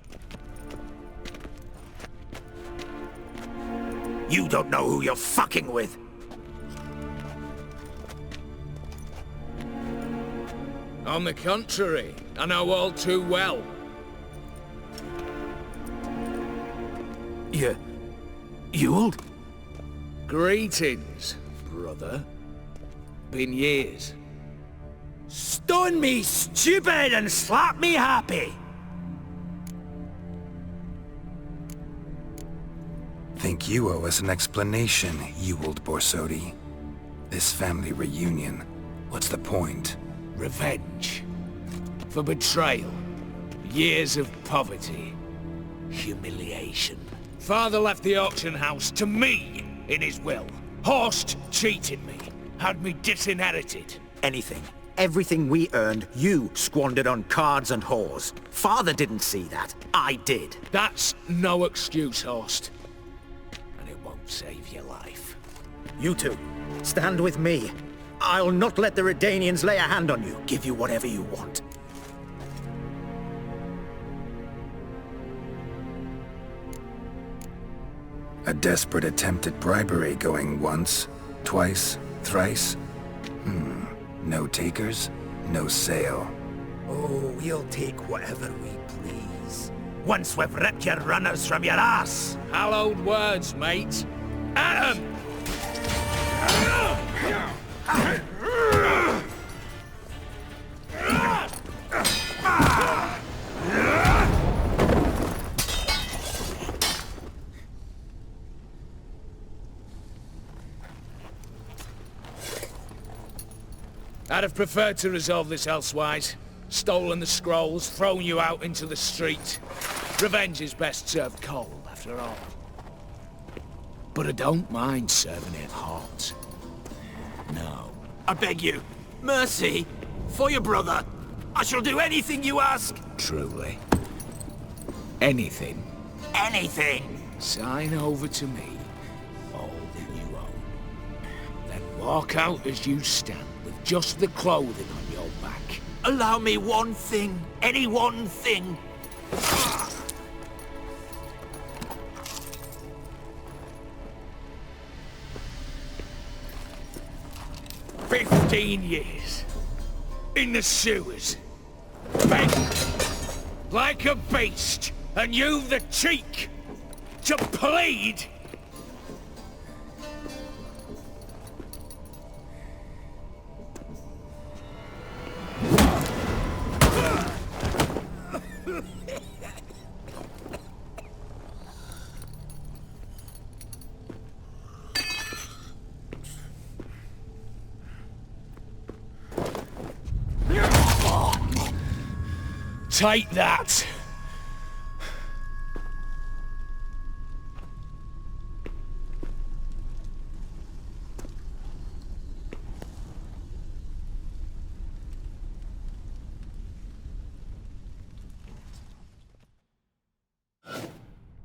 You don't know who you're fucking with. On the contrary, I know all too well. You old? Greetings, brother. Been years. Stone me stupid and slap me happy. Think you owe us an explanation, you old Borsodi. This family reunion, what's the point? Revenge. For betrayal. Years of poverty. Humiliation. Father left the auction house to me in his will. Horst cheated me. Had me disinherited. Anything. Everything we earned, you squandered on cards and whores. Father didn't see that. I did. That's no excuse, Horst. And it won't save your life. You two, stand with me. I'll not let the Redanians lay a hand on you. Give you whatever you want. A desperate attempt at bribery going once, twice, thrice? No takers, no sale. Oh, we'll take whatever we please. Once we've ripped your runners from your ass. Hallowed words, mate. At 'em! I'd have preferred to resolve this elsewise. Stolen the scrolls, thrown you out into the street. Revenge is best served cold, after all. But I don't mind serving it hot. No. I beg you, mercy, for your brother. I shall do anything you ask. Truly. Anything. Anything. Sign over to me all that you own. Then walk out as you stand with just the clothing on your back. Allow me one thing. Any one thing. 15 years. In the sewers. Begging. Like a beast. And you've the cheek to plead? Take that!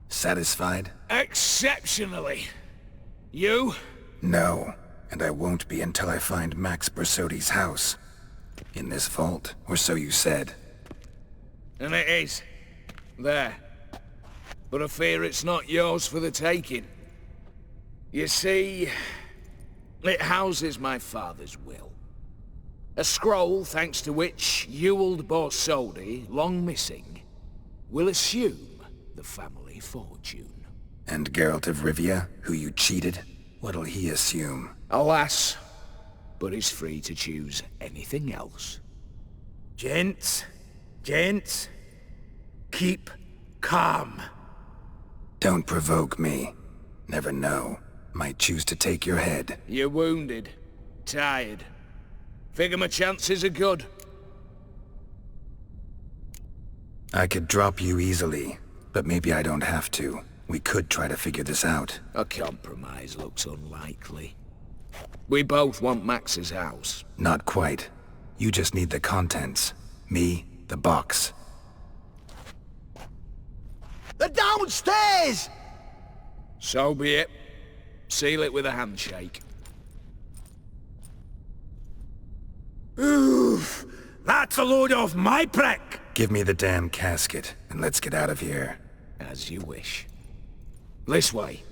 Satisfied? Exceptionally. You? No, and I won't be until I find Max Bersodi's house. In this vault, or so you said. And it is. There. But I fear it's not yours for the taking. You see, it houses my father's will. A scroll thanks to which Ewald Borsodi, long missing, will assume the family fortune. And Geralt of Rivia, who you cheated, what'll he assume? Alas, but he's free to choose anything else. Gents, keep calm. Don't provoke me. Never know. Might choose to take your head. You're wounded. Tired. Figure my chances are good. I could drop you easily, but maybe I don't have to. We could try to figure this out. A compromise looks unlikely. We both want Max's house. Not quite. You just need the contents. Me, the box. They're downstairs! So be it. Seal it with a handshake. Oof! That's a load off my prick! Give me the damn casket, and let's get out of here. As you wish. This way.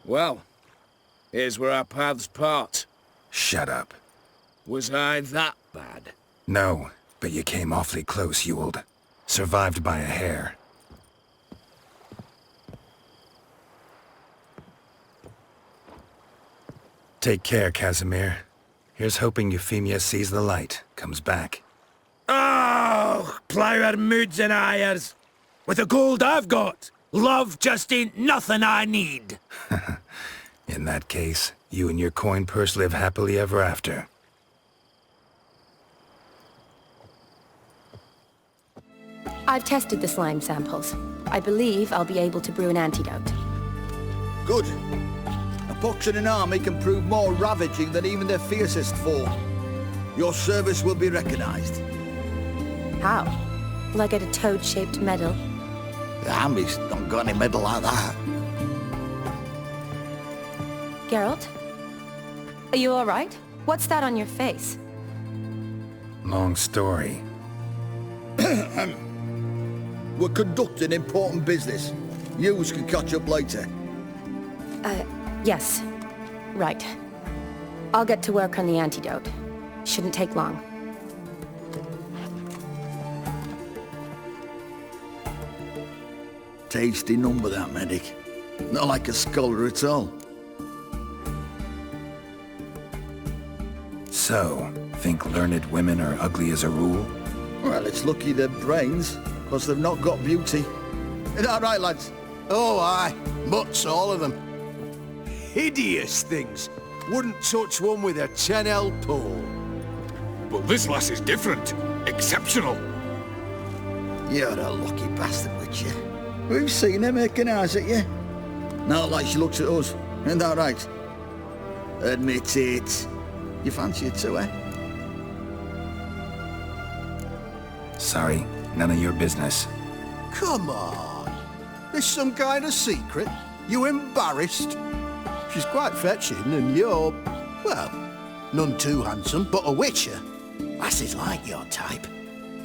Well, here's where our paths part. Shut up. Was I that bad? No, but you came awfully close, Ewald. Survived by a hair. Take care, Casimir. Here's hoping Euphemia sees the light, comes back. Oh, plough moods and ires. With the gold I've got, love just ain't nothing I need. In that case, you and your coin purse live happily ever after. I've tested the slime samples. I believe I'll be able to brew an antidote. Good. A pox in an army can prove more ravaging than even their fiercest foe. Your service will be recognized. How? Will I get a toad-shaped medal? The army's not got any medal like that. Geralt? Are you all right? What's that on your face? Long story. We're conducting important business. Yous can catch up later. Yes. Right. I'll get to work on the antidote. Shouldn't take long. Tasty number, that medic. Not like a scholar at all. So, think learned women are ugly as a rule? Well, it's lucky they're brains, because they've not got beauty. Is that right, lads? Oh, aye. Butts, all of them. Hideous things. Wouldn't touch one with a 10L pole. But this lass is different. Exceptional. You're a lucky bastard, with you. We've seen her making eyes at you. Not like she looks at us. Isn't that right? Admit it. You fancy it too, eh? Sorry, none of your business. Come on. This some kind of secret? You embarrassed? She's quite fetching, and you're, well, none too handsome, but a witcher. Lasses like your type.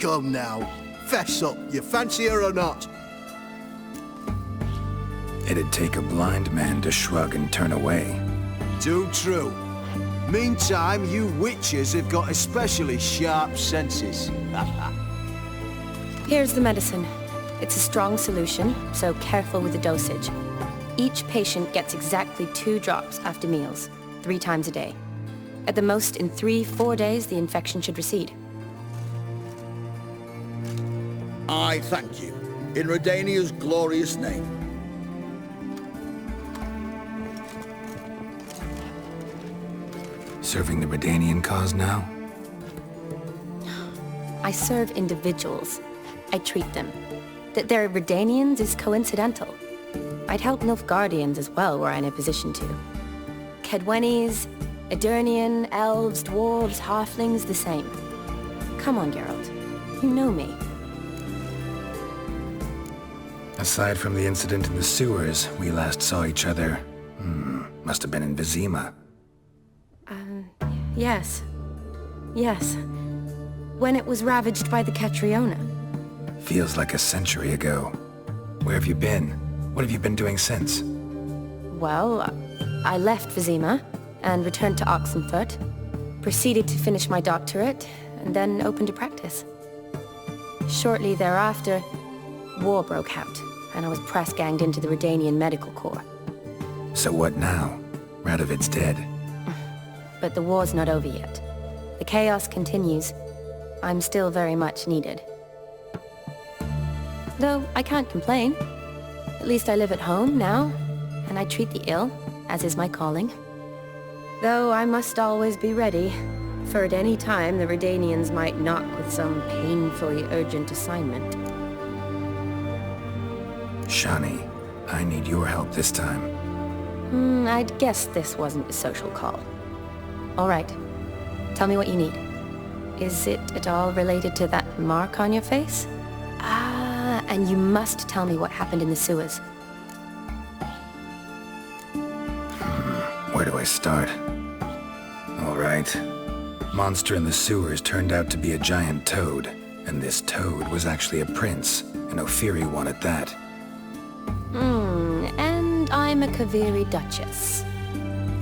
Come now, fess up, you fancy her or not? It'd take a blind man to shrug and turn away. Too true. Meantime, you witches have got especially sharp senses. Here's the medicine. It's a strong solution, so careful with the dosage. Each patient gets exactly 2 drops after meals, 3 times a day. At the most, in 3-4 days, the infection should recede. I thank you. In Redania's glorious name. Serving the Redanian cause now? I serve individuals. I treat them. That they're Redanians is coincidental. I'd help Nilfgaardians as well were I in a position to. Kedwenis, Edirnian, elves, dwarves, halflings, the same. Come on, Geralt. You know me. Aside from the incident in the sewers, we last saw each other, must have been in Vizima. Yes. Yes. When it was ravaged by the Catriona. Feels like a century ago. Where have you been? What have you been doing since? Well, I left Vizima and returned to Oxenfurt, proceeded to finish my doctorate, and then opened a practice. Shortly thereafter, war broke out, and I was press-ganged into the Redanian Medical Corps. So what now? Radovid's dead. But the war's not over yet. The chaos continues. I'm still very much needed. Though I can't complain. At least I live at home now, and I treat the ill, as is my calling. Though I must always be ready, for at any time the Redanians might knock with some painfully urgent assignment. Shani, I need your help this time. I'd guess this wasn't a social call. All right. Tell me what you need. Is it at all related to that mark on your face? And you must tell me what happened in the sewers. Where do I start? All right. Monster in the sewers turned out to be a giant toad, and this toad was actually a prince, an Ophiri one at that. And I'm a Kaviri Duchess.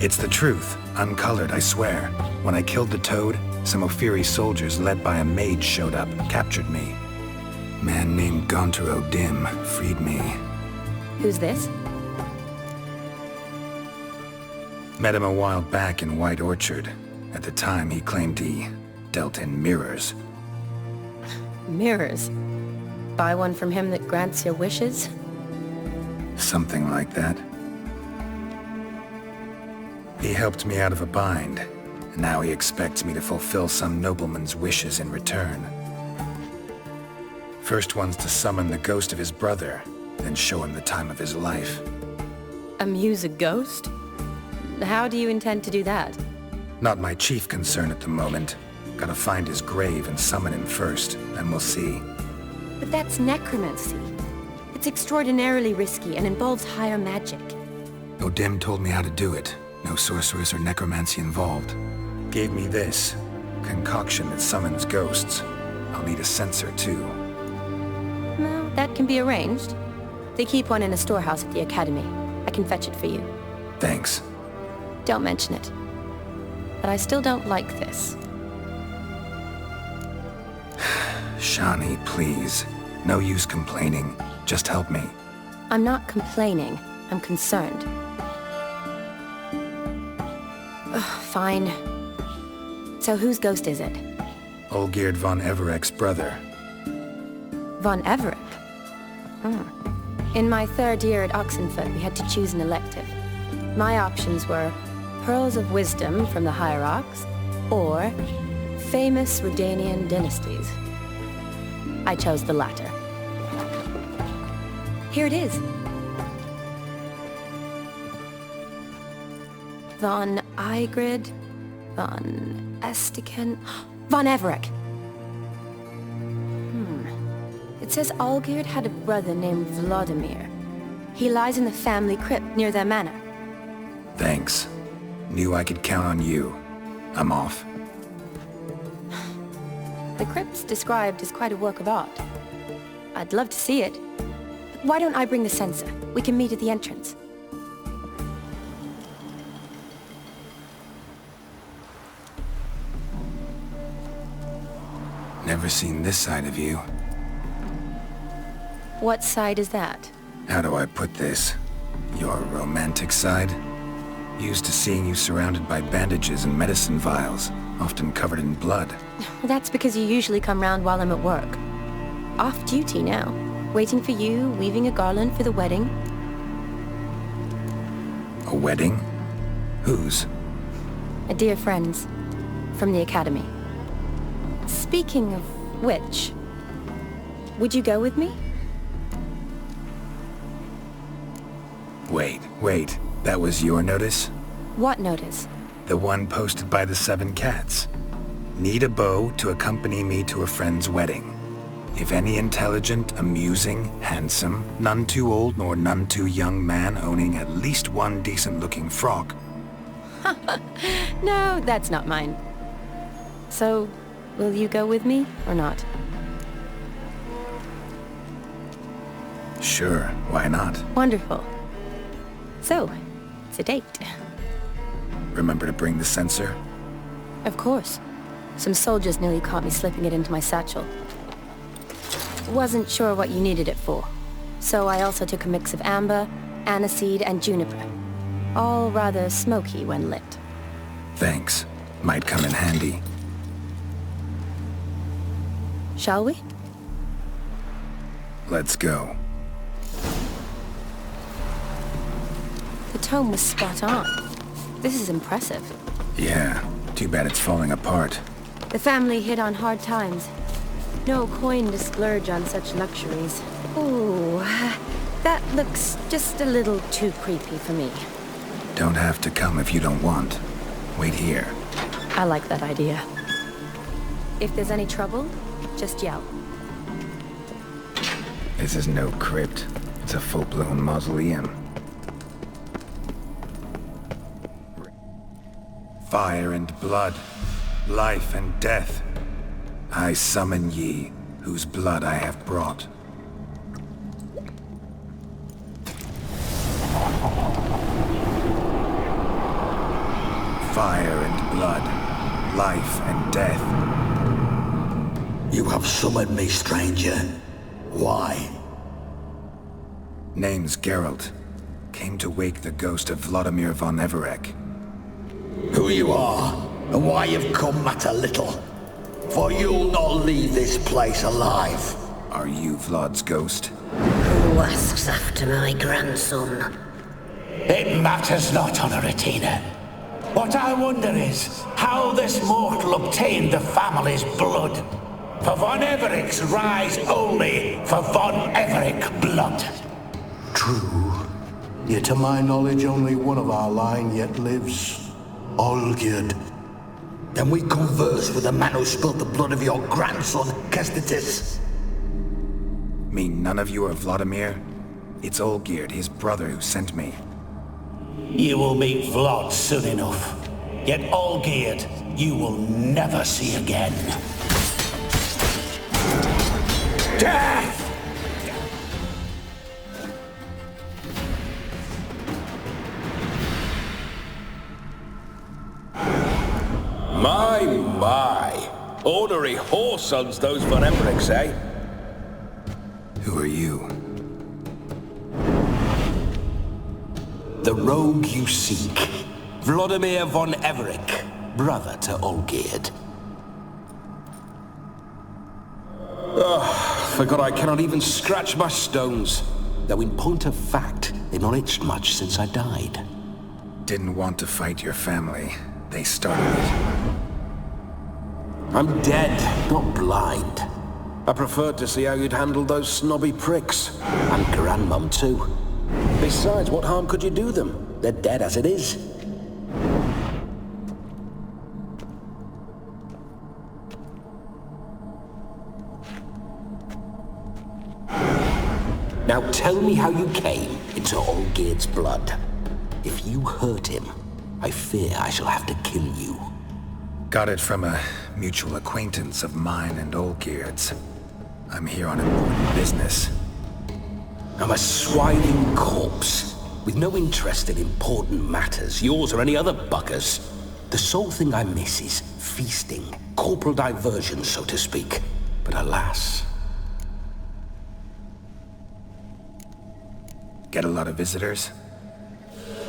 It's the truth, uncolored, I swear. When I killed the toad, some Ophiri soldiers led by a mage showed up, captured me. Man named Gontaro Dim freed me. Who's this? Met him a while back in White Orchard. At the time, he claimed he dealt in mirrors. Mirrors? Buy one from him that grants your wishes? Something like that. He helped me out of a bind, and now he expects me to fulfill some nobleman's wishes in return. First one's to summon the ghost of his brother, then show him the time of his life. Amuse a ghost? How do you intend to do that? Not my chief concern at the moment. Gotta find his grave and summon him first, then we'll see. But that's necromancy. It's extraordinarily risky and involves higher magic. Odim told me how to do it. No sorceress or necromancy involved. Gave me this concoction that summons ghosts. I'll need a censer too. Well, that can be arranged. They keep one in a storehouse at the academy. I can fetch it for you. Thanks. Don't mention it. But I still don't like this. Shani, please. No use complaining. Just help me. I'm not complaining. I'm concerned. Fine. So whose ghost is it? Olgierd von Everek's brother. Von Everek? In my 3rd year at Oxenfurt, we had to choose an elective. My options were Pearls of Wisdom from the Hierarchs, or famous Redanian dynasties. I chose the latter. Here it is. Von Igrid, Von Estiken, Von Everek. It says Olgierd had a brother named Vladimir. He lies in the family crypt near their manor. Thanks. Knew I could count on you. I'm off. The crypt's described as quite a work of art. I'd love to see it. But why don't I bring the censer? We can meet at the entrance. Never seen this side of you. What side is that? How do I put this? Your romantic side? Used to seeing you surrounded by bandages and medicine vials, often covered in blood. That's because you usually come round while I'm at work. Off duty now. Waiting for you, weaving a garland for the wedding. A wedding? Whose? A dear friend's. From the academy. Speaking of which, would you go with me? Wait. That was your notice? What notice? The one posted by the 7 cats. Need a beau to accompany me to a friend's wedding. If any intelligent, amusing, handsome, none too old nor none too young man owning at least one decent-looking frock. No, that's not mine. So, will you go with me or not? Sure, why not? Wonderful. So, it's a date. Remember to bring the censer? Of course. Some soldiers nearly caught me slipping it into my satchel. Wasn't sure what you needed it for. So I also took a mix of amber, aniseed, and juniper. All rather smoky when lit. Thanks. Might come in handy. Shall we? Let's go. The tome was spot on. This is impressive. Yeah, too bad it's falling apart. The family hit on hard times. No coin to splurge on such luxuries. Ooh, that looks just a little too creepy for me. Don't have to come if you don't want. Wait here. I like that idea. If there's any trouble, just yell. This is no crypt. It's a full-blown mausoleum. Fire and blood, life and death. I summon ye, whose blood I have brought. Fire and blood, life and death. You have summoned me, stranger. Why? Name's Geralt. Came to wake the ghost of Vladimir von Everec. Who you are, and why you've come matter little. For you'll not leave this place alive. Are you Vlad's ghost? Who asks after my grandson? It matters not, Honoratina. What I wonder is how this mortal obtained the family's blood. For von Everec's rise only for von Everec blood. True. Yet to my knowledge, only one of our line yet lives. Olgierd. Then we converse with the man who spilled the blood of your grandson, Kestitis. Mean none of you are Vladimir? It's Olgierd, his brother, who sent me. You will meet Vlad soon enough. Yet Olgierd, you will never see again. Death! My. Ornery whoresons those von Everecs, eh? Who are you? The rogue you seek. Vladimir von Everec, brother to Olgierd. Forgot I cannot even scratch my stones. Though in point of fact, they've not itched much since I died. Didn't want to fight your family. They started it. I'm dead, not blind. I preferred to see how you'd handle those snobby pricks. And Grandmum, too. Besides, what harm could you do them? They're dead as it is. Now tell me how you came into Olgierd's blood. If you hurt him, I fear I shall have to kill you. Got it from a mutual acquaintance of mine and Olgierd's. I'm here on important business. I'm a swiving corpse, with no interest in important matters, yours or any other buggers. The sole thing I miss is feasting, corporal diversion, so to speak. But alas... Get a lot of visitors?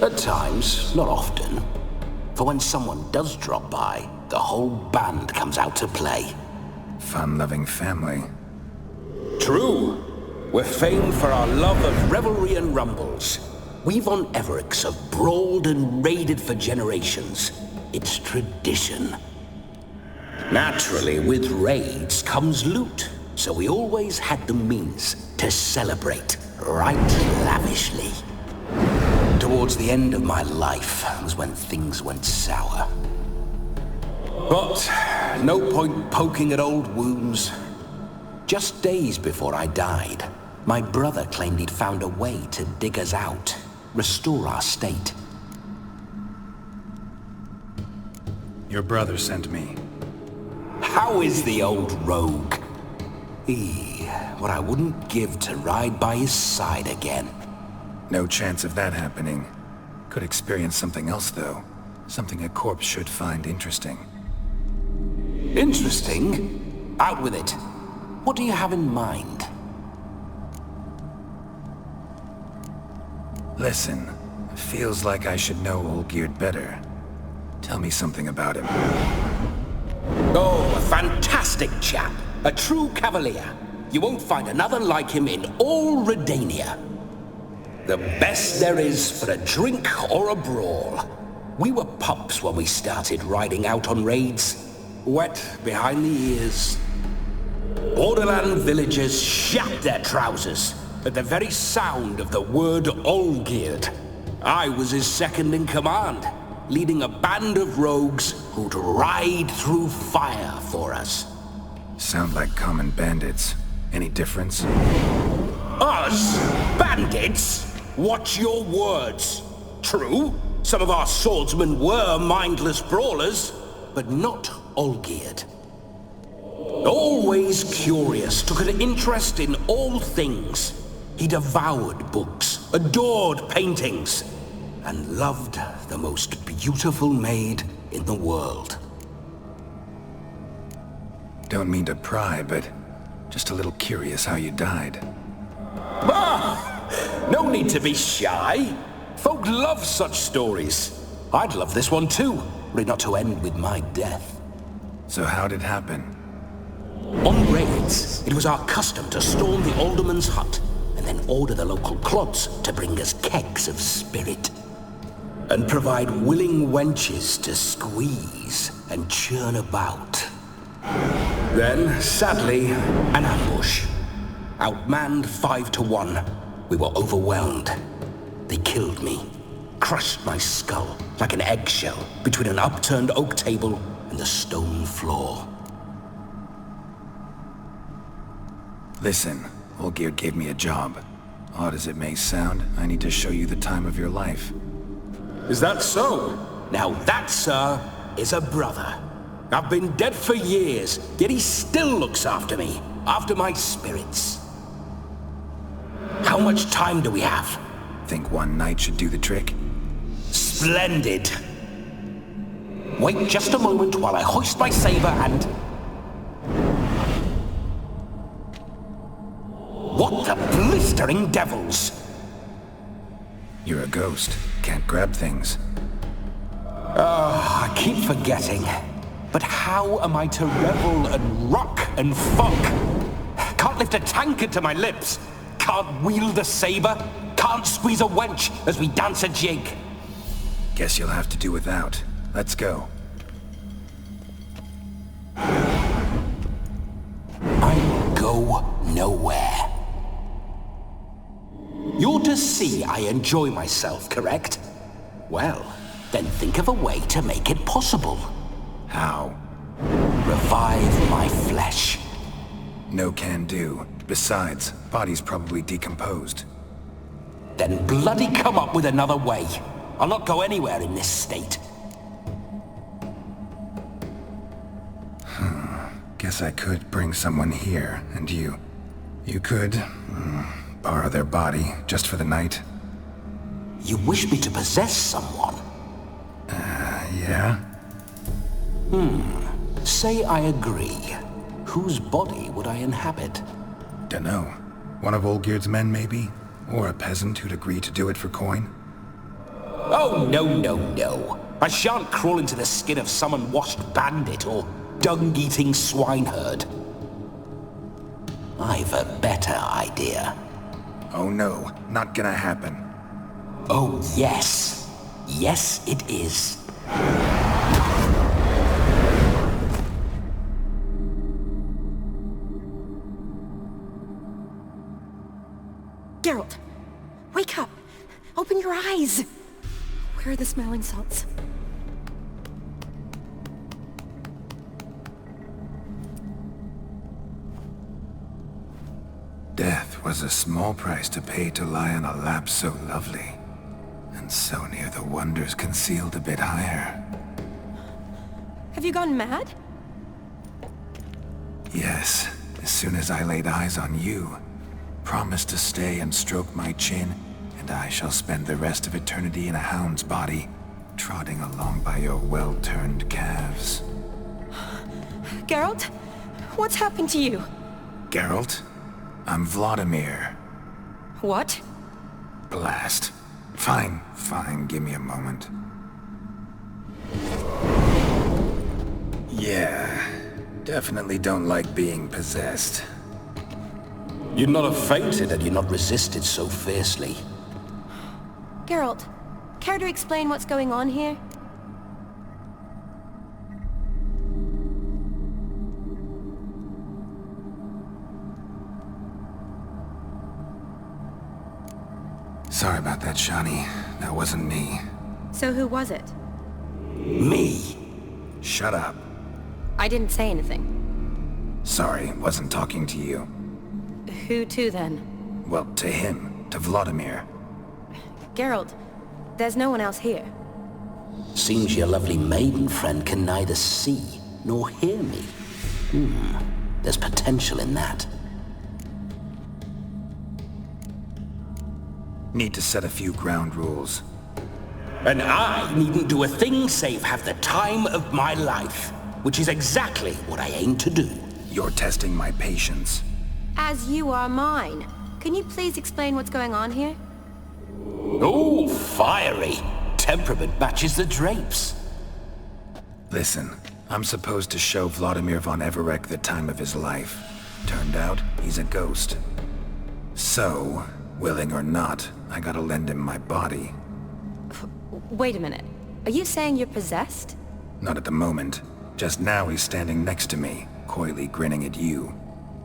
At times, not often. For when someone does drop by, the whole band comes out to play. Fun-loving family. True. We're famed for our love of revelry and rumbles. We've on Everix have brawled and raided for generations. It's tradition. Naturally, with raids comes loot, so we always had the means to celebrate right lavishly. Towards the end of my life was when things went sour. But no point poking at old wounds. Just days before I died, my brother claimed he'd found a way to dig us out, restore our state. Your brother sent me. How is the old rogue? What I wouldn't give to ride by his side again. No chance of that happening. Could experience something else, though. Something a corpse should find interesting. Interesting? Out with it. What do you have in mind? Listen, feels like I should know Olgierd better. Tell me something about him. Oh, a fantastic chap. A true cavalier. You won't find another like him in all Redania. The best there is for a drink or a brawl. We were pups when we started riding out on raids. Wet behind the ears. Borderland villagers shat their trousers at the very sound of the word Olgierd. I was his second in command, leading a band of rogues who'd ride through fire for us. Sound like common bandits. Any difference? Us? Bandits? Watch your words. True, some of our swordsmen were mindless brawlers, but not Olgierd. Always curious, took an interest in all things. He devoured books, adored paintings, and loved the most beautiful maid in the world. Don't mean to pry, but just a little curious how you died. No need to be shy. Folk love such stories. I'd love this one too, were it not to end with my death. So how'd it happen? On raids, it was our custom to storm the alderman's hut and then order the local clods to bring us kegs of spirit. And provide willing wenches to squeeze and churn about. Then, sadly, an ambush. Outmanned 5-1, we were overwhelmed. They killed me, crushed my skull like an eggshell between an upturned oak table and the stone floor. Listen, Olgierd gave me a job. Odd as it may sound, I need to show you the time of your life. Is that so? Now that, sir, is a brother. I've been dead for years, yet he still looks after me, after my spirits. How much time do we have? Think one night should do the trick? Splendid. Wait just a moment while I hoist my saber and... What the blistering devils? You're a ghost. Can't grab things. I keep forgetting. But how am I to revel and rock and funk? Can't lift a tankard to my lips. Can't wield a saber. Can't squeeze a wench as we dance a jig. Guess you'll have to do without. Let's go. I go nowhere. You're to see I enjoy myself, correct? Well, then think of a way to make it possible. How? Revive my flesh. No can do. Besides, body's probably decomposed. Then bloody come up with another way. I'll not go anywhere in this state. Guess I could bring someone here, and you could borrow their body just for the night. You wish me to possess someone? Yeah? Say I agree. Whose body would I inhabit? Dunno. One of Olgierd's men, maybe? Or a peasant who'd agree to do it for coin? Oh, no. I shan't crawl into the skin of some unwashed bandit or dung-eating swineherd. I've a better idea. Oh no, not gonna happen. Oh, yes. Yes, it is. Geralt, wake up! Open your eyes! Where are the smelling salts? Death was a small price to pay to lie on a lap so lovely, and so near the wonders concealed a bit higher. Have you gone mad? Yes, as soon as I laid eyes on you, promise to stay and stroke my chin, and I shall spend the rest of eternity in a hound's body, trotting along by your well-turned calves. Geralt? What's happened to you? Geralt? I'm Vladimir. What? Blast. Fine, give me a moment. Yeah, definitely don't like being possessed. You'd not have fainted had you not resisted so fiercely. Geralt, care to explain what's going on here? Sorry about that, Shani. That wasn't me. So who was it? Me. Shut up. I didn't say anything. Sorry, wasn't talking to you. Who to then? Well, to him. To Vladimir. Geralt, there's no one else here. Seems your lovely maiden friend can neither see nor hear me. There's potential in that. Need to set a few ground rules. And I needn't do a thing save have the time of my life, which is exactly what I aim to do. You're testing my patience. As you are mine. Can you please explain what's going on here? Oh, fiery. Temperament matches the drapes. Listen, I'm supposed to show Vladimir von Everec the time of his life. Turned out, he's a ghost. So, willing or not, I gotta lend him my body. Wait a minute. Are you saying you're possessed? Not at the moment. Just now he's standing next to me, coyly grinning at you.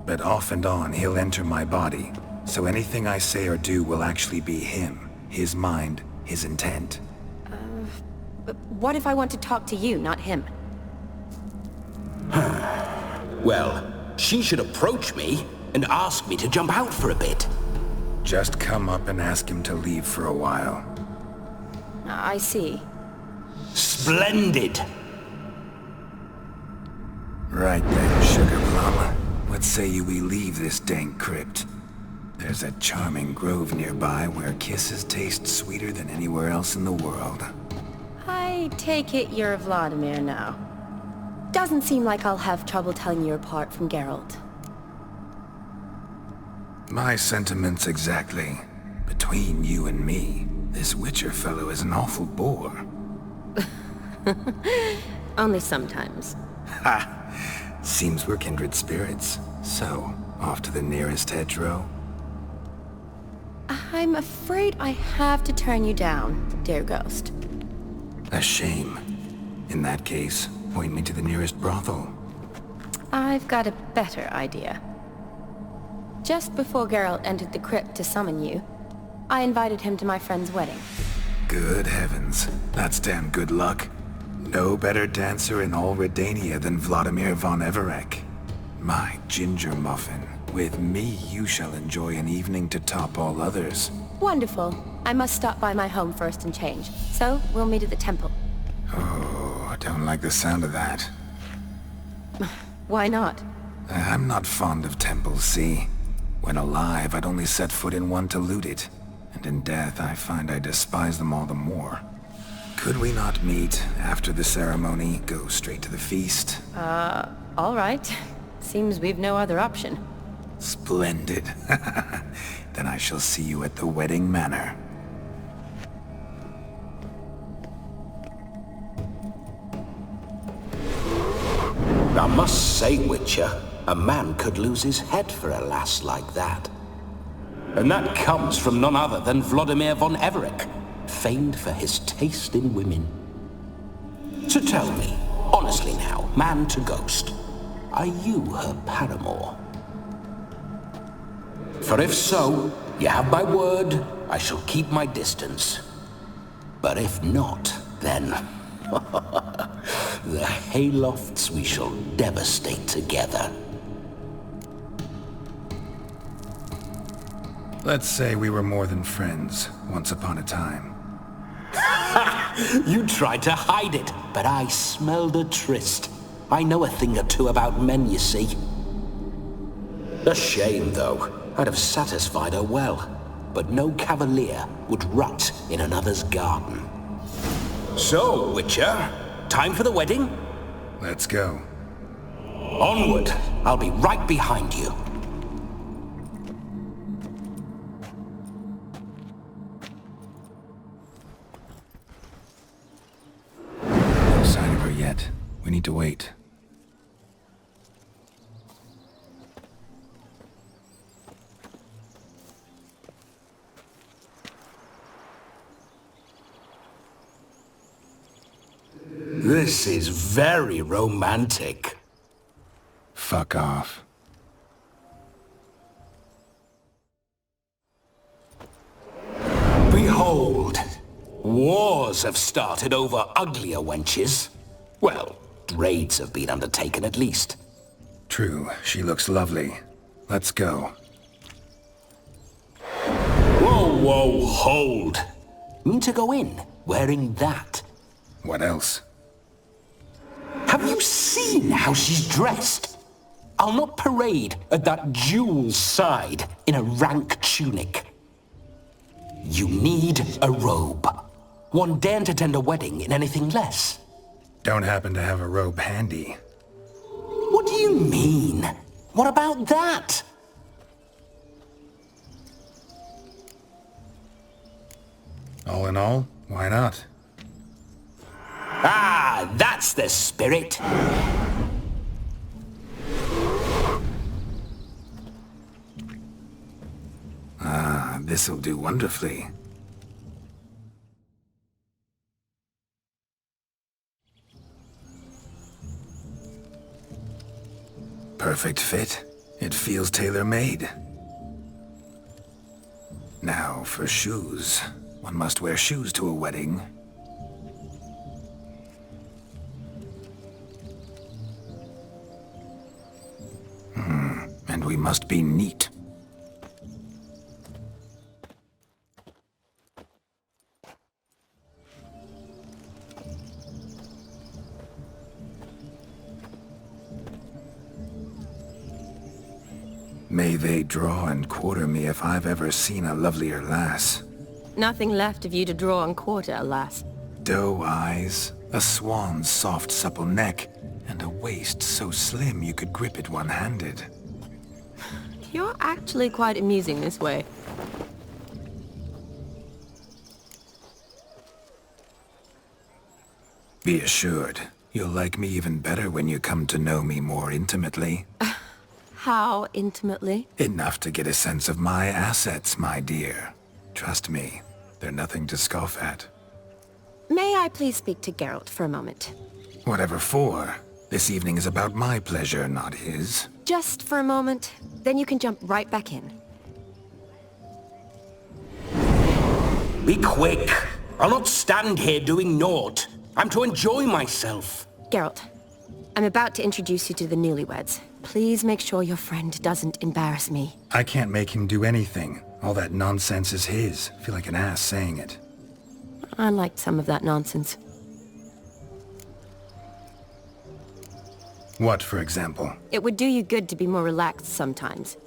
But off and on, he'll enter my body. So anything I say or do will actually be him. His mind, his intent. But what if I want to talk to you, not him? Well, she should approach me and ask me to jump out for a bit. Just come up and ask him to leave for a while. I see. Splendid! Right then, Sugar Plum. What say you we leave this dank crypt? There's a charming grove nearby where kisses taste sweeter than anywhere else in the world. I take it you're Vladimir now. Doesn't seem like I'll have trouble telling you apart from Geralt. My sentiments exactly. Between you and me, this Witcher fellow is an awful bore. Only sometimes. Ha! Seems we're kindred spirits. So, off to the nearest hedgerow? I'm afraid I have to turn you down, dear ghost. A shame. In that case, point me to the nearest brothel. I've got a better idea. Just before Geralt entered the crypt to summon you, I invited him to my friend's wedding. Good heavens. That's damn good luck. No better dancer in all Redania than Vladimir von Everec. My ginger muffin. With me you shall enjoy an evening to top all others. Wonderful. I must stop by my home first and change. So, we'll meet at the temple. Oh, I don't like the sound of that. Why not? I'm not fond of temples, see? When alive, I'd only set foot in one to loot it. And in death, I find I despise them all the more. Could we not meet after the ceremony, go straight to the feast? All right. Seems we've no other option. Splendid. Then I shall see you at the wedding manor. I must say, Witcher, a man could lose his head for a lass like that. And that comes from none other than Vladimir von Everec, famed for his taste in women. So tell me, honestly now, man to ghost, are you her paramour? For if so, you have my word, I shall keep my distance. But if not, then... the haylofts we shall devastate together. Let's say we were more than friends, once upon a time. You tried to hide it, but I smelled a tryst. I know a thing or two about men, you see. A shame, though. I'd have satisfied her well, but no cavalier would rut in another's garden. So, Witcher, time for the wedding? Let's go. Onward! I'll be right behind you. No sign of her yet. We need to wait. This is very romantic. Fuck off. Behold, wars have started over uglier wenches. Well, raids have been undertaken at least. True, she looks lovely. Let's go. Whoa, whoa, hold. Mean to go in, wearing that? What else? Have you seen how she's dressed? I'll not parade at that jewel's side in a rank tunic. You need a robe. One daren't attend a wedding in anything less. Don't happen to have a robe handy. What do you mean? What about that? All in all, why not? Ah, that's the spirit. Ah, this'll do wonderfully. Perfect fit. It feels tailor-made. Now for shoes. One must wear shoes to a wedding. And we must be neat. May they draw and quarter me if I've ever seen a lovelier lass. Nothing left of you to draw and quarter, alas. Doe eyes, a swan's soft supple neck, and a waist so slim you could grip it one-handed. You're actually quite amusing this way. Be assured, you'll like me even better when you come to know me more intimately. How intimately? Enough to get a sense of my assets, my dear. Trust me, they're nothing to scoff at. May I please speak to Geralt for a moment? Whatever for. This evening is about my pleasure, not his. Just for a moment, then you can jump right back in. Be quick. I'll not stand here doing naught. I'm to enjoy myself. Geralt, I'm about to introduce you to the newlyweds. Please make sure your friend doesn't embarrass me. I can't make him do anything. All that nonsense is his. I feel like an ass saying it. I liked some of that nonsense. What, for example? It would do you good to be more relaxed sometimes.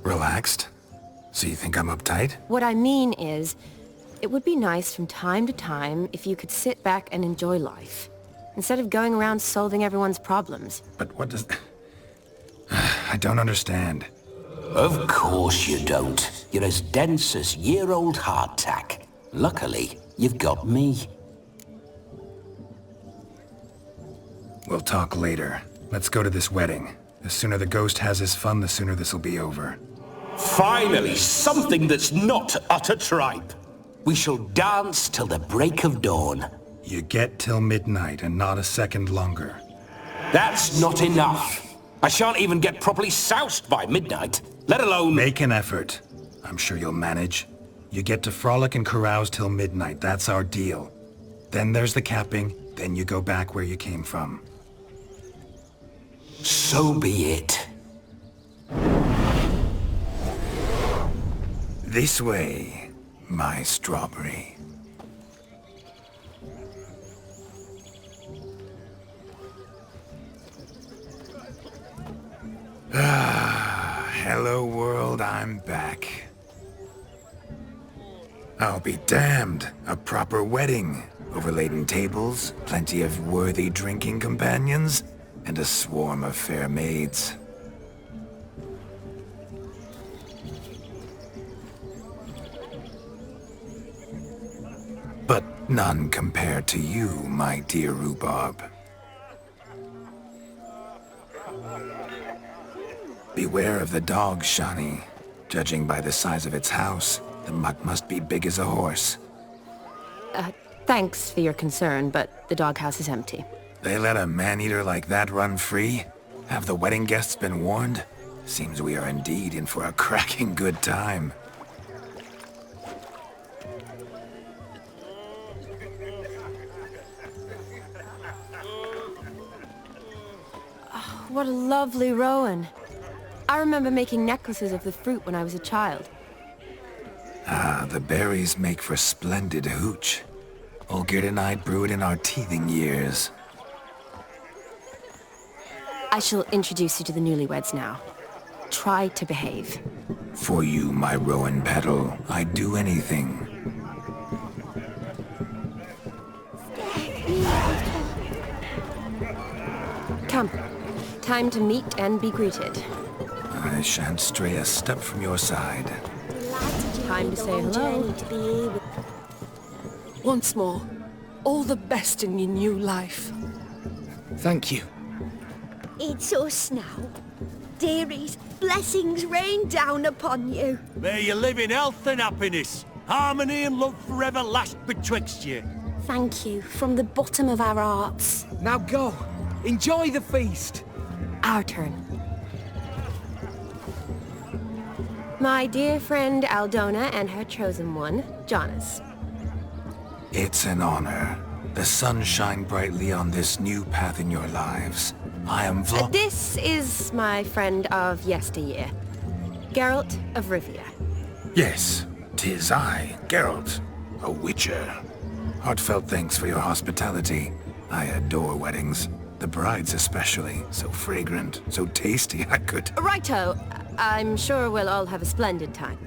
Relaxed? So you think I'm uptight? What I mean is, it would be nice from time to time if you could sit back and enjoy life, instead of going around solving everyone's problems. But what does... I don't understand. Of course you don't. You're as dense as year-old hardtack. Luckily, you've got me. We'll talk later. Let's go to this wedding. The sooner the ghost has his fun, the sooner this'll be over. Finally, something that's not utter tripe. We shall dance till the break of dawn. You get till midnight and not a second longer. That's not enough. I shan't even get properly soused by midnight, let alone... Make an effort. I'm sure you'll manage. You get to frolic and carouse till midnight, that's our deal. Then there's the capping, then you go back where you came from. So be it. This way, my strawberry. Hello world, I'm back. I'll be damned. A proper wedding. Overladen tables, plenty of worthy drinking companions, and a swarm of fair maids. But none compared to you, my dear rhubarb. Beware of the dog, Shani. Judging by the size of its house, the mutt must be big as a horse. Thanks for your concern, but the doghouse is empty. They let a man-eater like that run free? Have the wedding guests been warned? Seems we are indeed in for a cracking good time. Oh, what a lovely rowan. I remember making necklaces of the fruit when I was a child. Ah, the berries make for splendid hooch. Olgerd and I brewed in our teething years. I shall introduce you to the newlyweds now. Try to behave. For you, my rowan petal, I'd do anything. Come. Time to meet and be greeted. I shan't stray a step from your side. Time to say hello. Once more, all the best in your new life. Thank you. It's us now. Dearies, blessings rain down upon you. May you live in health and happiness. Harmony and love forever last betwixt you. Thank you from the bottom of our hearts. Now go. Enjoy the feast. Our turn. My dear friend Aldona and her chosen one, Jonas. It's an honor. The sun shine brightly on this new path in your lives. I am This is my friend of yesteryear, Geralt of Rivia. Yes, 'tis I, Geralt, a witcher. Heartfelt thanks for your hospitality. I adore weddings. The brides especially. So fragrant, so tasty, I could... Righto. I'm sure we'll all have a splendid time.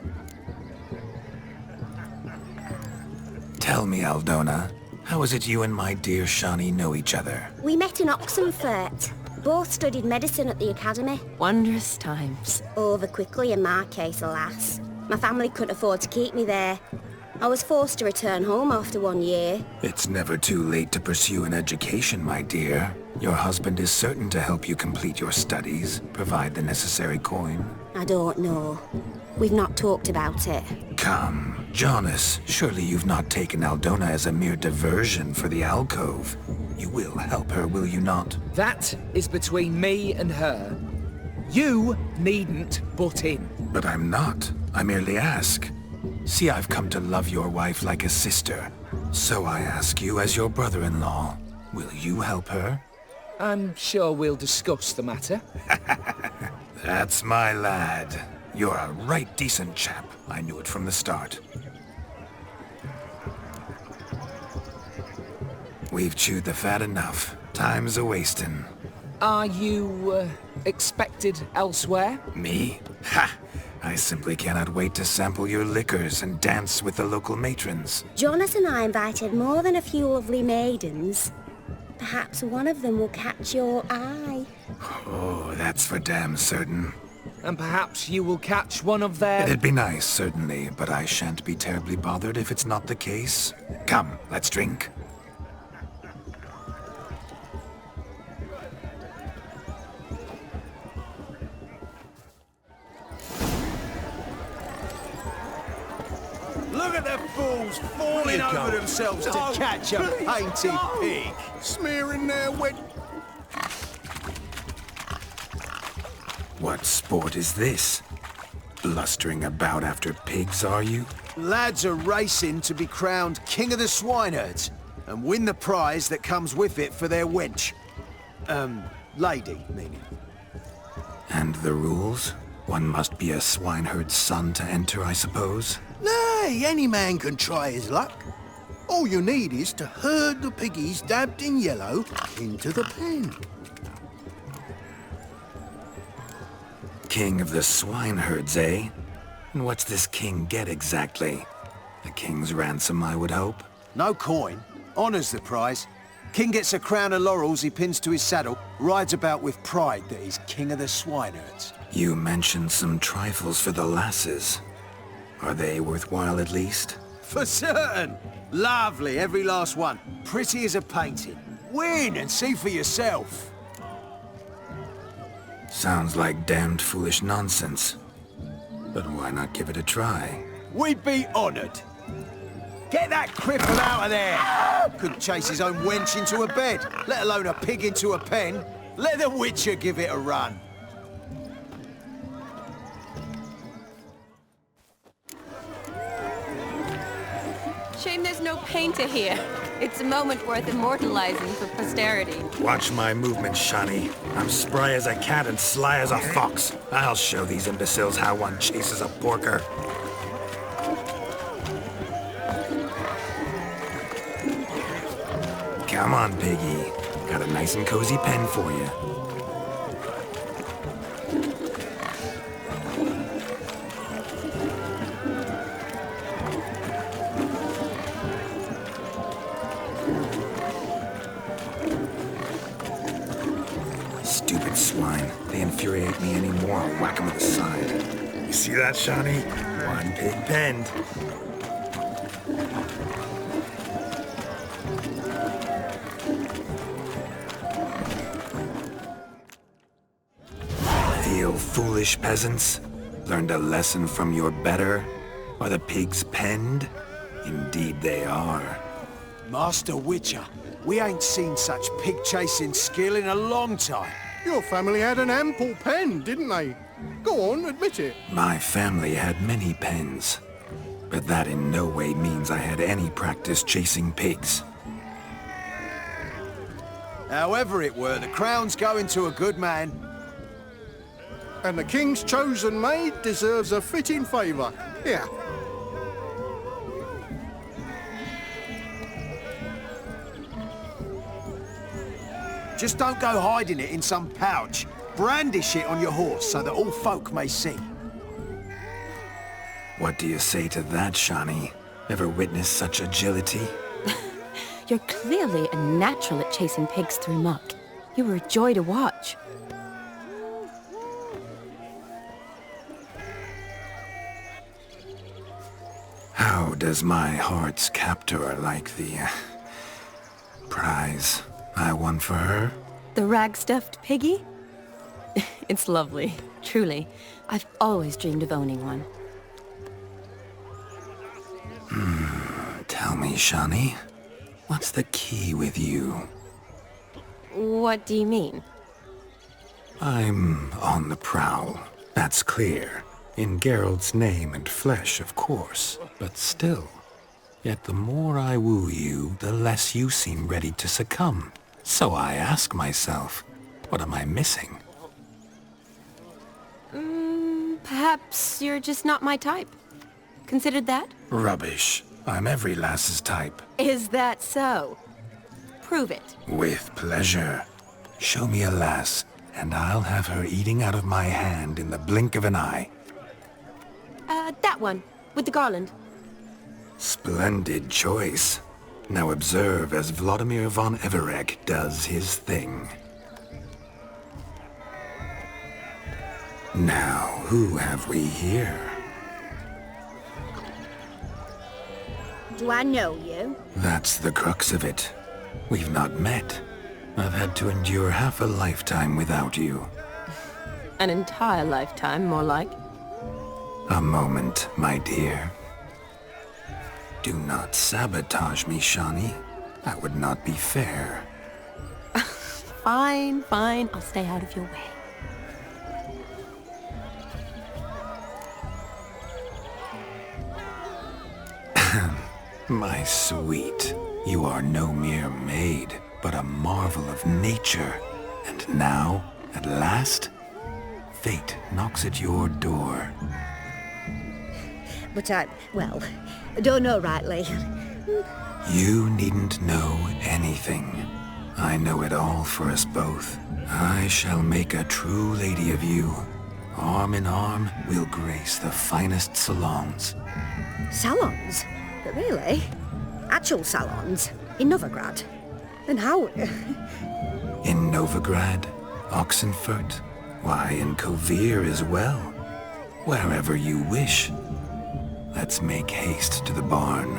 Tell me, Aldona, how is it you and my dear Shani know each other? We met in Oxenfurt. Both studied medicine at the academy. Wondrous times. Over quickly in my case, alas. My family couldn't afford to keep me there. I was forced to return home after 1 year. It's never too late to pursue an education, my dear. Your husband is certain to help you complete your studies, provide the necessary coin. I don't know. We've not talked about it. Come, Jonas, surely you've not taken Aldona as a mere diversion for the alcove. You will help her, will you not? That is between me and her. You needn't butt in. But I'm not. I merely ask. See, I've come to love your wife like a sister. So I ask you as your brother-in-law, will you help her? I'm sure we'll discuss the matter. That's my lad. You're a right decent chap. I knew it from the start. We've chewed the fat enough. Time's a-wasting. Are you, expected elsewhere? Me? Ha! I simply cannot wait to sample your liquors and dance with the local matrons. Jonas and I invited more than a few lovely maidens. Perhaps one of them will catch your eye. Oh, that's for damn certain. And perhaps you will catch one of their... It'd be nice, certainly, but I shan't be terribly bothered if it's not the case. Come, let's drink. Look at the fools falling over themselves to catch a painted pig. Smearing their wet... What sport is this? Blustering about after pigs, are you? Lads are racing to be crowned King of the Swineherds and win the prize that comes with it for their wench. Lady, meaning. And the rules? One must be a swineherd's son to enter, I suppose? Nay, any man can try his luck. All you need is to herd the piggies dabbed in yellow into the pen. King of the swineherds, eh? And what's this king get exactly? A king's ransom, I would hope. No coin. Honours the prize. King gets a crown of laurels he pins to his saddle, rides about with pride that he's King of the Swineherds. You mentioned some trifles for the lasses. Are they worthwhile at least? For certain! Lovely, every last one. Pretty as a painting. Win and see for yourself. Sounds like damned foolish nonsense. But why not give it a try? We'd be honoured. Get that cripple out of there! Couldn't chase his own wench into a bed, let alone a pig into a pen. Let the Witcher give it a run. Shame there's no painter here. It's a moment worth immortalizing for posterity. Watch my movements, Shani. I'm spry as a cat and sly as a fox. I'll show these imbeciles how one chases a porker. Come on, piggy. Got a nice and cozy pen for you. Stupid swine. They infuriate me anymore. I'll whack them with a side. You see that, Shani? One pig penned. Feel foolish, peasants? Learned a lesson from your better? Are the pigs penned? Indeed they are. Master Witcher, we ain't seen such pig-chasing skill in a long time. Your family had an ample pen, didn't they? Go on, admit it. My family had many pens, but that in no way means I had any practice chasing pigs. However it were, the crown's going to a good man. And the king's chosen maid deserves a fitting favour. Here. Just don't go hiding it in some pouch. Brandish it on your horse so that all folk may see. What do you say to that, Shani? Ever witnessed such agility? You're clearly a natural at chasing pigs through muck. You were a joy to watch. How does my heart's captor like the prize I won for her? The rag-stuffed piggy? It's lovely, truly. I've always dreamed of owning one. Tell me, Shani, what's the key with you? What do you mean? I'm on the prowl, that's clear. In Geralt's name and flesh, of course, but still. Yet the more I woo you, the less you seem ready to succumb. So I ask myself, what am I missing? Perhaps you're just not my type. Considered that? Rubbish. I'm every lass's type. Is that so? Prove it. With pleasure. Show me a lass, and I'll have her eating out of my hand in the blink of an eye. That one, with the garland. Splendid choice. Now observe as Vladimir von Everec does his thing. Now, who have we here? Do I know you? That's the crux of it. We've not met. I've had to endure half a lifetime without you. An entire lifetime, more like. A moment, my dear. Do not sabotage me, Shani. That would not be fair. Fine, fine. I'll stay out of your way. My sweet, you are no mere maid, but a marvel of nature. And now, at last, fate knocks at your door. But I don't know rightly. You needn't know anything. I know it all for us both. I shall make a true lady of you. Arm in arm, we'll grace the finest salons. Salons? But really? Actual salons? In Novigrad? And how? In Novigrad, Oxenfurt, why, in Kovir as well. Wherever you wish. Let's make haste to the barn.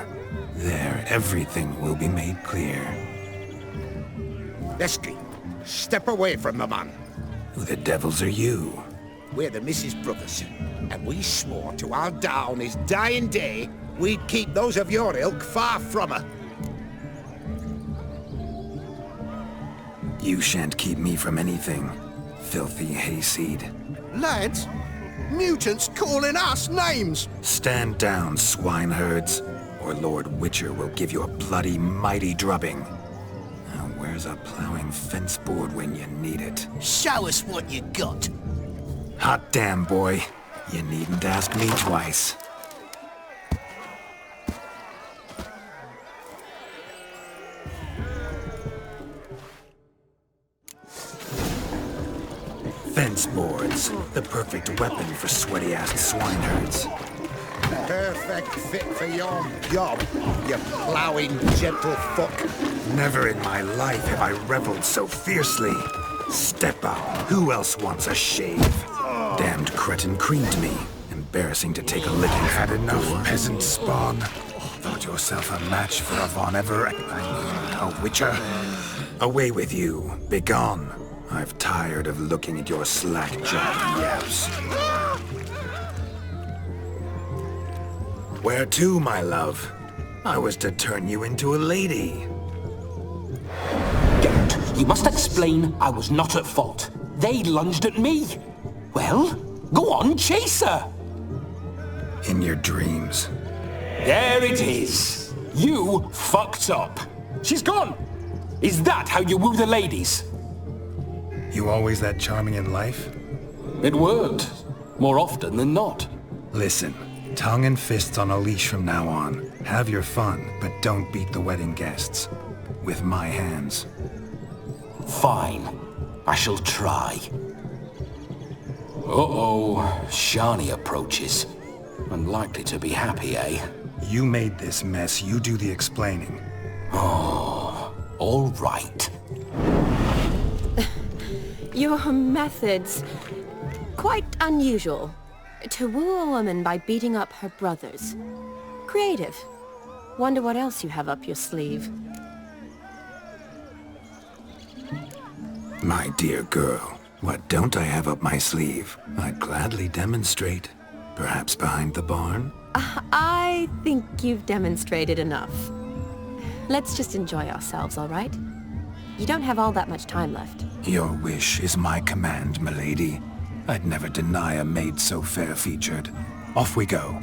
There, everything will be made clear. Lesky, step away from the man. Who the devils are you? We're the Mrs. Brothers, and we swore to our down his dying day we'd keep those of your ilk far from her. You shan't keep me from anything, filthy hayseed. Lads, mutants calling us names! Stand down, swineherds, or Lord Witcher will give you a bloody mighty drubbing. Now where's a plowing fence board when you need it? Show us what you got. Hot damn, boy. You needn't ask me twice. Fence boards, the perfect weapon for sweaty-ass swineherds. Perfect fit for your job, you ploughing gentle fuck. Never in my life have I reveled so fiercely. Step up. Who else wants a shave? Damned cretin creamed me. Embarrassing to take a licking. Had enough, peasant spawn. Thought yourself a match for a Von Everett. A Witcher. Away with you. Begone. I've tired of looking at your slack-jawed yaps. Where to, my love? I was to turn you into a lady. Geralt, you must explain I was not at fault. They lunged at me. Well, go on, chase her. In your dreams. There it is. You fucked up. She's gone. Is that how you woo the ladies? You always that charming in life? It worked. More often than not. Listen, tongue and fists on a leash from now on. Have your fun, but don't beat the wedding guests. With my hands. Fine. I shall try. Uh-oh. Shani approaches. Unlikely to be happy, eh? You made this mess. You do the explaining. Oh, all right. Your methods... quite unusual. To woo a woman by beating up her brothers. Creative. Wonder what else you have up your sleeve. My dear girl, what don't I have up my sleeve? I'd gladly demonstrate. Perhaps behind the barn? I think you've demonstrated enough. Let's just enjoy ourselves, all right? You don't have all that much time left. Your wish is my command, milady. I'd never deny a maid so fair-featured. Off we go.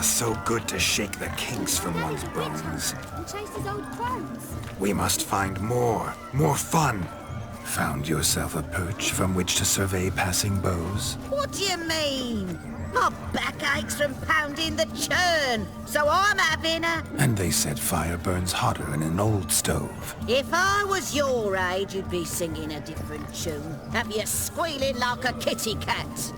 so good to shake the kinks from one's bones. And chase his old crows. We must find more fun. Found yourself a perch from which to survey passing beaux? What do you mean? My back aches from pounding the churn, so I'm having a... And they said fire burns hotter in an old stove. If I was your age, you'd be singing a different tune. Have you squealing like a kitty cat?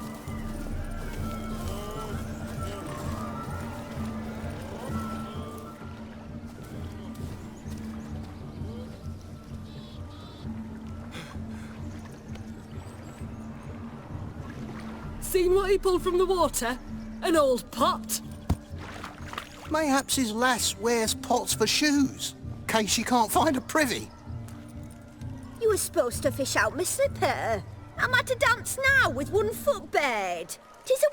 Seen what he pulled from the water? An old pot. Mayhaps his lass wears pots for shoes, case she can't find a privy. You were supposed to fish out my slipper. Am I to dance now with one foot bared? 'Tis a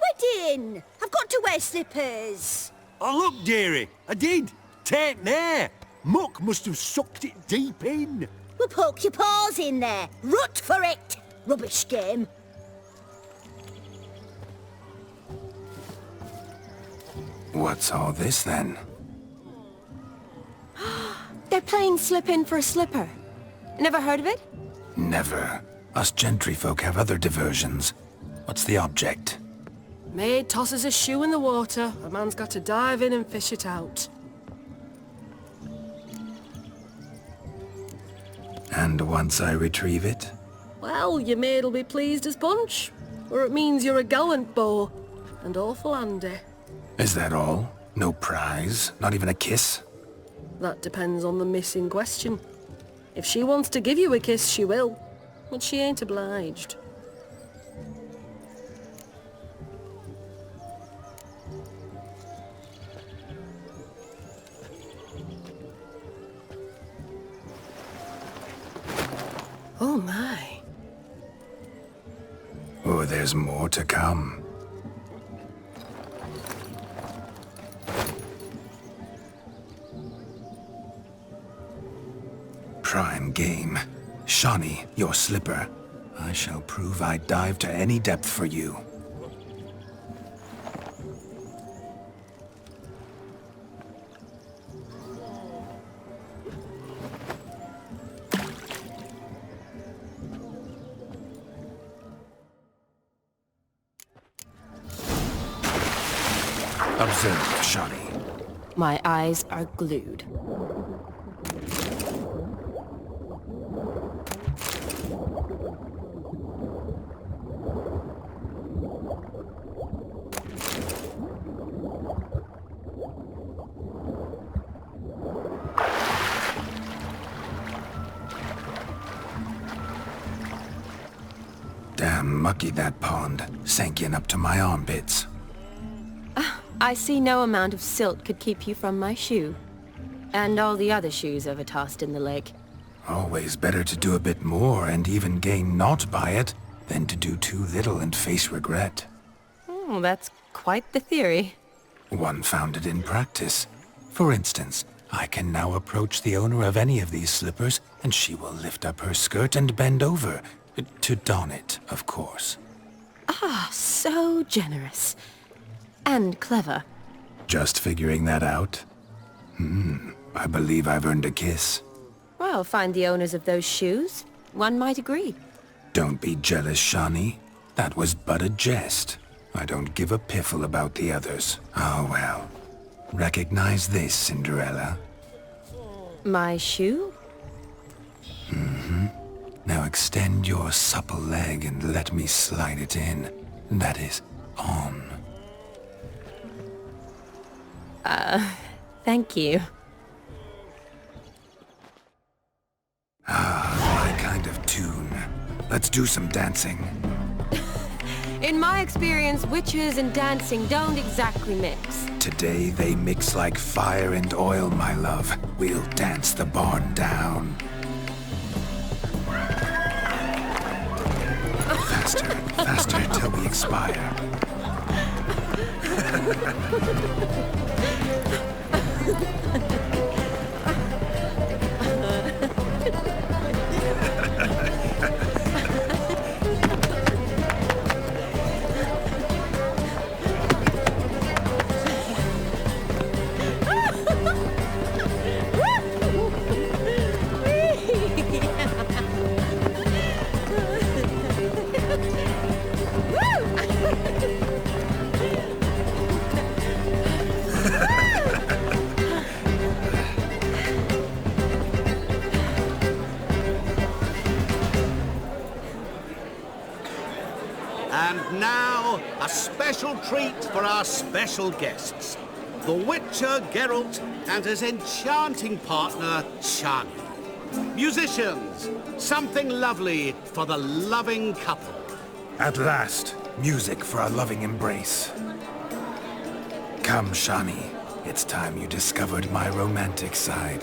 wedding. I've got to wear slippers. Oh, look, dearie, I did. Tain't there. Muck must have sucked it deep in. Well, poke your paws in there. Rut for it. Rubbish game. What's all this then? They're playing slip in for a slipper. Never heard of it? Never. Us gentry folk have other diversions. What's the object? Maid tosses a shoe in the water. A man's got to dive in and fish it out. And once I retrieve it? Well, your maid'll be pleased as punch. Or it means you're a gallant beau. And awful handy. Is that all? No prize? Not even a kiss? That depends on the miss in question. If she wants to give you a kiss, she will. But she ain't obliged. Oh my. Oh, there's more to come. Prime game. Shawnee, your slipper. I shall prove I'd dive to any depth for you. Observe, Shawnee. My eyes are glued. Damn mucky, that pond. Sank in up to my armpits. I see no amount of silt could keep you from my shoe. And all the other shoes ever tossed in the lake. Always better to do a bit more and even gain naught by it than to do too little and face regret. Oh, that's quite the theory. One founded in practice. For instance, I can now approach the owner of any of these slippers, and she will lift up her skirt and bend over. To don it, of course. Ah, so generous. And clever. Just figuring that out? I believe I've earned a kiss. Well, find the owners of those shoes. One might agree. Don't be jealous, Shawnee. That was but a jest. I don't give a piffle about the others. Oh well. Recognize this, Cinderella? My shoe? Now extend your supple leg and let me slide it in. That is, on. Thank you. My kind of tune. Let's do some dancing. In my experience, witches and dancing don't exactly mix. Today they mix like fire and oil, my love. We'll dance the barn down. Faster, faster till we expire. special treat for our special guests. The Witcher Geralt and his enchanting partner, Shani. Musicians, something lovely for the loving couple. At last, music for a loving embrace. Come, Shani. It's time you discovered my romantic side.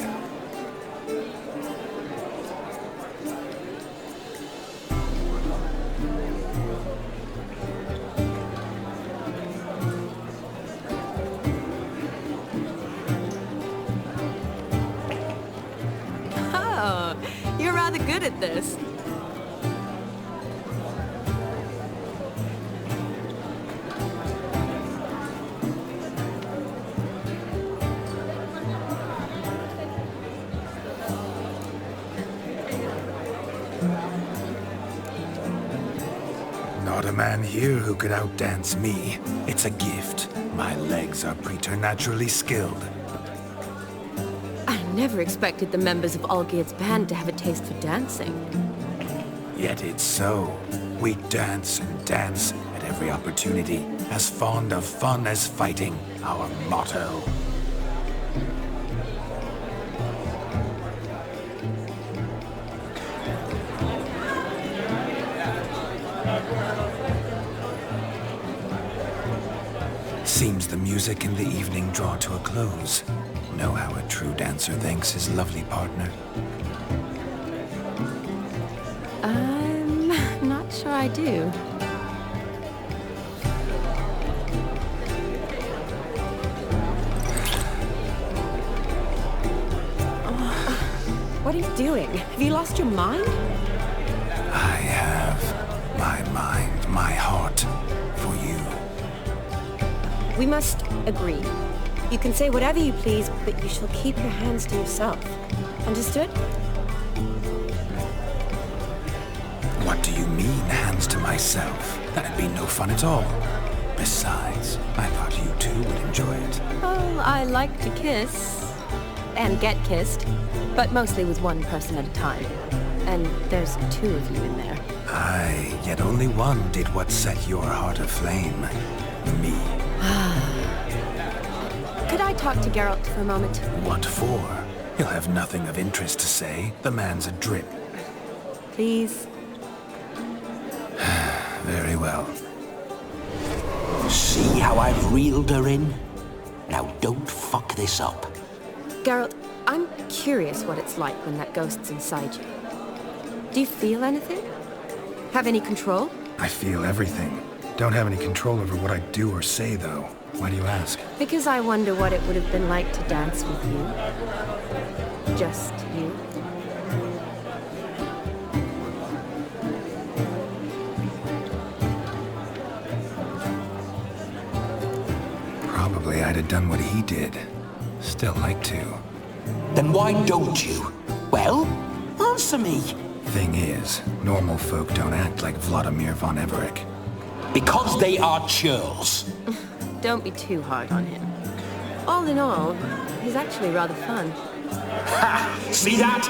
Oh, you're rather good at this. Not a man here who could outdance me. It's a gift. My legs are preternaturally skilled. I never expected the members of Olgierd's band to have a taste for dancing. Yet it's so. We dance and dance at every opportunity, as fond of fun as fighting, our motto. Seems the music and the evening draw to a close. Know how a true dancer thanks his lovely partner? I'm not sure I do. What are you doing? Have you lost your mind? I have my mind, my heart for you. We must agree. You can say whatever you please, but you shall keep your hands to yourself. Understood? What do you mean, hands to myself? That'd be no fun at all. Besides, I thought you two would enjoy it. Oh, I like to kiss. And get kissed. But mostly with one person at a time. And there's two of you in there. Aye, yet only one did what set your heart aflame. Me. Could I talk to Geralt for a moment? What for? He'll have nothing of interest to say. The man's a drip. Please? Very well. See how I've reeled her in? Now don't fuck this up. Geralt, I'm curious what it's like when that ghost's inside you. Do you feel anything? Have any control? I feel everything. Don't have any control over what I do or say, though. Why do you ask? Because I wonder what it would have been like to dance with you. Just you. Probably I'd have done what he did. Still like to. Then why don't you? Well, answer me. Thing is, normal folk don't act like Vladimir von Everec. Because they are churls. Don't be too hard on him. All in all, he's actually rather fun. Ha! See that?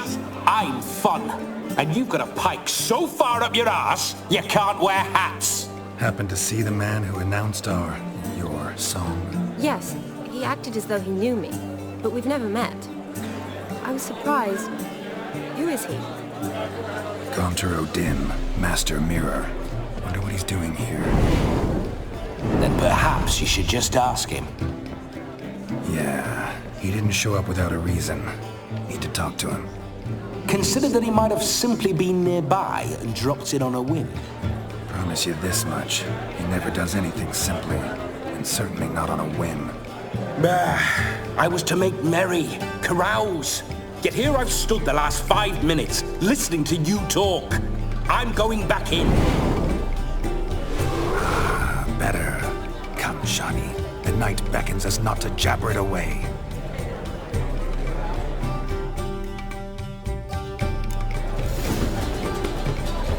I'm fun. And you've got a pike so far up your ass, you can't wear hats. Happened to see the man who announced your song? Yes, he acted as though he knew me, but we've never met. I was surprised. Who is he? Gaunter O'Dim, Master Mirror. Wonder what he's doing here. Then perhaps you should just ask him. Yeah, he didn't show up without a reason. Need to talk to him. Consider that he might have simply been nearby and dropped in on a whim. Promise you this much. He never does anything simply, and certainly not on a whim. I was to make merry, carouse. Yet here I've stood the last 5 minutes, listening to you talk. I'm going back in. Better. Come, Shani. The night beckons us not to jabber it away.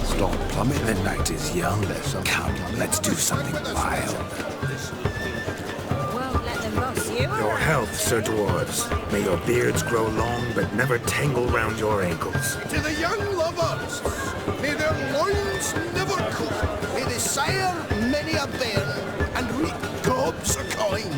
Stop plummeting. The night is young. Come, let's do something wild. Won't let them boss you. Your health, Sir Dwarves. May your beards grow long, but never tangle round your ankles. To the young lovers, may their loins never cool. May they sire many a bairn and reap drops a coin.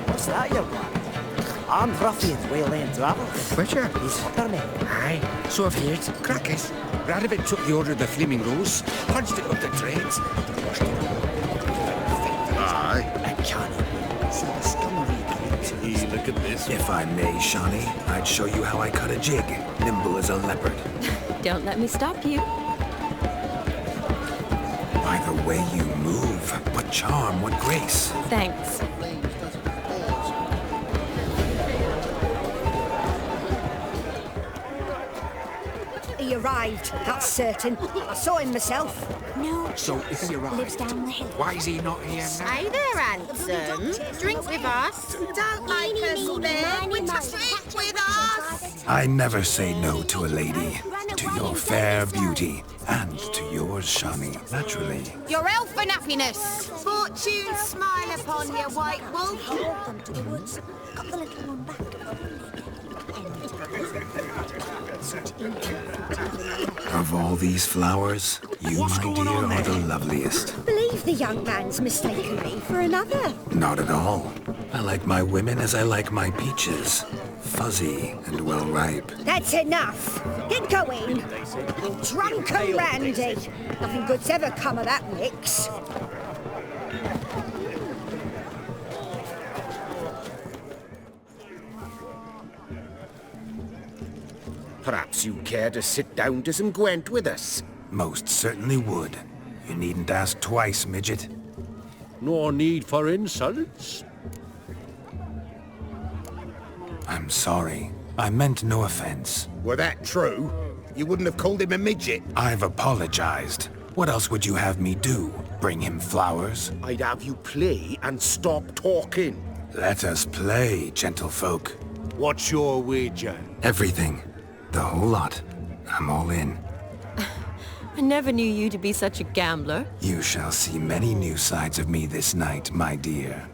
What's that, you lad? Armed ruffians waylaying travellers. Witcher? He's for me. Aye, so I've heard. Crackers. Radovit took the order of the Flaming Rose, punched it up the trades. Aye. A canny. See the scumreek. Hey, look at this. If I may, Shawnee, I'd show you how I cut a jig, nimble as a leopard. Don't let me stop you. By the way you move, what charm, what grace. Thanks. He arrived, that's certain. I saw him myself. No. So, if he arrived, Lives down the hill. why is he not here now? Hey there, handsome. Drink with us. Don't make us spare. Drink with us. I never say no to a lady, to your fair beauty, and to yours, Shawnee, naturally. Your elf and happiness. Fortune smile upon you, white wolf. Them to the woods. Got the little one back. Of all these flowers, you, my dear, are the loveliest. Believe the young man's mistaken me for another. Not at all. I like my women as I like my peaches. Fuzzy and well ripe. That's enough. Get going. Drunken Randy. Nothing good's ever come of that mix. Perhaps you care to sit down to some Gwent with us? Most certainly would. You needn't ask twice, midget. No need for insults. I'm sorry. I meant no offense. Were that true, you wouldn't have called him a midget. I've apologized. What else would you have me do? Bring him flowers? I'd have you play and stop talking. Let us play, gentlefolk. What's your wager? Everything. The whole lot. I'm all in. I never knew you to be such a gambler. You shall see many new sides of me this night, my dear.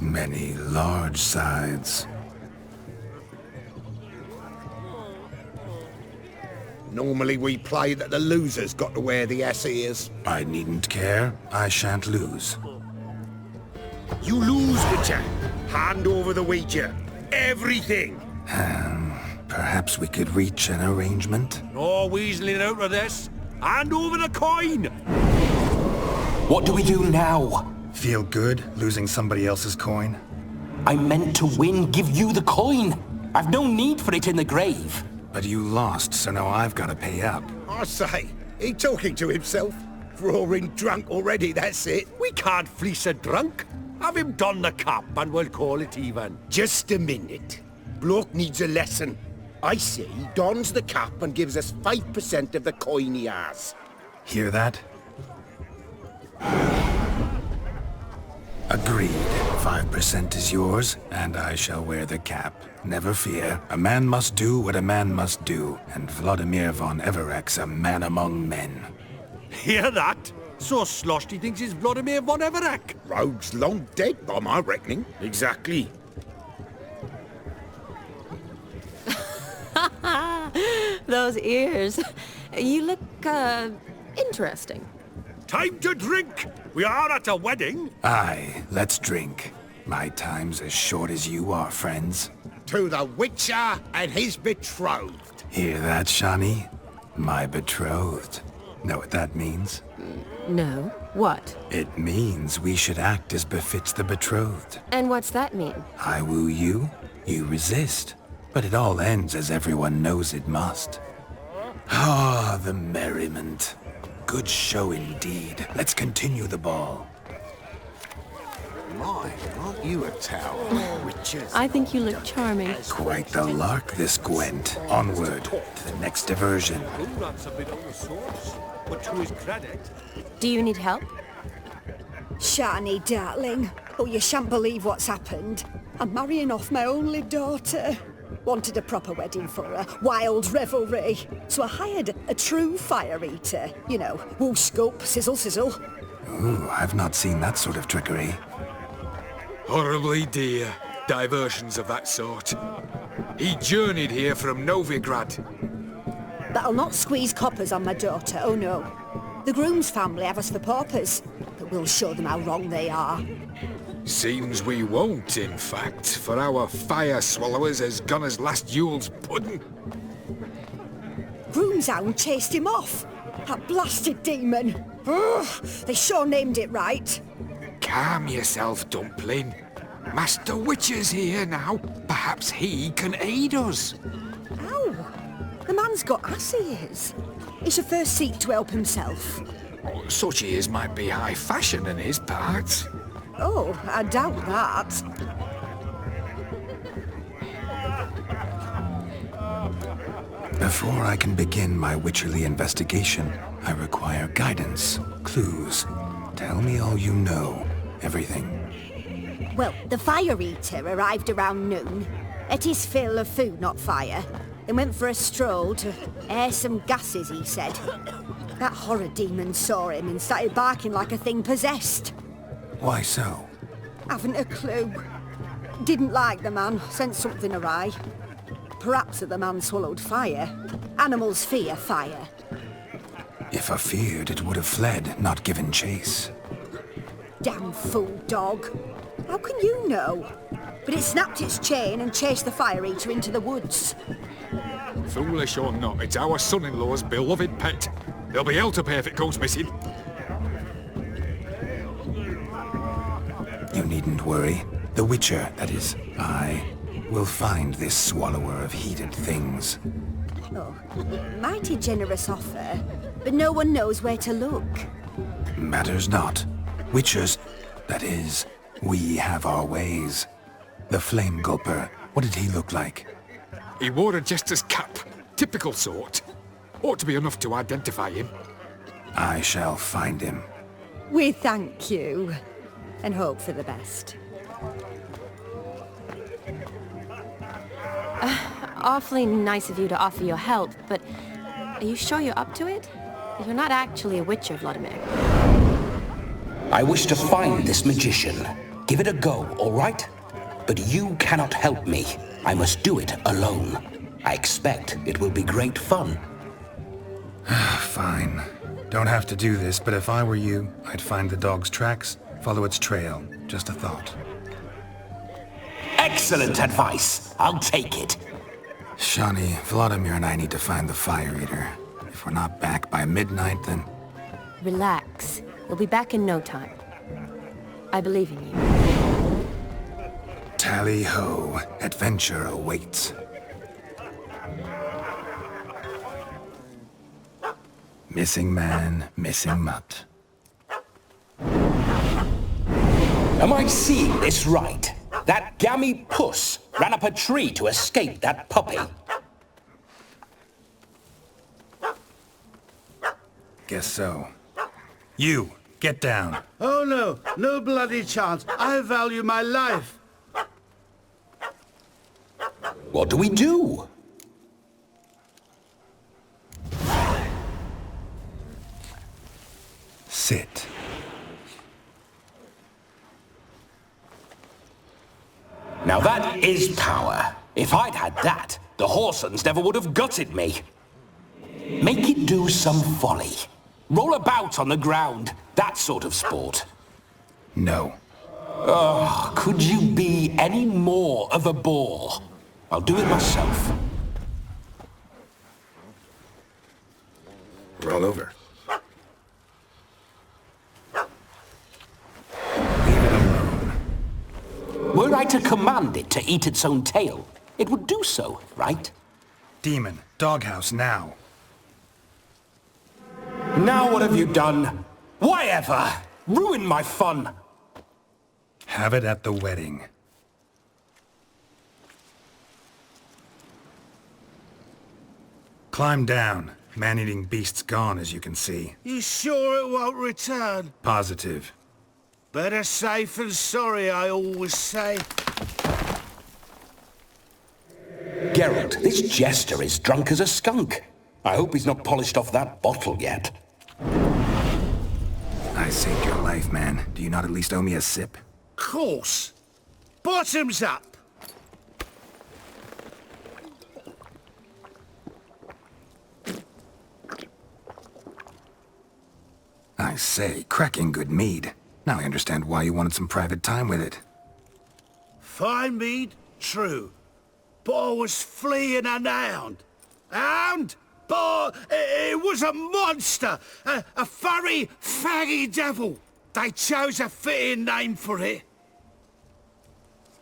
Many large sides. Normally we play that the loser's got to wear the ass ears. I needn't care. I shan't lose. You lose, Witcher. Hand over the wager. Everything. Perhaps we could reach an arrangement? No weaseling out of this. Hand over the coin! What do we do now? Feel good, losing somebody else's coin? I meant to win, give you the coin. I've no need for it in the grave. But you lost, so now I've got to pay up. I say, he talking to himself? Roaring drunk already, that's it. We can't fleece a drunk. Have him don the cap and we'll call it even. Just a minute. Bloke needs a lesson. I say he dons the cap and gives us 5% of the coin he has. Hear that? Agreed. 5% is yours, and I shall wear the cap. Never fear. A man must do what a man must do, and Vladimir von Everek's a man among men. Hear that? So sloshed he thinks he's Vladimir von Everek. Rogue's long dead, by my reckoning. Exactly. Those ears. You look, interesting. Time to drink! We are at a wedding. Aye, let's drink. My time's as short as you are, friends. To the Witcher and his betrothed. Hear that, Shawnee? My betrothed. Know what that means? No. What? It means we should act as befits the betrothed. And what's that mean? I woo you, you resist. But it all ends as everyone knows it must. Ah, the merriment. Good show indeed. Let's continue the ball. My, aren't you a tower? I think you look charming. Quite the lark, this Gwent. Onward to the next diversion. That's a bit on the sauce. But to his credit... Do you need help? Shani, darling. Oh, you shan't believe what's happened. I'm marrying off my only daughter. Wanted a proper wedding for her. Wild revelry. So I hired a true fire eater. You know, whoosh, scope, sizzle, sizzle. Ooh, I've not seen that sort of trickery. Horribly dear diversions of that sort. He journeyed here from Novigrad. But I'll not squeeze coppers on my daughter, oh no. The groom's family have us for paupers. We'll show them how wrong they are. Seems we won't, in fact, for our fire swallowers has gone as last Yule's pudding. Groomshound chased him off. That blasted demon. Ugh, they sure named it right. Calm yourself, Dumpling. Master Witcher's here now. Perhaps he can aid us. Ow! The man's got ass ears. He should first seek to help himself. Such ears might be high fashion in his parts. Oh, I doubt that. Before I can begin my witcherly investigation, I require guidance, clues. Tell me all you know. Everything. Well, the fire eater arrived around noon. Ate his fill of food, not fire. Then went for a stroll to air some gases, he said. That horror demon saw him and started barking like a thing possessed. Why so? Haven't a clue. Didn't like the man, sensed something awry. Perhaps the man swallowed fire. Animals fear fire. If I feared, it would have fled, not given chase. Damn fool dog. How can you know? But it snapped its chain and chased the fire eater into the woods. Foolish or not, it's our son-in-law's beloved pet. There'll be hell to pay if it goes missing. You needn't worry. The Witcher, that is, I, will find this swallower of heated things. Oh, mighty generous offer, but no one knows where to look. Matters not. Witchers, that is, we have our ways. The Flame Gulper, what did he look like? He wore a jester's cap. Typical sort. Ought to be enough to identify him. I shall find him. We thank you, and hope for the best. Awfully nice of you to offer your help, but are you sure you're up to it? You're not actually a witcher, Vladimir. I wish to find this magician. Give it a go, all right? But you cannot help me. I must do it alone. I expect it will be great fun. Fine. Don't have to do this, but if I were you, I'd find the dog's tracks, follow its trail. Just a thought. Excellent advice. I'll take it. Shani, Vladimir and I need to find the fire eater. If we're not back by midnight, then... Relax. We'll be back in no time. I believe in you. Tally-ho. Adventure awaits. Missing man, missing mutt. Am I seeing this right? That gammy puss ran up a tree to escape that puppy. Guess so. You, get down. Oh no, no bloody chance. I value my life. What do we do? Sit. Now that is power. If I'd had that, the Horsons never would have gutted me. Make it do some folly. Roll about on the ground. That sort of sport. No. Oh, could you be any more of a bore? I'll do it myself. Roll over. Were I to command it to eat its own tail, it would do so, right? Demon, doghouse now. Now what have you done? Why ever? Ruin my fun. Have it at the wedding. Climb down. Man-eating beast's gone, as you can see. You sure it won't return? Positive. Better safe than sorry, I always say. Geralt, this jester is drunk as a skunk. I hope he's not polished off that bottle yet. I saved your life, man. Do you not at least owe me a sip? Course. Bottoms up. I say, cracking good mead. Now I understand why you wanted some private time with it. Fine mead, true. But I was fleeing an hound. Hound? But it was a monster! A furry, faggy devil! They chose a fitting name for it.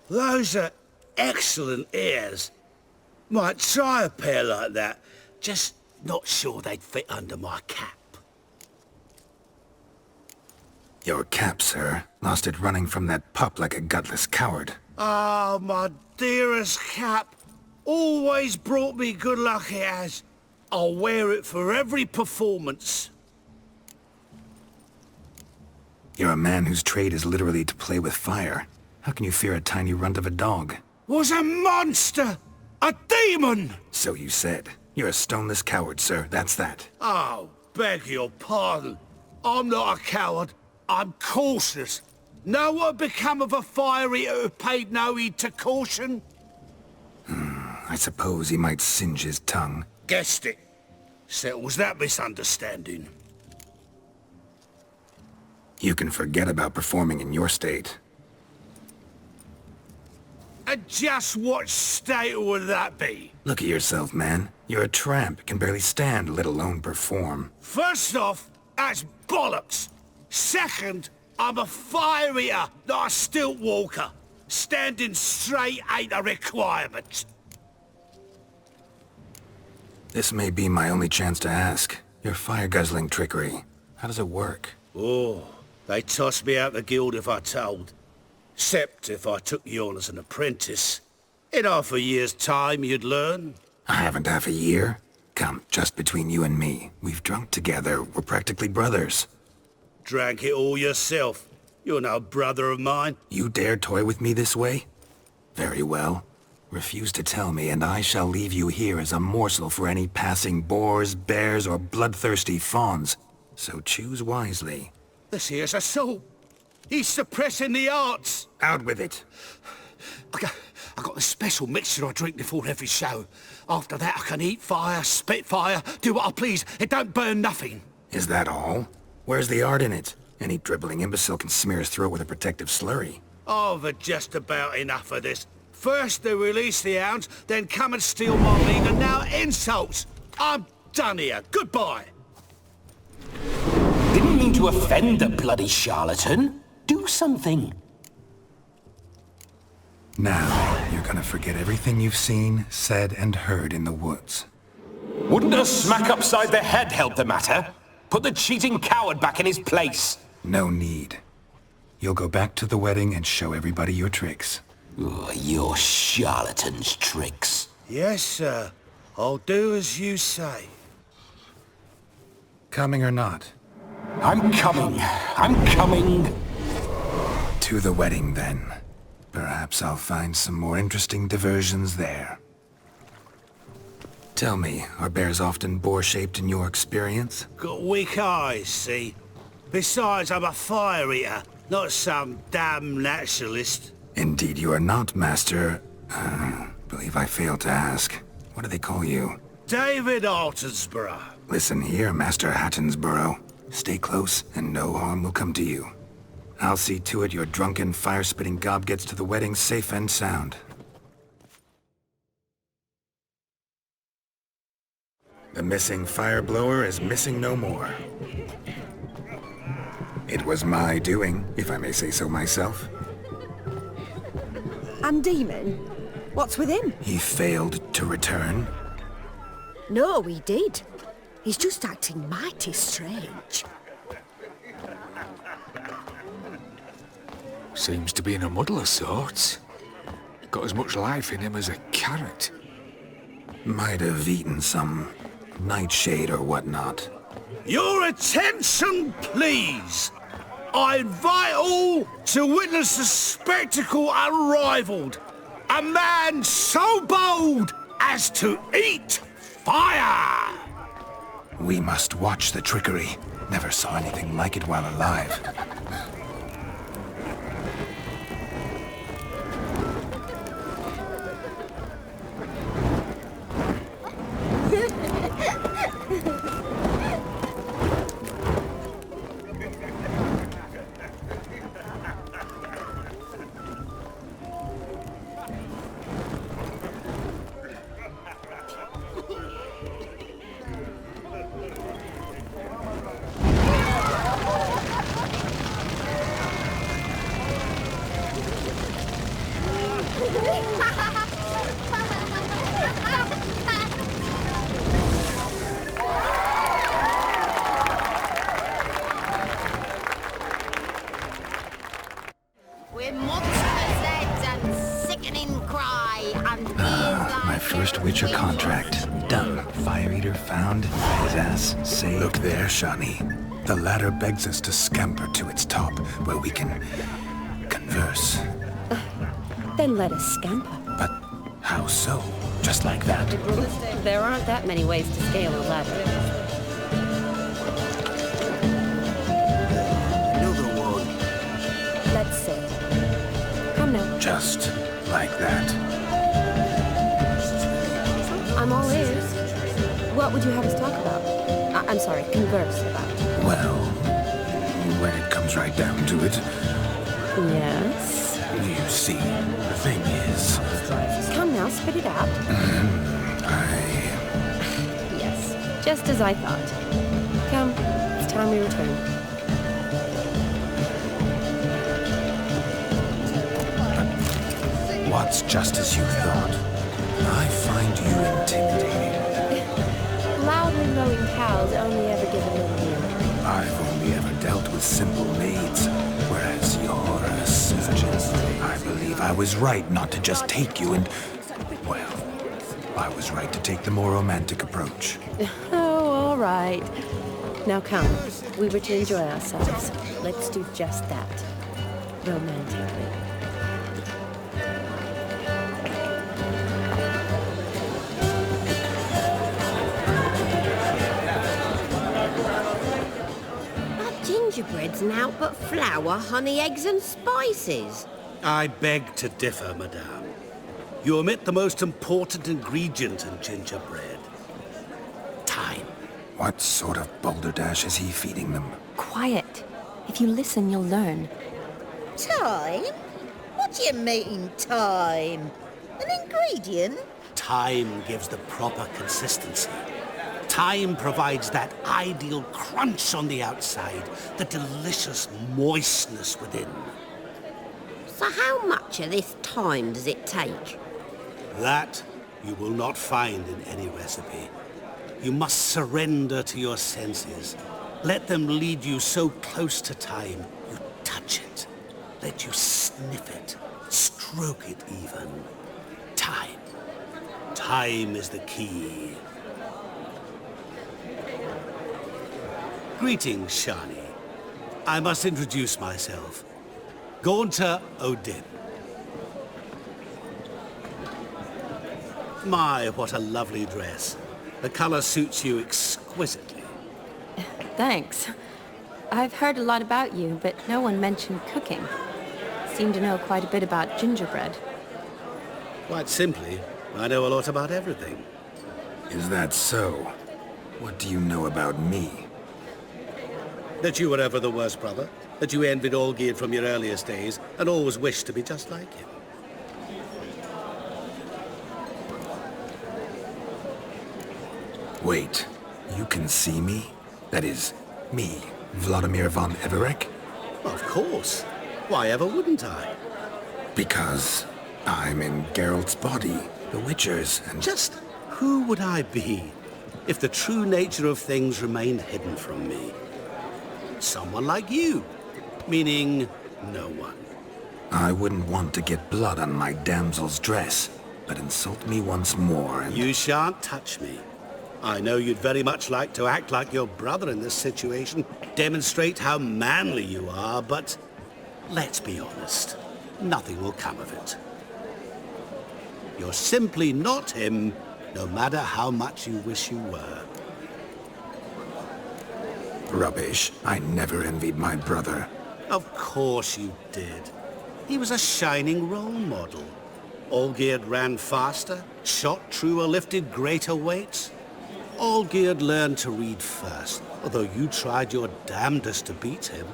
Those are excellent ears. Might try a pair like that. Just not sure they'd fit under my cap. Your cap, sir. Lost it running from that pup like a gutless coward. Ah, my dearest cap. Always brought me good luck it has. I'll wear it for every performance. You're a man whose trade is literally to play with fire. How can you fear a tiny runt of a dog? Was a monster! A demon! So you said. You're a stoneless coward, sir. That's that. Oh, beg your pardon. I'm not a coward. I'm cautious. Know what become of a fire eater who paid no heed to caution? I suppose he might singe his tongue. Guessed it. Settles that misunderstanding. You can forget about performing in your state. And just what state would that be? Look at yourself, man. You're a tramp, can barely stand, let alone perform. First off, that's bollocks. Second, I'm a fire eater, not a stilt walker. Standing straight ain't a requirement. This may be my only chance to ask. Your fire-guzzling trickery. How does it work? Oh, they'd toss me out the guild if I told. Except if I took you on as an apprentice. In half a year's time, you'd learn. I haven't half a year. Come, just between you and me. We've drunk together. We're practically brothers. Drank it all yourself. You're no brother of mine. You dare toy with me this way? Very well. Refuse to tell me, and I shall leave you here as a morsel for any passing boars, bears, or bloodthirsty fawns. So choose wisely. This here's assault. He's suppressing the arts. Out with it. I got a special mixture I drink before every show. After that I can eat fire, spit fire, do what I please. It don't burn nothing. Is that all? Where's the art in it? Any dribbling imbecile can smear his throat with a protective slurry. I've had just about enough of this. First they release the hounds, then come and steal my meat, and now insults. I'm done here. Goodbye. Didn't mean to offend the bloody charlatan. Do something. Now, you're gonna forget everything you've seen, said, and heard in the woods. Wouldn't a smack upside the head help the matter? Put the cheating coward back in his place. No need. You'll go back to the wedding and show everybody your tricks. Your charlatan's tricks. Yes, sir. I'll do as you say. Coming or not? I'm coming. I'm coming. To the wedding, then. Perhaps I'll find some more interesting diversions there. Tell me, are bears often boar-shaped in your experience? Got weak eyes, see? Besides, I'm a fire eater, not some damn naturalist. Indeed you are not, Master... believe I failed to ask. What do they call you? David Altonsborough. Listen here, Master Hattonsborough. Stay close, and no harm will come to you. I'll see to it your drunken, fire-spitting gob gets to the wedding safe and sound. The missing fire blower is missing no more. It was my doing, if I may say so myself. And Demon? What's with him? He failed to return. No, he did. He's just acting mighty strange. Seems to be in a muddle of sorts. Got as much life in him as a carrot. Might have eaten some nightshade or whatnot. Your attention, please! I invite all to witness a spectacle unrivaled. A man so bold as to eat fire! We must watch the trickery. Never saw anything like it while alive. with monstrous heads and sickening cry and ears like... My first Witcher contract. Done. Fire Eater found. His ass saved. Look there, Shani. The ladder begs us to scamper to its top, where we can converse. Then let us scamper. But how so? Just like that? There aren't that many ways to scale a ladder. Another one. Let's see. Come now. Just like that. I'm all ears. What would you have us talk about? I'm sorry, converse about. Well, when it comes right down to it, Yes? you see, the thing is... Come now, spit it out. Yes, just as I thought. Come, it's time we return. What's just as you thought? I find you intimidating. Loudly lowing cows only ever give a little meal. I've only ever dealt with simple maids, whereas you're a surgeon. I believe I was right not to just take you and... Well, I was right to take the more romantic approach. Oh, all right. Now come, we were to enjoy ourselves. Let's do just that. Romantically. Gingerbread's naught but flour, honey, eggs and spices. I beg to differ, madame. You omit the most important ingredient in gingerbread. Time. What sort of balderdash is he feeding them? Quiet. If you listen, you'll learn. Time? What do you mean, time? An ingredient? Time gives the proper consistency. Time provides that ideal crunch on the outside, the delicious moistness within. So how much of this time does it take? That you will not find in any recipe. You must surrender to your senses. Let them lead you so close to time, you touch it. Let you sniff it, stroke it even. Time. Time is the key. Greetings, Shani. I must introduce myself. Gaunter Odin. My, what a lovely dress. The color suits you exquisitely. Thanks. I've heard a lot about you, but no one mentioned cooking. Seem to know quite a bit about gingerbread. Quite simply, I know a lot about everything. Is that so? What do you know about me? That you were ever the worst brother, that you envied Olgierd from your earliest days, and always wished to be just like him. Wait, you can see me? That is, me, Vladimir von Everec? Of course. Why ever wouldn't I? Because I'm in Geralt's body, the Witcher's, and... Just who would I be if the true nature of things remained hidden from me? Someone like you, meaning no one. I wouldn't want to get blood on my damsel's dress, but insult me once more and... You shan't touch me. I know you'd very much like to act like your brother in this situation, demonstrate how manly you are, but let's be honest, nothing will come of it. You're simply not him, no matter how much you wish you were. Rubbish. I never envied my brother. Of course you did. He was a shining role model. Olgierd ran faster, shot truer, lifted greater weights. Olgierd learned to read first, although you tried your damnedest to beat him.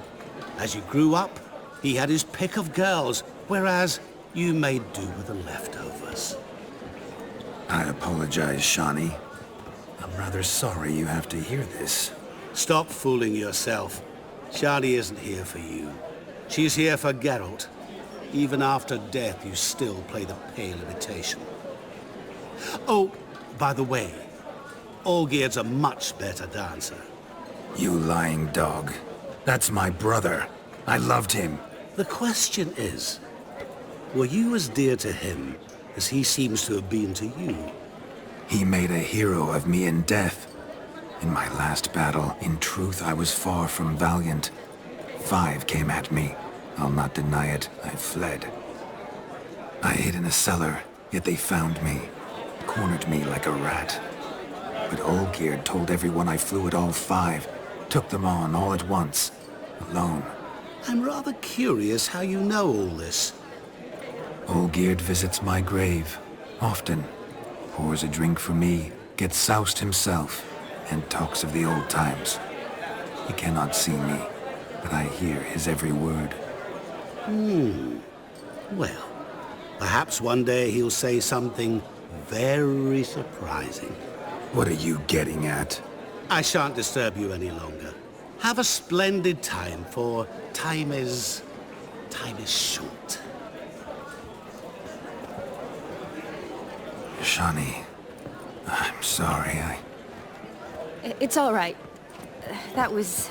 As you grew up, he had his pick of girls, whereas you made do with the leftovers. I apologize, Shani. I'm rather sorry you have to hear this. Stop fooling yourself. Shani isn't here for you. She's here for Geralt. Even after death, you still play the pale imitation. Oh, by the way, Olgierd's a much better dancer. You lying dog. That's my brother. I loved him. The question is, were you as dear to him as he seems to have been to you? He made a hero of me in death. In my last battle, in truth, I was far from valiant. 5 came at me. I'll not deny it, I fled. I hid in a cellar, yet they found me, cornered me like a rat. But Olgierd told everyone I flew at all 5, took them on all at once, alone. I'm rather curious how you know all this. Olgierd visits my grave, often. Pours a drink for me, gets soused himself, and talks of the old times. He cannot see me, but I hear his every word. Well, perhaps one day he'll say something very surprising. What are you getting at? I shan't disturb you any longer. Have a splendid time, for time is short. Shani, I'm sorry, It's all right. That was...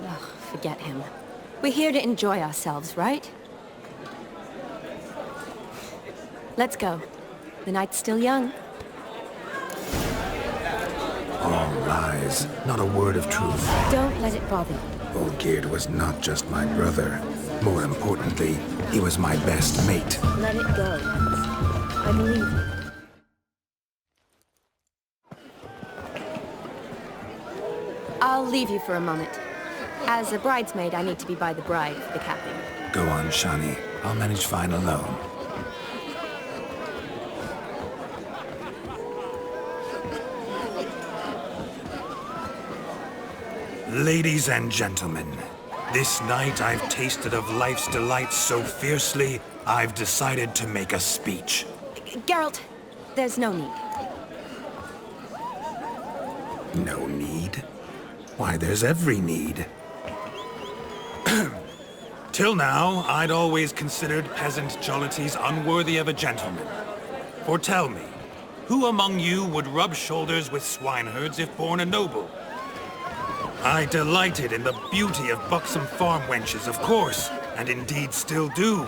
Oh, forget him. We're here to enjoy ourselves, right? Let's go. The night's still young. All lies, not a word of truth. Don't let it bother you. Olgierd was not just my brother. More importantly, he was my best mate. Let it go. I believe you. I'll leave you for a moment. As a bridesmaid, I need to be by the bride for the capping. Go on, Shani. I'll manage fine alone. Ladies and gentlemen, this night I've tasted of life's delights so fiercely, I've decided to make a speech. Geralt, there's no need. No need? Why, there's every need. Till now, I'd always considered peasant jollities unworthy of a gentleman. For tell me, who among you would rub shoulders with swineherds if born a noble? I delighted in the beauty of buxom farm wenches, of course, and indeed still do.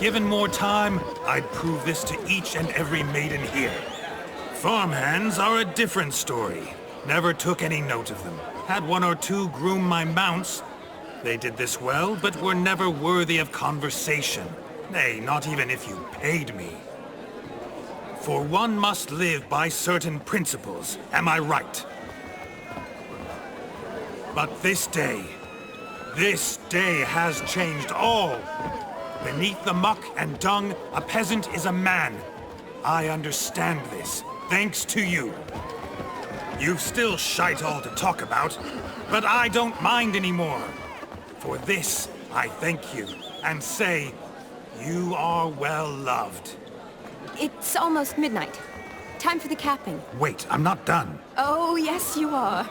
Given more time, I'd prove this to each and every maiden here. Farmhands are a different story. Never took any note of them. Had 1 or 2 groom my mounts. They did this well, but were never worthy of conversation. Nay, not even if you paid me. For one must live by certain principles, am I right? But this day has changed all. Beneath the muck and dung, a peasant is a man. I understand this, thanks to you. You've still shite all to talk about, but I don't mind anymore. For this, I thank you, and say, you are well loved. It's almost midnight. Time for the capping. Wait, I'm not done. Oh, yes, you are.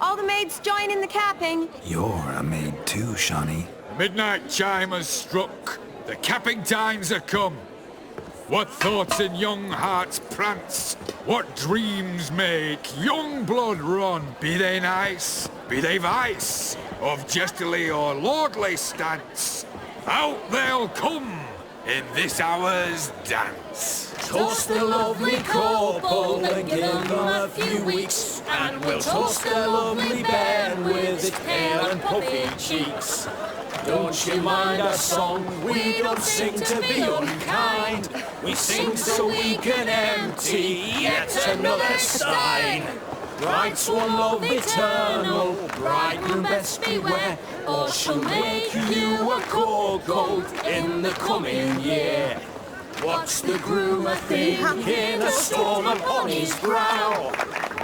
All the maids join in the capping. You're a maid too, Shani. The midnight chime has struck. The capping times are come. What thoughts in young hearts prance? What dreams make young blood run? Be they nice, be they vice, of jestily or lordly stance, out they'll come in this hour's dance. Toast the lovely couple and give them a few weeks, and we'll toast the lovely bed with its pale and puffy cheeks. Don't you mind our song? We don't sing to be unkind. We sing so we can empty yet another stein. Bride's one love eternal, bridegroom best beware, or she'll make you a cold in the coming year. What's the groom a-thinking, a storm upon his brow?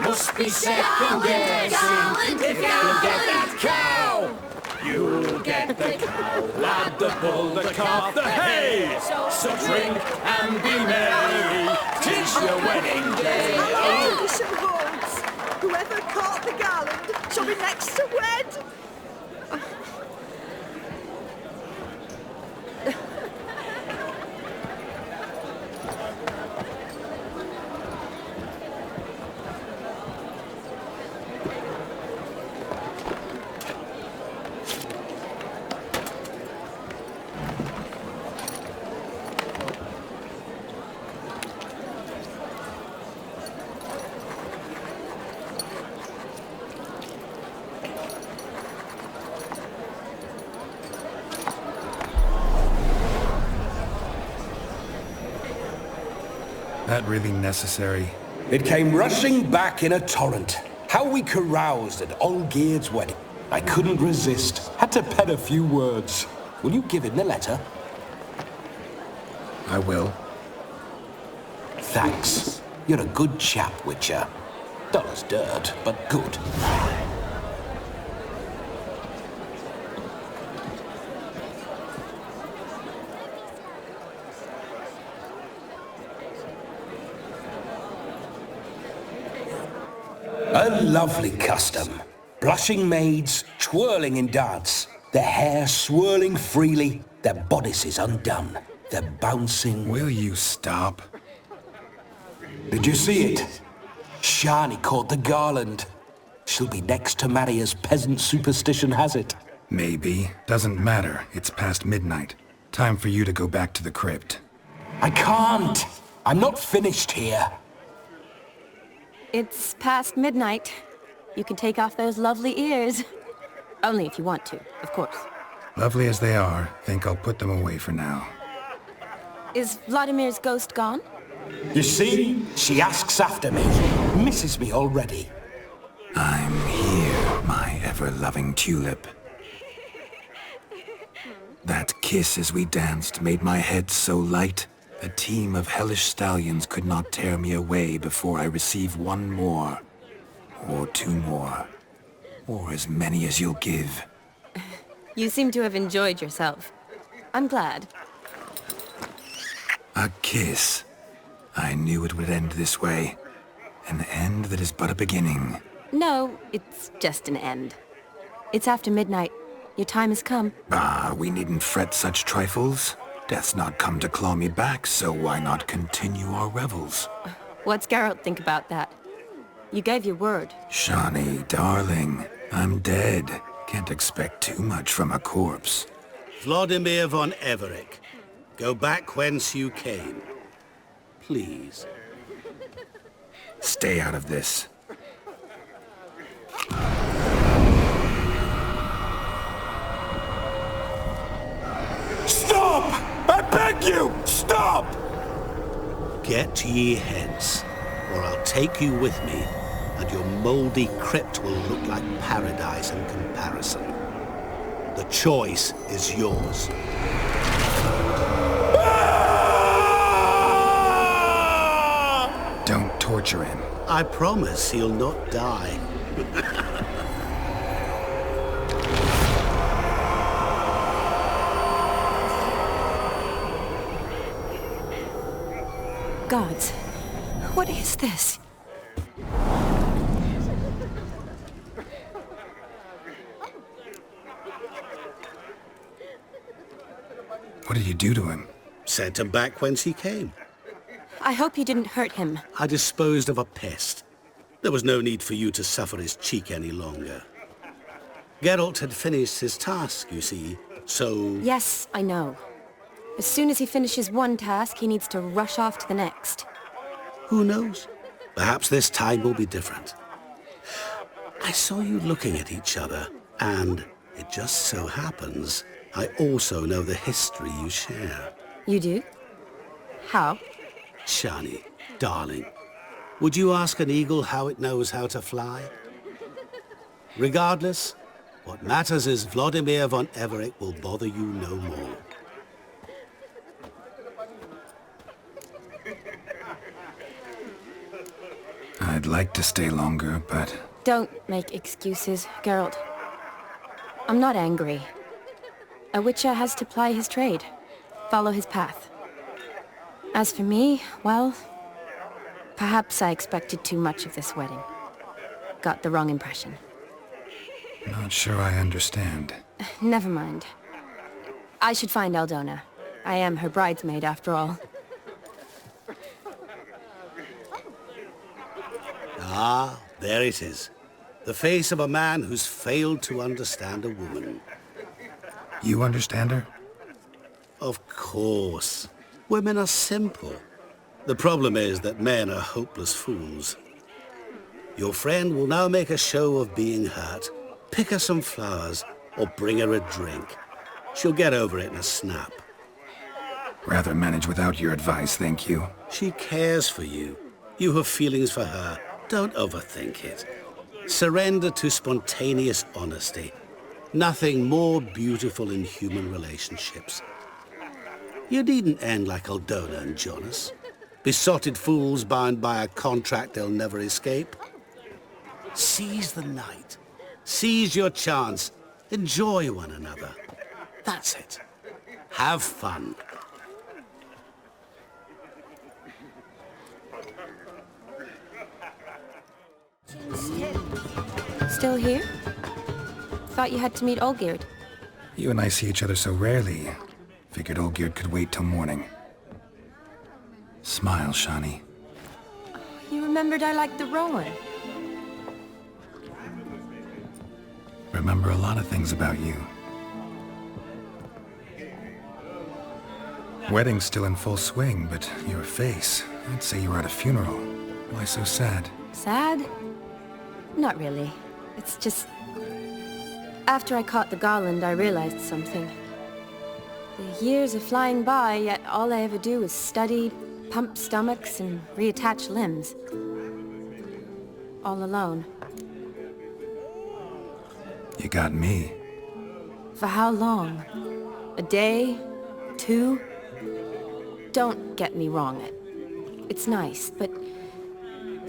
Must be second guessing if you'll get that cow. You'll get the cow, lad, the bull, the calf, the hay. So drink and be merry, 'tis your wedding day. Our tradition holds. Whoever caught the garland shall be next to wed. that really necessary? It came rushing back in a torrent. How we caroused at Olgierd's wedding. I couldn't resist. Had to pen a few words. Will you give him the letter? I will. Thanks. You're a good chap, Witcher. Dull as dirt, but good. A lovely custom. Blushing maids, twirling in dance. Their hair swirling freely, their bodices undone. They're bouncing... Will you stop? Did you see it? Shani caught the garland. She'll be next to marry as peasant superstition has it. Maybe. Doesn't matter. It's past midnight. Time for you to go back to the crypt. I can't. I'm not finished here. It's past midnight. You can take off those lovely ears. Only if you want to, of course. Lovely as they are, think I'll put them away for now. Is Vladimir's ghost gone? You see? She asks after me. Misses me already. I'm here, my ever-loving tulip. That kiss as we danced made my head so light. A team of hellish stallions could not tear me away before I receive one more. Or two more. Or as many as you'll give. You seem to have enjoyed yourself. I'm glad. A kiss. I knew it would end this way. An end that is but a beginning. No, it's just an end. It's after midnight. Your time has come. Ah, we needn't fret such trifles. Death's not come to claw me back, so why not continue our revels? What's Geralt think about that? You gave your word. Shani, darling, I'm dead. Can't expect too much from a corpse. Vladimir von Everec, go back whence you came. Please. Stay out of this. Stop! I beg you! Stop! Get ye hence, or I'll take you with me, and your mouldy crypt will look like paradise in comparison. The choice is yours. Don't torture him. I promise he'll not die. Gods, what is this? What did you do to him? Sent him back whence he came. I hope you didn't hurt him. I disposed of a pest. There was no need for you to suffer his cheek any longer. Geralt had finished his task, you see, so... Yes, I know. As soon as he finishes one task, he needs to rush off to the next. Who knows? Perhaps this time will be different. I saw you looking at each other, and it just so happens I also know the history you share. You do? How? Shani, darling, would you ask an eagle how it knows how to fly? Regardless, what matters is Vladimir von Everec will bother you no more. I'd like to stay longer, but... Don't make excuses, Geralt. I'm not angry. A witcher has to ply his trade, follow his path. As for me, well, perhaps I expected too much of this wedding. Got the wrong impression. Not sure I understand. Never mind. I should find Aldona. I am her bridesmaid, after all. Ah, there it is. The face of a man who's failed to understand a woman. You understand her? Of course. Women are simple. The problem is that men are hopeless fools. Your friend will now make a show of being hurt, pick her some flowers, or bring her a drink. She'll get over it in a snap. Rather manage without your advice, thank you. She cares for you. You have feelings for her. Don't overthink it. Surrender to spontaneous honesty. Nothing more beautiful in human relationships. You needn't end like Aldona and Jonas. Besotted fools bound by a contract they'll never escape. Seize the night. Seize your chance. Enjoy one another. That's it. Have fun. Still here? Thought you had to meet Olgierd. You and I see each other so rarely. Figured Olgierd could wait till morning. Smile, Shani. You remembered I liked the Rowan. Remember a lot of things about you. Wedding's still in full swing, but your face, I'd say you were at a funeral. Why so sad? Sad? Not really. It's just... After I caught the garland, I realized something. The years are flying by, yet all I ever do is study, pump stomachs, and reattach limbs. All alone. You got me. For how long? A day? 2? Don't get me wrong. It's nice, but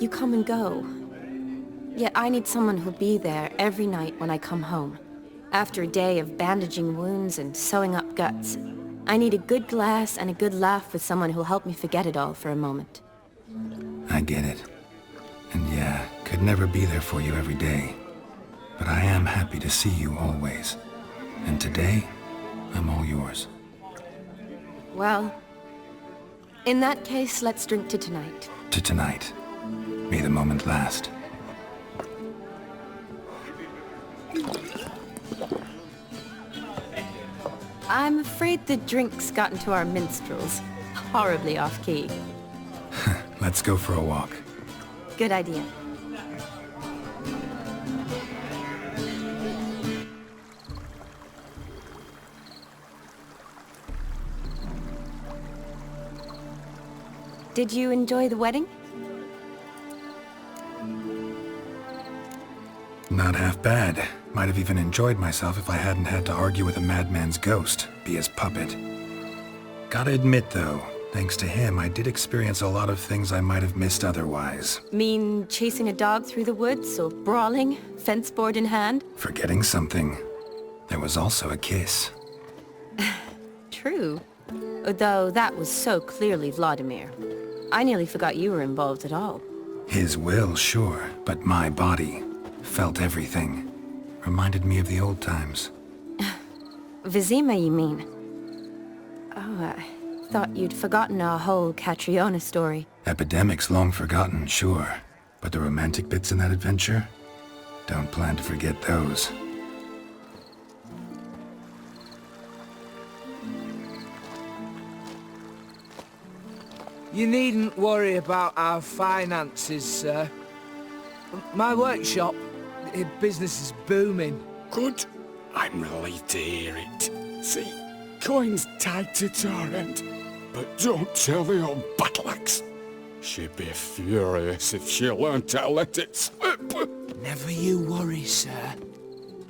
you come and go. Yet I need someone who'll be there every night when I come home. After a day of bandaging wounds and sewing up guts, I need a good glass and a good laugh with someone who'll help me forget it all for a moment. I get it. And yeah, could never be there for you every day. But I am happy to see you always. And today, I'm all yours. Well, in that case, let's drink to tonight. To tonight. May the moment last. I'm afraid the drinks got into our minstrels. Horribly off-key. Let's go for a walk. Good idea. Did you enjoy the wedding? Not half bad. Might have even enjoyed myself if I hadn't had to argue with a madman's ghost, be his puppet. Gotta admit, though, thanks to him, I did experience a lot of things I might have missed otherwise. Mean chasing a dog through the woods, or brawling, fence board in hand? Forgetting something. There was also a kiss. True. Though that was so clearly Vladimir. I nearly forgot you were involved at all. His will, sure, but my body felt everything. Reminded me of the old times. Vizima, you mean? Oh, I thought you'd forgotten our whole Catriona story. Epidemics long forgotten, sure. But the romantic bits in that adventure? Don't plan to forget those. You needn't worry about our finances, sir. My workshop, business is booming. Good. I'm relieved to hear it. See, coin's tied to Torrent. But don't tell the old battle-axe. She'd be furious if she learned to let it slip. Never you worry, sir.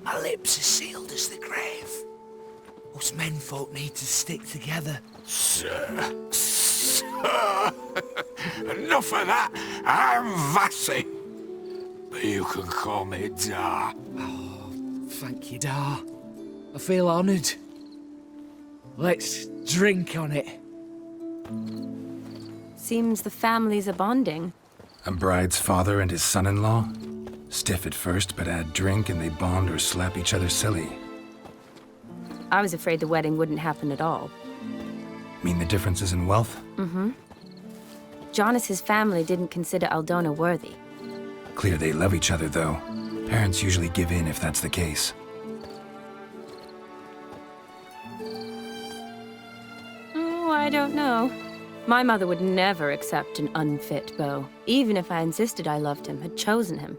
My lips are sealed as the grave. Us menfolk need to stick together. Sir. Enough of that. I'm Vassy. But you can call me Dar. Oh, thank you, Dar. I feel honoured. Let's drink on it. Seems the families are bonding. A bride's father and his son-in-law? Stiff at first, but add drink and they bond or slap each other silly. I was afraid the wedding wouldn't happen at all. Mean the differences in wealth? Mm-hmm. Jonas's family didn't consider Aldona worthy. Clear they love each other, though. Parents usually give in if that's the case. Oh, I don't know. My mother would never accept an unfit beau, even if I insisted I loved him, had chosen him.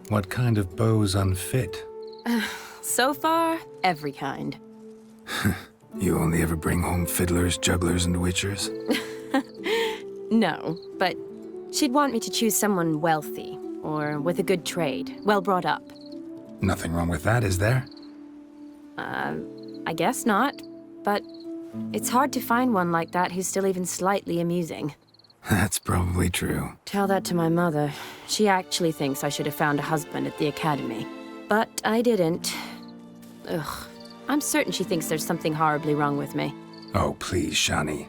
What kind of beau's unfit? So far, every kind. You only ever bring home fiddlers, jugglers, and witchers? No, but she'd want me to choose someone wealthy, or with a good trade, well brought up. Nothing wrong with that, is there? I guess not, but it's hard to find one like that who's still even slightly amusing. That's probably true. Tell that to my mother. She actually thinks I should have found a husband at the academy. But I didn't. Ugh. I'm certain she thinks there's something horribly wrong with me. Oh, please, Shani.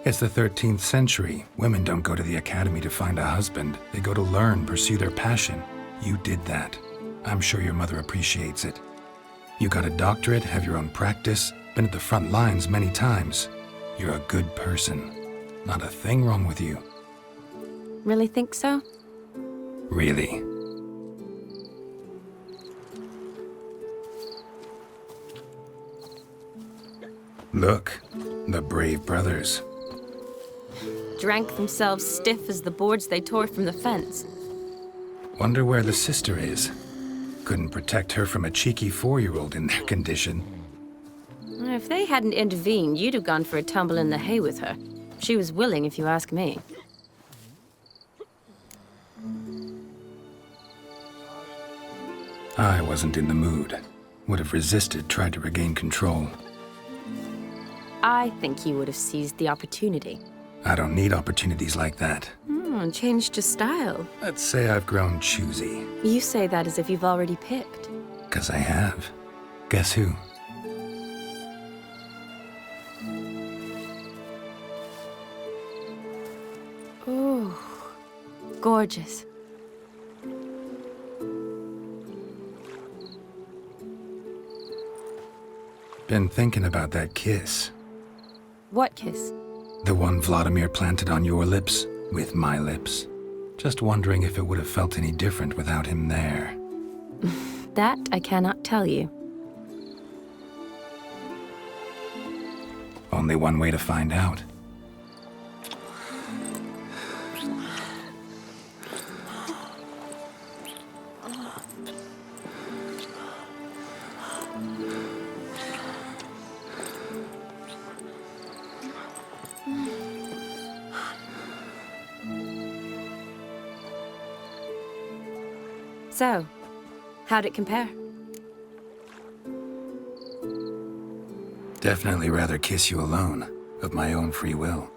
It's the 13th century. Women don't go to the academy to find a husband. They go to learn, pursue their passion. You did that. I'm sure your mother appreciates it. You got a doctorate, have your own practice, been at the front lines many times. You're a good person. Not a thing wrong with you. Really think so? Really. Look, the brave brothers. Drank themselves stiff as the boards they tore from the fence. Wonder where the sister is. Couldn't protect her from a cheeky 4-year-old in their condition. If they hadn't intervened, you'd have gone for a tumble in the hay with her. She was willing, if you ask me. I wasn't in the mood. Would have resisted, tried to regain control. I think you would have seized the opportunity. I don't need opportunities like that. Changed your style. Let's say I've grown choosy. You say that as if you've already picked. 'Cause I have. Guess who? Ooh, gorgeous. Been thinking about that kiss. What kiss? The one Vladimir planted on your lips, with my lips. Just wondering if it would have felt any different without him there. That I cannot tell you. Only one way to find out. So, how'd it compare? Definitely rather kiss you alone, of my own free will.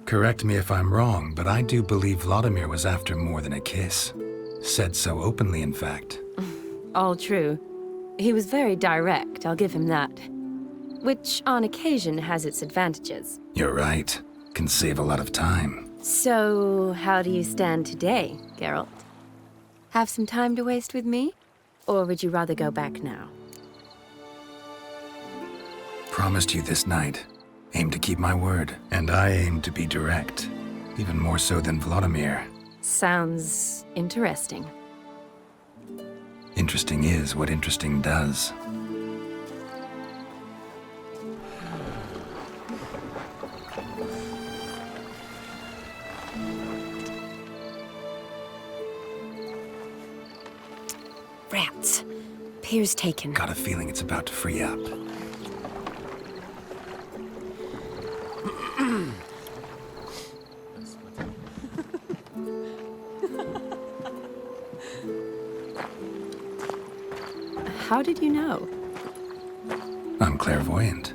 Correct me if I'm wrong, but I do believe Vladimir was after more than a kiss. Said so openly, in fact. All true. He was very direct, I'll give him that. Which, on occasion, has its advantages. You're right. Can save a lot of time. So, how do you stand today, Geralt? Have some time to waste with me? Or would you rather go back now? Promised you this night. Aim to keep my word. And I aim to be direct. Even more so than Vladimir. Sounds interesting. Interesting is what interesting does. Rats. Pier's taken. Got a feeling it's about to free up. How did you know? I'm clairvoyant.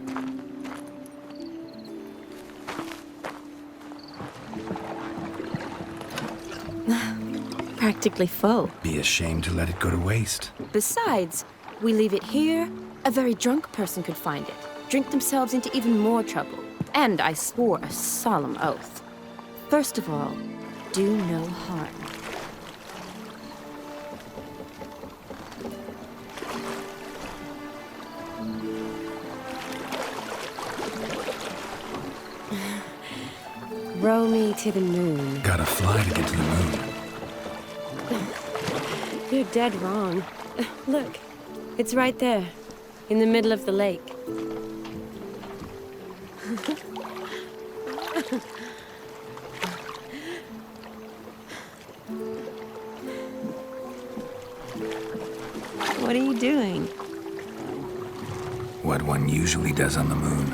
Practically full. Be ashamed to let it go to waste. Besides, we leave it here, a very drunk person could find it, drink themselves into even more trouble. And I swore a solemn oath. First of all, do no harm. Row me to the moon. Gotta fly to get to the moon. You're dead wrong. Look, it's right there, in the middle of the lake. What are you doing? What one usually does on the moon.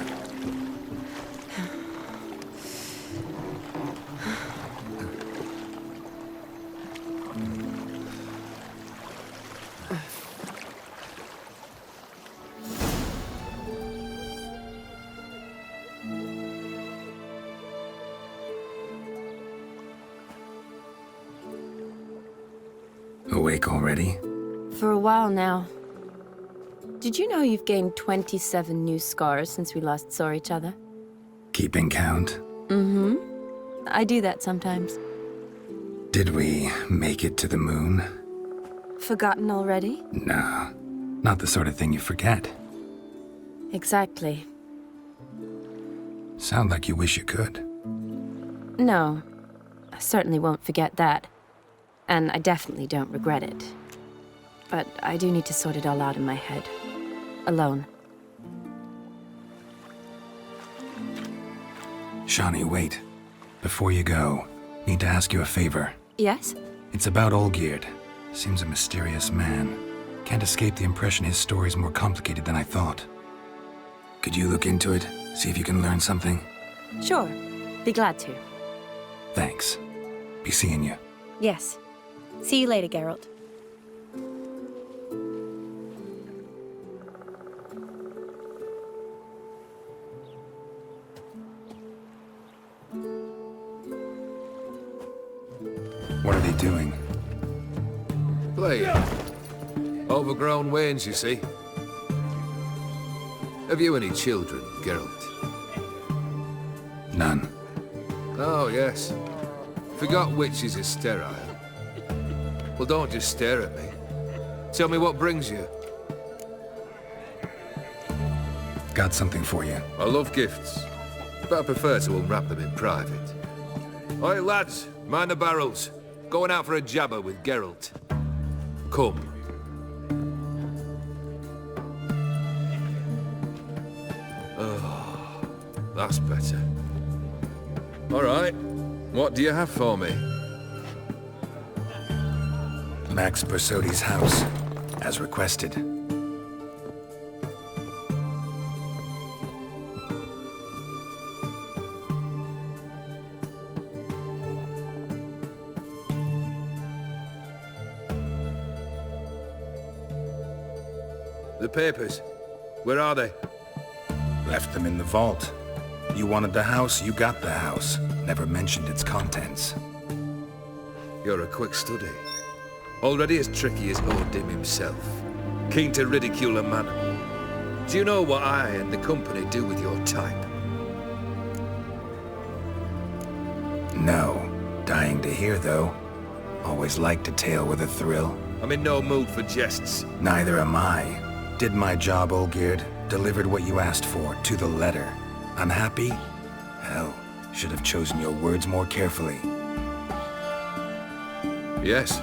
Awake already? For a while now. Did you know you've gained 27 new scars since we last saw each other? Keeping count? Mm-hmm. I do that sometimes. Did we make it to the moon? Forgotten already? No, not the sort of thing you forget. Exactly. Sound like you wish you could. No, I certainly won't forget that. And I definitely don't regret it. But I do need to sort it all out in my head. Alone. Shani, wait. Before you go, need to ask you a favor. Yes? It's about Olgierd. Seems a mysterious man. Can't escape the impression his story's more complicated than I thought. Could you look into it? See if you can learn something? Sure. Be glad to. Thanks. Be seeing you. Yes. See you later, Geralt. What are they doing? Playing. Overgrown wains, you see. Have you any children, Geralt? None. Oh, yes. Forgot witches are sterile. Well, don't just stare at me. Tell me what brings you. Got something for you. I love gifts, but I prefer to unwrap them in private. Oi, lads, mind the barrels. Going out for a jabber with Geralt. Come. Oh, that's better. All right, what do you have for me? Max Bersodi's house, as requested. The papers, where are they? Left them in the vault. You wanted the house, you got the house. Never mentioned its contents. You're a quick study. Already as tricky as Odin himself. Keen to ridicule a man. Do you know what I and the company do with your type? No. Dying to hear, though. Always liked a tale with a thrill. I'm in no mood for jests. Neither am I. Did my job, Olgierd. Delivered what you asked for, to the letter. Unhappy? Hell, should have chosen your words more carefully. Yes,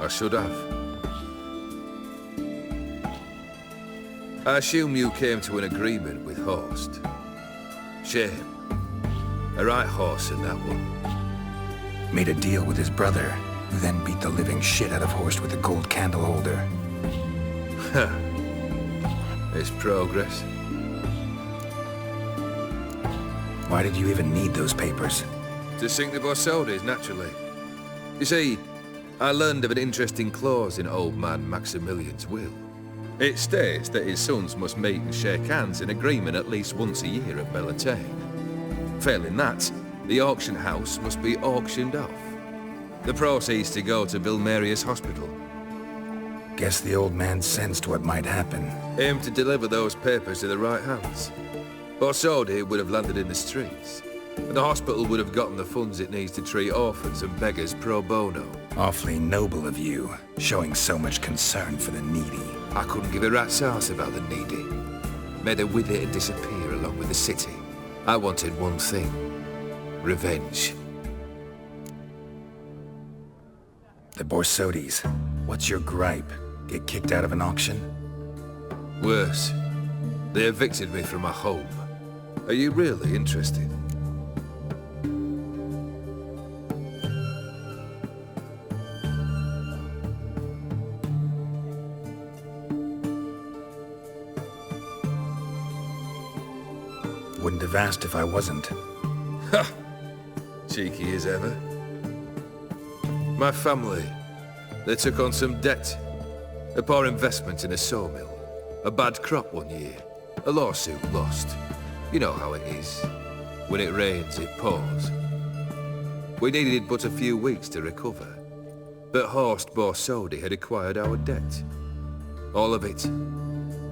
I should have. I assume you came to an agreement with Horst. Shame. A right horse in that one. Made a deal with his brother, who then beat the living shit out of Horst with a gold candle holder. Huh. It's progress. Why did you even need those papers? To sink the Borsodis, naturally. You see, I learned of an interesting clause in old man Maximilian's will. It states that his sons must meet and shake hands in agreement at least once a year at Bellatane. Failing that, the auction house must be auctioned off. The proceeds to go to Vilmerius Hospital. Guess the old man sensed what might happen. Aimed to deliver those papers to the right hands. Borsodi would have landed in the streets. And the hospital would have gotten the funds it needs to treat orphans and beggars pro bono. Awfully noble of you, showing so much concern for the needy. I couldn't give a rat's ass about the needy. Made her with it and disappear along with the city. I wanted one thing. Revenge. The Borsodis. What's your gripe? Get kicked out of an auction? Worse. They evicted me from my home. Are you really interested? Wouldn't have asked if I wasn't. Ha! Cheeky as ever. My family, they took on some debt. A poor investment in a sawmill. A bad crop one year. A lawsuit lost. You know how it is. When it rains, it pours. We needed but a few weeks to recover. But Horst Borsodi had acquired our debt. All of it.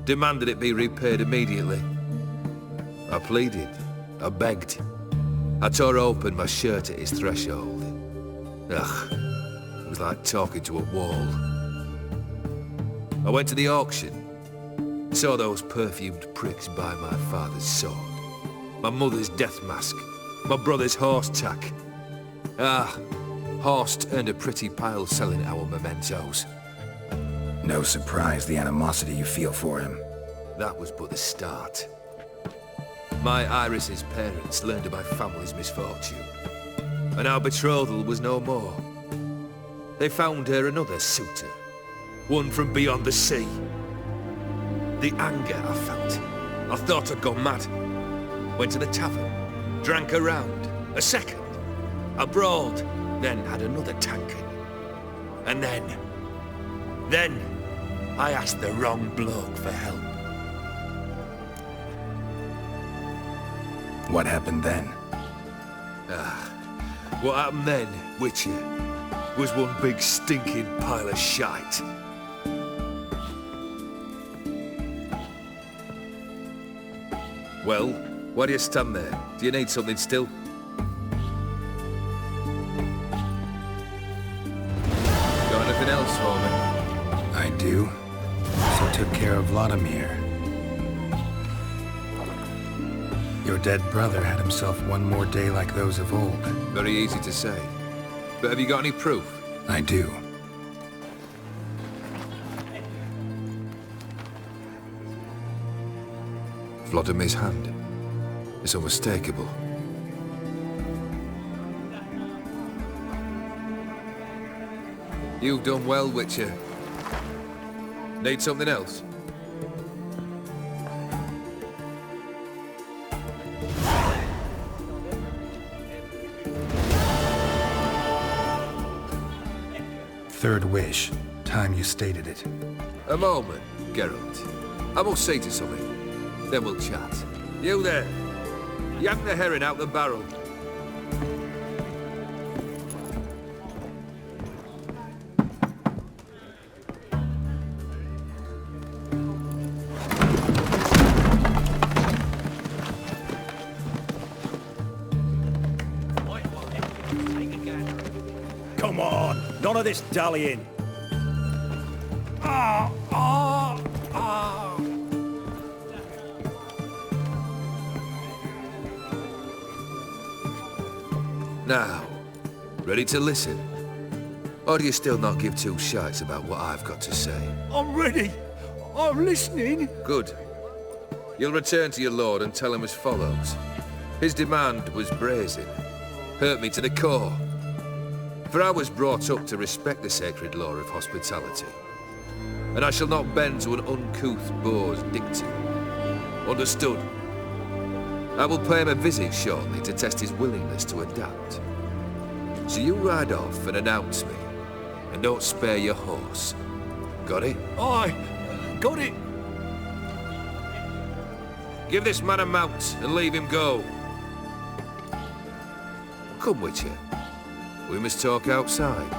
Demanded it be repaid immediately. I pleaded. I begged. I tore open my shirt at his threshold. Ugh. It was like talking to a wall. I went to the auction. Saw those perfumed pricks buy my father's sword. My mother's death mask. My brother's horse tack. Ah, Horst earned a pretty pile selling our mementos. No surprise the animosity you feel for him. That was but the start. My Iris's parents learned of my family's misfortune, and our betrothal was no more. They found her another suitor, one from beyond the sea. The anger I felt, I thought I'd gone mad. Went to the tavern, drank a round, a second, abroad, then had another tankard. And then, I asked the wrong bloke for help. What happened then? What happened then, Witcher, was one big stinking pile of shite. Well, why do you stand there? Do you need something still? Got anything else for me? I do. So took care of Vladimir. Your dead brother had himself one more day like those of old. Very easy to say. But have you got any proof? I do. Vladimir's hand. It's unmistakable. You've done well, Witcher. Need something else? Third wish. Time you stated it. A moment, Geralt. I must say to something. Then we'll chat. You there. Yank the herring out the barrel. Come on, none of this dallying. Now, ready to listen? Or do you still not give two shites about what I've got to say? I'm ready. I'm listening. Good. You'll return to your lord and tell him as follows. His demand was brazen. Hurt me to the core. For I was brought up to respect the sacred law of hospitality. And I shall not bend to an uncouth boor's dictum. Understood? I will pay him a visit shortly to test his willingness to adapt. So you ride off and announce me, and don't spare your horse. Got it? Aye, got it. Give this man a mount and leave him go. Come, Witcher. We must talk outside.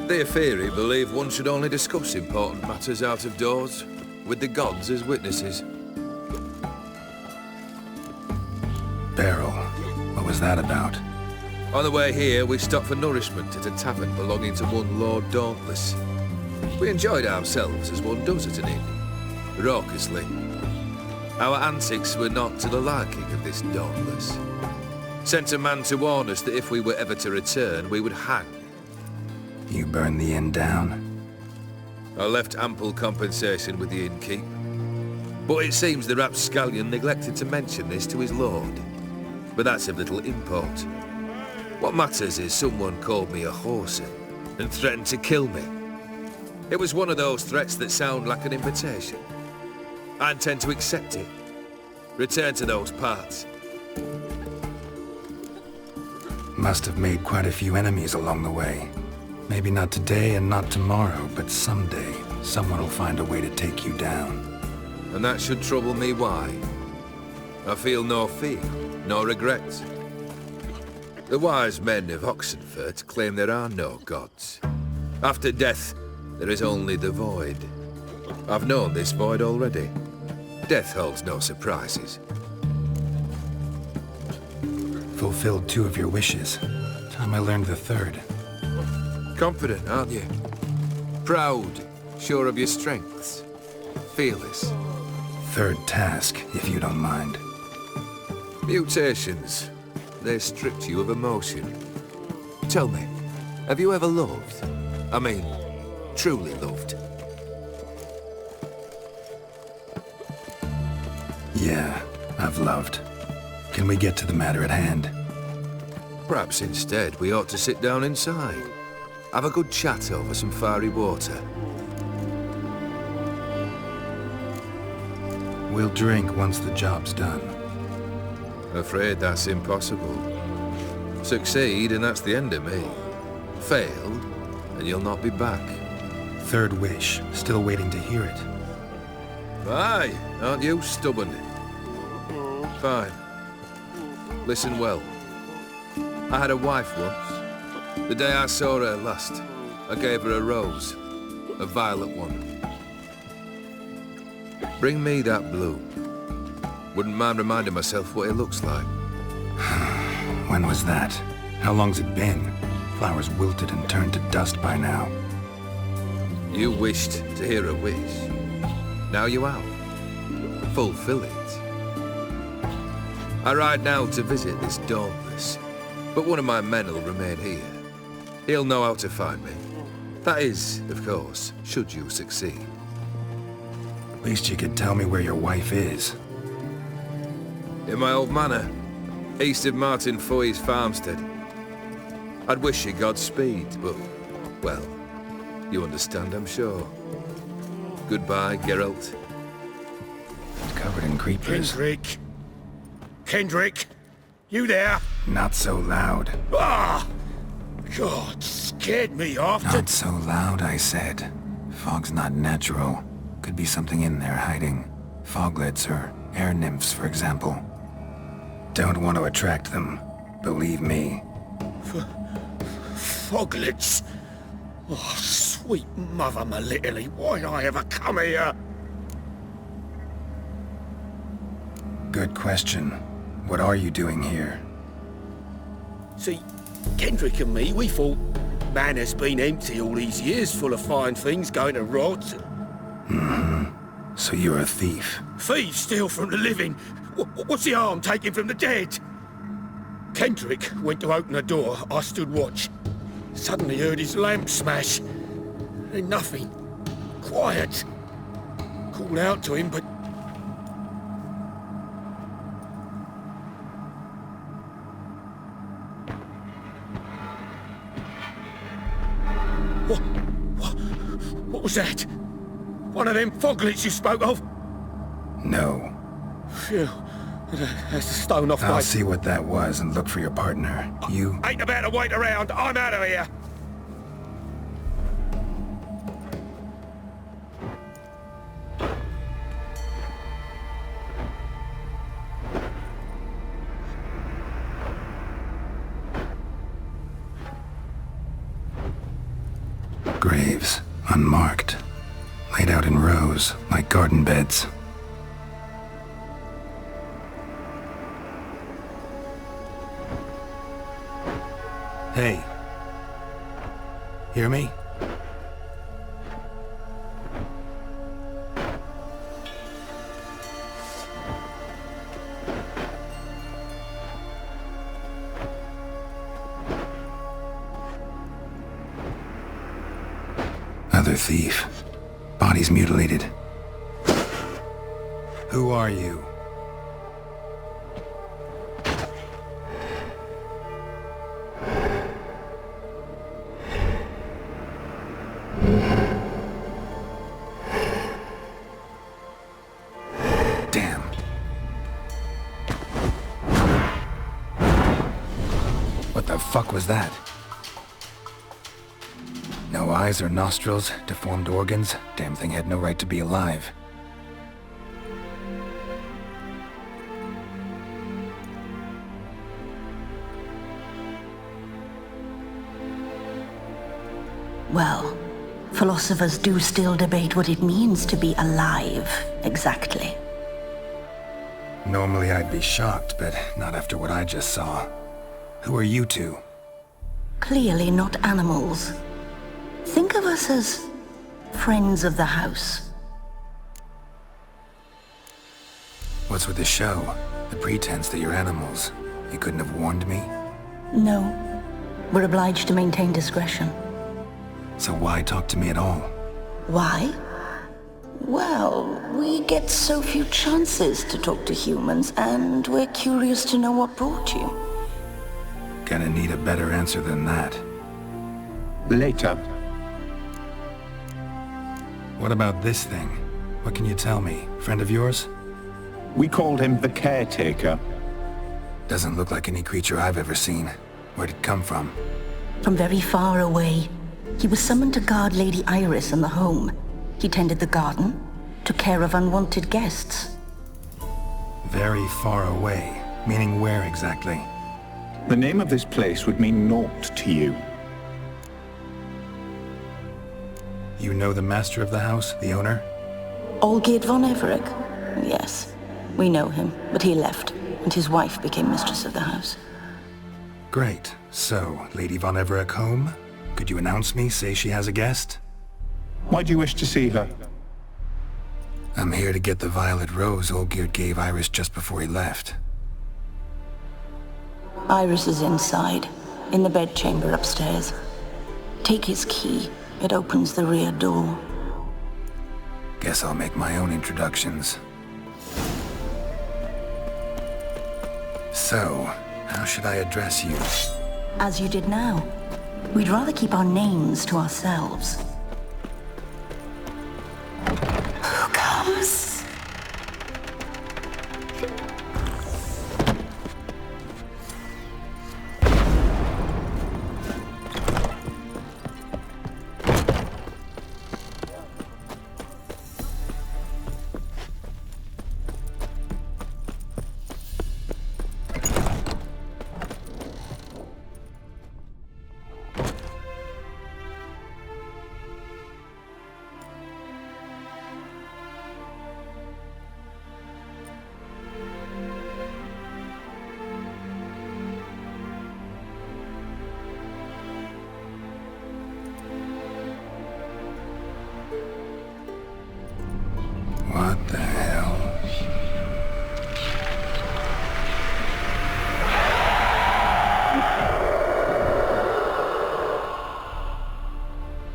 The Aetheri believe one should only discuss important matters out of doors, with the gods as witnesses. Beryl, what was that about? On the way here, we stopped for nourishment at a tavern belonging to one Lord Dauntless. We enjoyed ourselves as one does at an inn, raucously. Our antics were not to the liking of this Dauntless. Sent a man to warn us that if we were ever to return, we would hang. You burned the inn down? I left ample compensation with the innkeep. But it seems the rapscallion neglected to mention this to his lord. But that's of little import. What matters is someone called me a whoreson and threatened to kill me. It was one of those threats that sound like an invitation. I intend to accept it. Return to those parts. Must have made quite a few enemies along the way. Maybe not today and not tomorrow, but someday, someone will find a way to take you down. And that should trouble me why? I feel no fear, no regrets. The wise men of Oxenfurt claim there are no gods. After death, there is only the void. I've known this void already. Death holds no surprises. Fulfilled 2 of your wishes. Time I learned the 3rd. Confident, aren't you? Proud, sure of your strengths. Fearless. 3rd task, if you don't mind. Mutations. They stripped you of emotion. Tell me, have you ever loved? I mean, truly loved? Yeah, I've loved. Can we get to the matter at hand? Perhaps instead we ought to sit down inside. Have a good chat over some fiery water. We'll drink once the job's done. Afraid that's impossible. Succeed and that's the end of me. Failed and you'll not be back. 3rd wish, still waiting to hear it. Aye, aren't you stubborn? Fine. Listen well. I had a wife once. The day I saw her last, I gave her a rose. A violet one. Bring me that bloom. Wouldn't mind reminding myself what it looks like. When was that? How long's it been? Flowers wilted and turned to dust by now. You wished to hear a wish. Now you have. Fulfill it. I ride now to visit this Dauntless, but one of my men will remain here. He'll know how to find me. That is, of course, should you succeed. At least you could tell me where your wife is. In my old manor, east of Martin Foy's farmstead. I'd wish you Godspeed, but, well, you understand, I'm sure. Goodbye, Geralt. Covered in creepers. Kendrick! Kendrick! You there? Not so loud. Ah! God, scared me off. Not so loud, I said. Fog's not natural. Could be something in there hiding. Foglets or air nymphs, for example. Don't want to attract them. Believe me. Foglets? Oh, sweet mother Melitterly, why'd I ever come here? Good question. What are you doing here? See, Kendrick and me, we thought Manor's been empty all these years, full of fine things going to rot. Mm-hmm. So you're a thief? Thieves steal from the living. What's the harm taking from the dead? Kendrick went to open the door. I stood watch. Suddenly heard his lamp smash. Then nothing. Quiet. Called out to him, but... What was that? One of them foglets you spoke of? No. Phew. That's a stone off my... I'll see what that was and look for your partner. You... Ain't about to wait around. I'm out of here. Graves, unmarked. Laid out in rows, like garden beds. Hey. Hear me? Other thief. Body's mutilated. Who are you? fuck was that? No eyes or nostrils, deformed organs. Damn thing had no right to be alive. Well, philosophers do still debate what it means to be alive, exactly. Normally I'd be shocked, but not after what I just saw. Who are you two? Clearly not animals. Think of us as friends of the house. What's with the show? The pretense that you're animals. You couldn't have warned me? No. We're obliged to maintain discretion. So why talk to me at all? Why? Well, we get so few chances to talk to humans, and we're curious to know what brought you. Gonna need a better answer than that. Later. What about this thing? What can you tell me? Friend of yours? We called him the Caretaker. Doesn't look like any creature I've ever seen. Where'd it come from? From very far away. He was summoned to guard Lady Iris in the home. He tended the garden, took care of unwanted guests. Very far away. Meaning where exactly? The name of this place would mean naught to you. You know the master of the house, the owner? Olgierd von Everec? Yes, we know him, but he left, and his wife became mistress of the house. Great. So, Lady von Everec home? Could you announce me, say she has a guest? Why do you wish to see her? I'm here to get the violet rose Olgierd gave Iris just before he left. Iris is inside, in the bedchamber upstairs. Take his key. It opens the rear door. Guess I'll make my own introductions. So, how should I address you? As you did now. We'd rather keep our names to ourselves. Who comes? What the hell?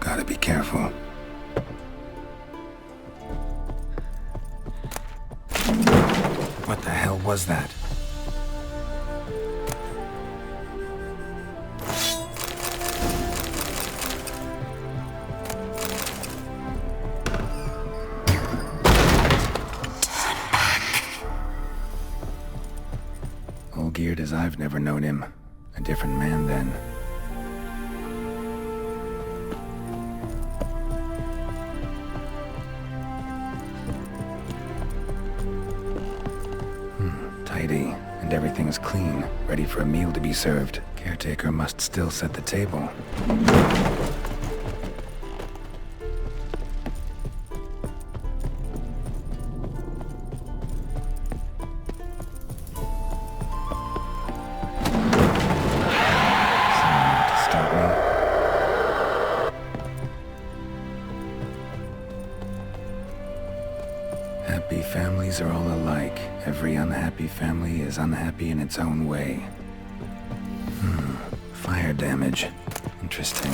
Gotta be careful. What the hell was that? Olgierd as I've never known him. A different man then. Tidy, and everything's clean, ready for a meal to be served. Caretaker must still set the table. Happy families are all alike. Every unhappy family is unhappy in its own way. Fire damage. Interesting.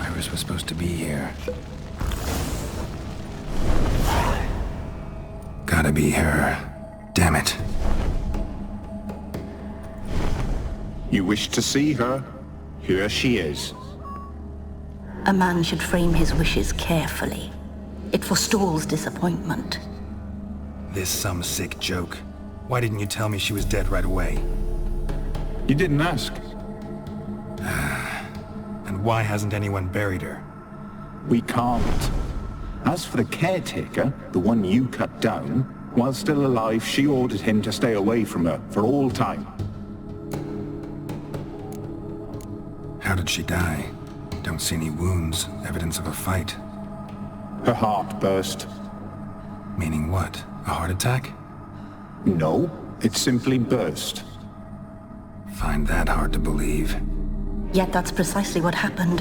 Iris was supposed to be here. Gotta be her. Damn it. You wish to see her? Here she is. A man should frame his wishes carefully. It forestalls disappointment. This some sick joke. Why didn't you tell me she was dead right away? You didn't ask. And why hasn't anyone buried her? We can't. As for the caretaker, the one you cut down, while still alive, she ordered him to stay away from her for all time. How did she die? Don't see any wounds, evidence of a fight. Her heart burst. Meaning what? A heart attack? No, it simply burst. Find that hard to believe. Yet that's precisely what happened.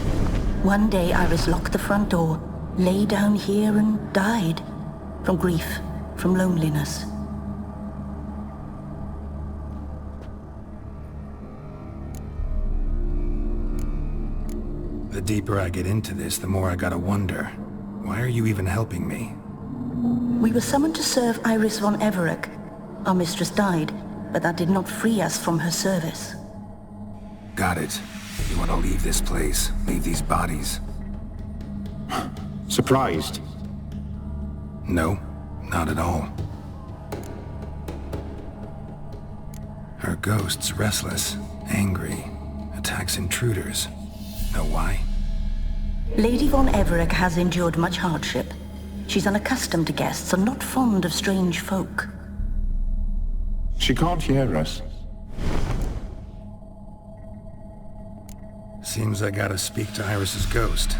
One day Iris locked the front door, lay down here and died. From grief, from loneliness. The deeper I get into this, the more I gotta wonder. Why are you even helping me? We were summoned to serve Iris von Everec. Our mistress died, but that did not free us from her service. Got it. You want to leave this place, leave these bodies? Surprised? No, not at all. Her ghost's restless, angry, attacks intruders. Know why? Lady von Everec has endured much hardship. She's unaccustomed to guests and not fond of strange folk. She can't hear us. Seems I gotta speak to Iris's ghost.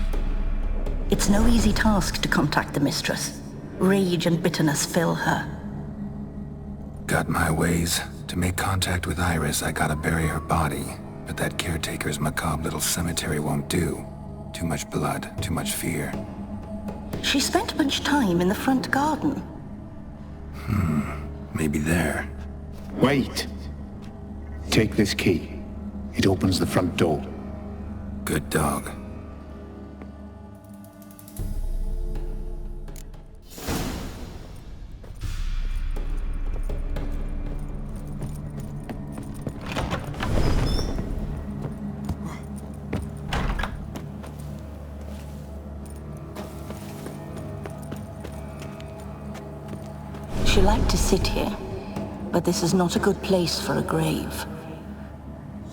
It's no easy task to contact the mistress. Rage and bitterness fill her. Got my ways. To make contact with Iris, I gotta bury her body. But that caretaker's macabre little cemetery won't do. Too much blood, too much fear. She spent much time in the front garden. Maybe there. Wait! Take this key. It opens the front door. Good dog. She liked to sit here, but this is not a good place for a grave.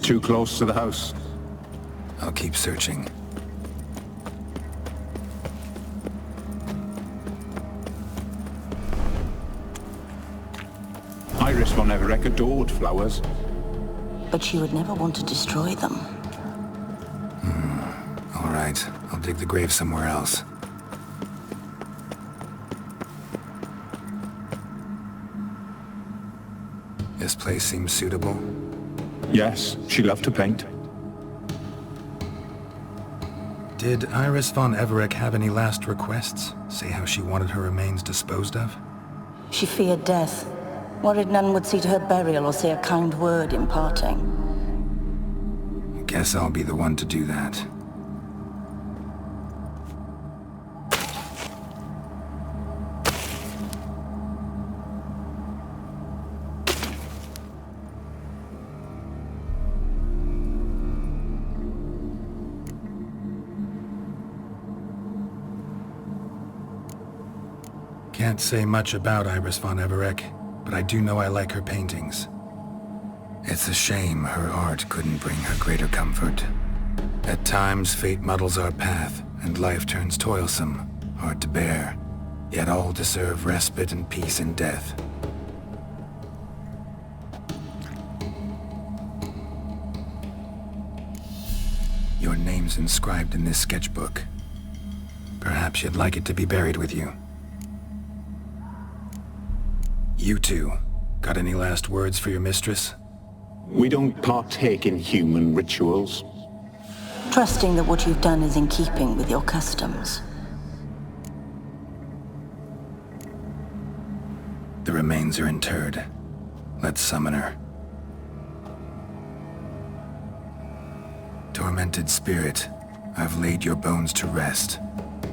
Too close to the house. I'll keep searching. Iris von Everec adored flowers. But she would never want to destroy them. All right, I'll dig the grave somewhere else. This place seems suitable. Yes, she loved to paint. Did Iris von Everec have any last requests? Say how she wanted her remains disposed of? She feared death, worried none would see to her burial or say a kind word in parting. Guess I'll be the one to do that. Can't say much about Iris von Everec, but I do know I like her paintings. It's a shame her art couldn't bring her greater comfort. At times, fate muddles our path, and life turns toilsome, hard to bear. Yet all deserve respite and peace in death. Your name's inscribed in this sketchbook. Perhaps you'd like it to be buried with you. You two, got any last words for your mistress? We don't partake in human rituals. Trusting that what you've done is in keeping with your customs. The remains are interred. Let's summon her. Tormented spirit, I've laid your bones to rest.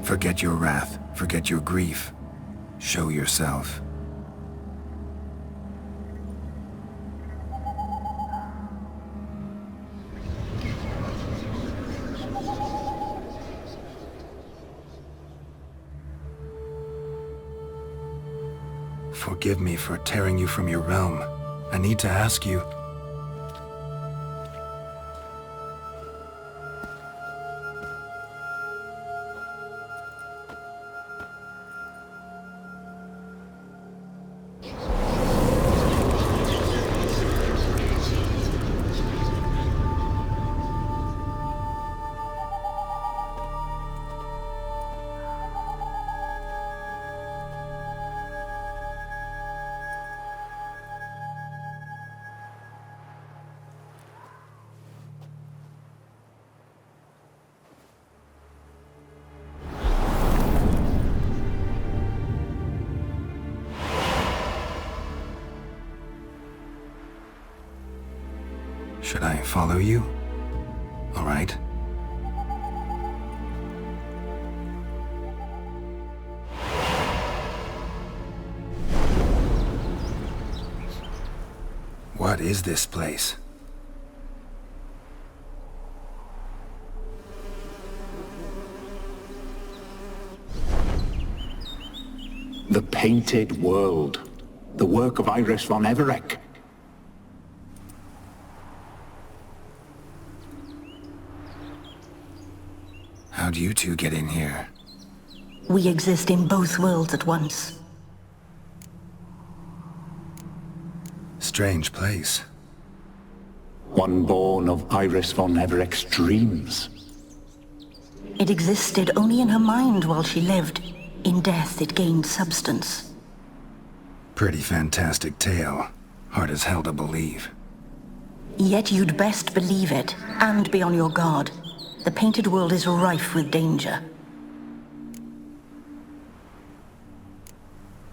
Forget your wrath, forget your grief. Show yourself. Forgive me for tearing you from your realm. I need to ask you. Should I follow you? All right. What is this place? The Painted World. The work of Iris von Everec. How'd you two get in here? We exist in both worlds at once. Strange place. One born of Iris von Everec's dreams. It existed only in her mind while she lived. In death, it gained substance. Pretty fantastic tale. Hard as hell to believe. Yet you'd best believe it, and be on your guard. The Painted World is rife with danger.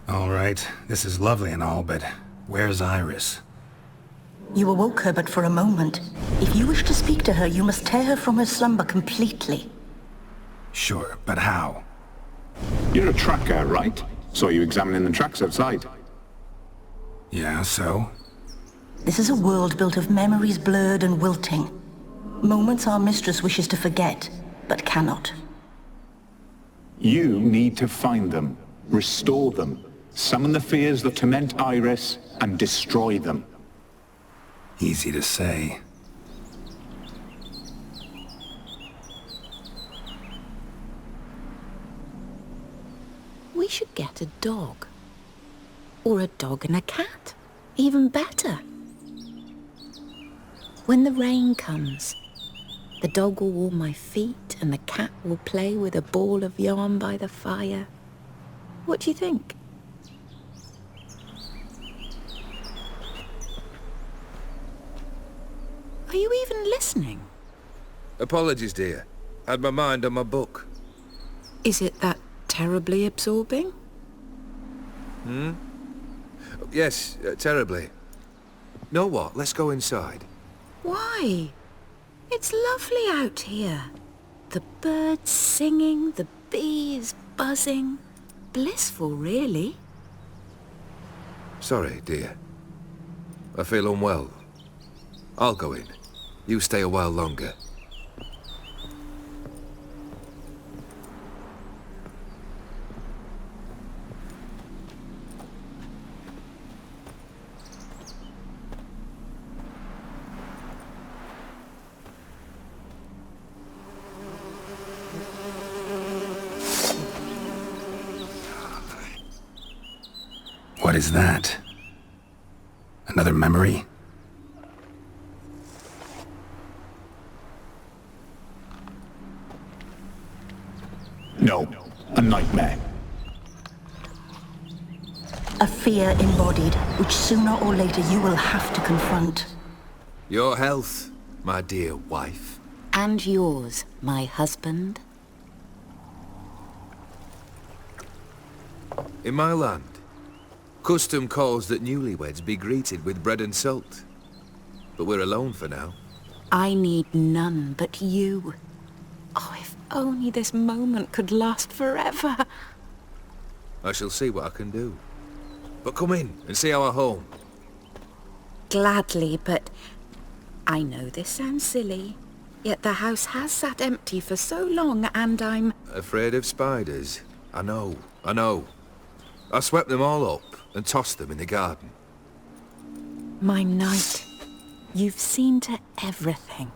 All right, this is lovely and all, but where's Iris? You awoke her but for a moment. If you wish to speak to her, you must tear her from her slumber completely. Sure, but how? You're a tracker, right? Saw you examining the tracks outside. Yeah, so? This is a world built of memories blurred and wilting. Moments our mistress wishes to forget, but cannot. You need to find them, restore them, summon the fears that torment Iris, and destroy them. Easy to say. We should get a dog. Or a dog and a cat. Even better. When the rain comes, the dog will warm my feet and the cat will play with a ball of yarn by the fire. What do you think? Are you even listening? Apologies, dear. Had my mind on my book. Is it that terribly absorbing? Yes, terribly. Know what? Let's go inside. Why? It's lovely out here. The birds singing, the bees buzzing. Blissful, really. Sorry, dear. I feel unwell. I'll go in. You stay a while longer. What is that? Another memory? No, a nightmare. A fear embodied, which sooner or later you will have to confront. Your health, my dear wife. And yours, my husband. In my land, custom calls that newlyweds be greeted with bread and salt. But we're alone for now. I need none but you. Oh, if only this moment could last forever. I shall see what I can do. But come in and see our home. Gladly, but I know this sounds silly, yet the house has sat empty for so long and I'm... Afraid of spiders? I know. I swept them all up and tossed them in the garden. My knight, you've seen to everything.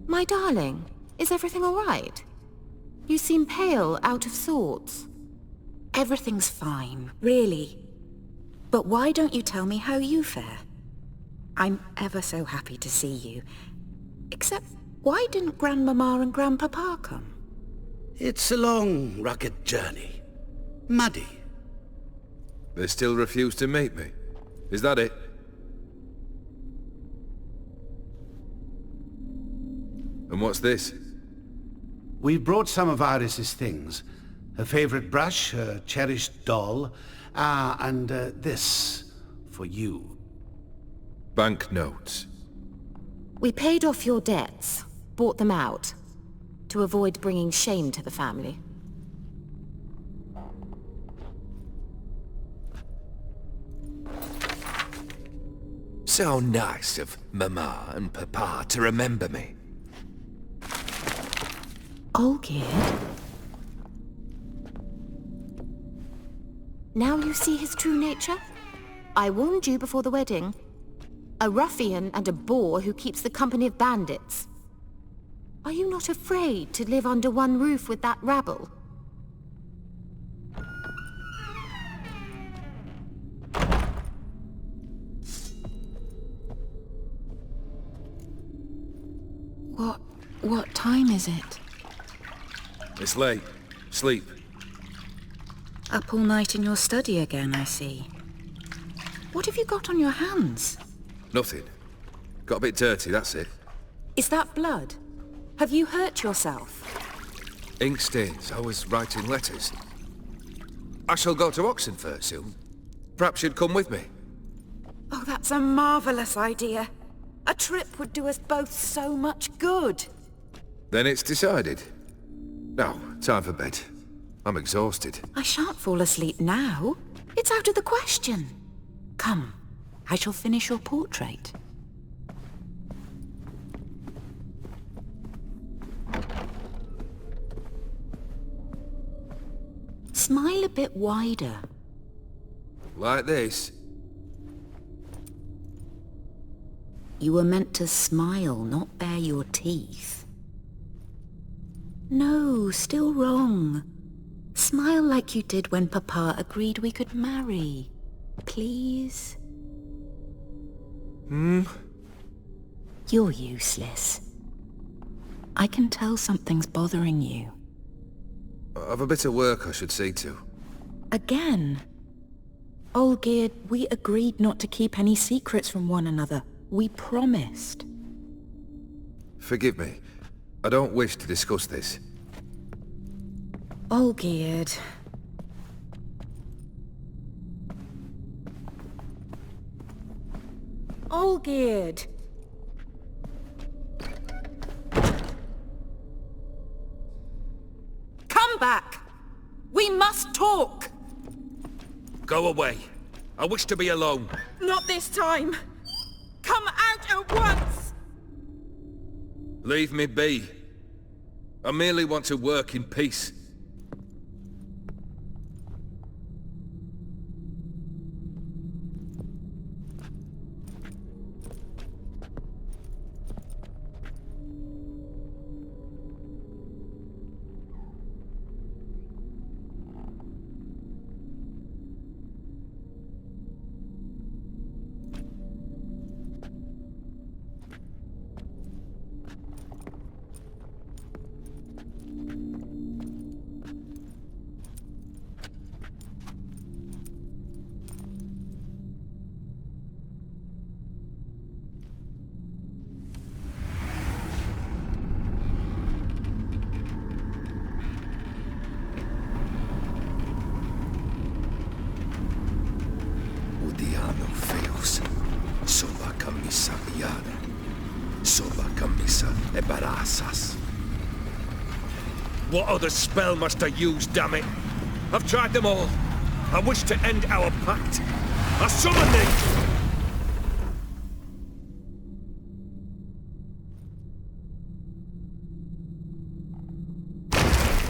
My darling, is everything all right? You seem pale, out of sorts. Everything's fine, really. But why don't you tell me how you fare? I'm ever so happy to see you. Except, why didn't Grandmama and Grandpapa come? It's a long, rugged journey. Muddy. They still refuse to meet me. Is that it? And what's this? We've brought some of Iris's things. Her favorite brush, her cherished doll, and this for you. Banknotes. We paid off your debts, bought them out, to avoid bringing shame to the family. So nice of Mama and Papa to remember me. Olgierd? Now you see his true nature? I warned you before the wedding. A ruffian and a boor who keeps the company of bandits. Are you not afraid to live under one roof with that rabble? What time is it? It's late. Sleep. Up all night in your study again, I see. What have you got on your hands? Nothing. Got a bit dirty, that's it. Is that blood? Have you hurt yourself? Ink stains. I was writing letters. I shall go to Oxenfurt soon. Perhaps you'd come with me. Oh, that's a marvellous idea. A trip would do us both so much good. Then it's decided. Now, time for bed. I'm exhausted. I shan't fall asleep now. It's out of the question. Come, I shall finish your portrait. Smile a bit wider. Like this? You were meant to smile, not bare your teeth. No, still wrong. Smile like you did when Papa agreed we could marry. Please? You're useless. I can tell something's bothering you. I've a bit of work I should see to. Again? Olgierd, we agreed not to keep any secrets from one another. We promised. Forgive me. I don't wish to discuss this. Olgierd. Olgierd! Come back! We must talk! Go away. I wish to be alone. Not this time! Come out at once! Leave me be. I merely want to work in peace. Pisa e Barasas. What other spell must I use, damn it? I've tried them all. I wish to end our pact. I summon thee!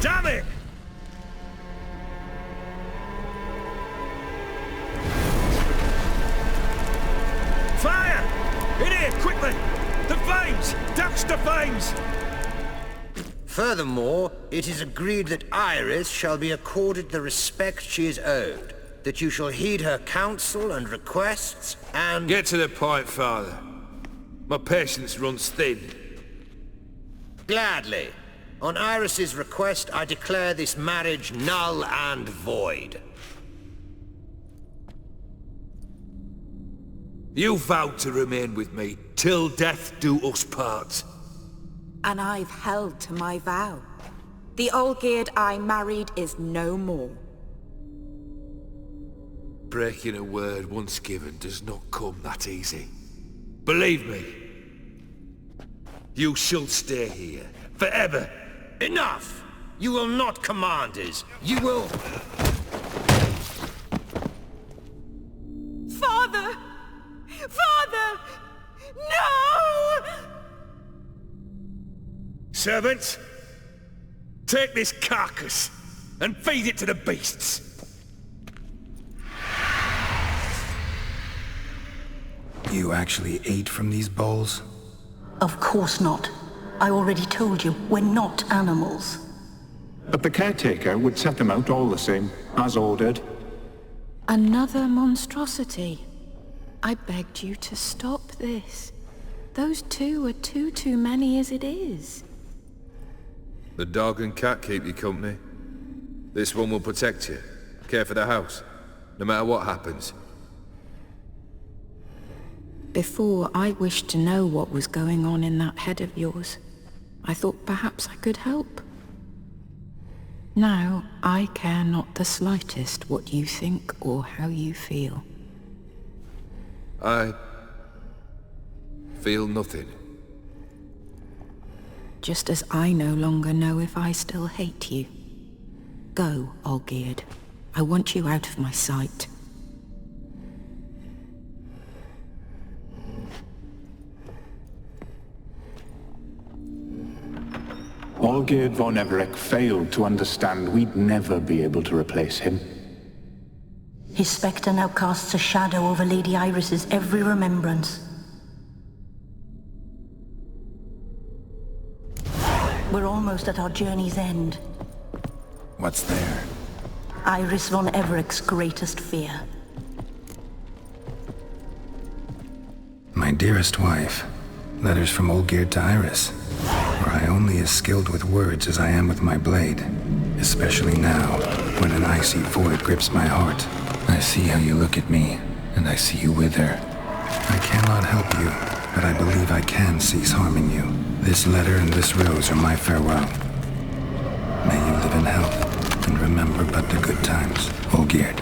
Damn it! Fire! In here, quickly! The flames! Douse the flames! Furthermore, it is agreed that Iris shall be accorded the respect she is owed, that you shall heed her counsel and requests, and... Get to the point, Father. My patience runs thin. Gladly. On Iris's request, I declare this marriage null and void. You vowed to remain with me, till death do us part. And I've held to my vow. The Olgierd I married is no more. Breaking a word once given does not come that easy. Believe me. You shall stay here, forever. Enough! You will not command us. You will... Father! Father! No! Servants, take this carcass and feed it to the beasts. You actually ate from these bowls? Of course not. I already told you, we're not animals. But the caretaker would set them out all the same, as ordered. Another monstrosity. I begged you to stop this. Those two are too many as it is. The dog and cat keep you company. This one will protect you, care for the house, no matter what happens. Before, I wished to know what was going on in that head of yours. I thought perhaps I could help. Now, I care not the slightest what you think or how you feel. I feel nothing. Just as I no longer know if I still hate you. Go, Olgierd. I want you out of my sight. Olgierd von Everec failed to understand we'd never be able to replace him. His spectre now casts a shadow over Lady Iris's every remembrance. We're almost at our journey's end. What's there? Iris von Everec's greatest fear. My dearest wife, letters from Olgierd to Iris. For I only as skilled with words as I am with my blade. Especially now, when an icy void grips my heart. I see how you look at me, and I see you wither. I cannot help you, but I believe I can cease harming you. This letter and this rose are my farewell. May you live in health, and remember but the good times, Olgierd.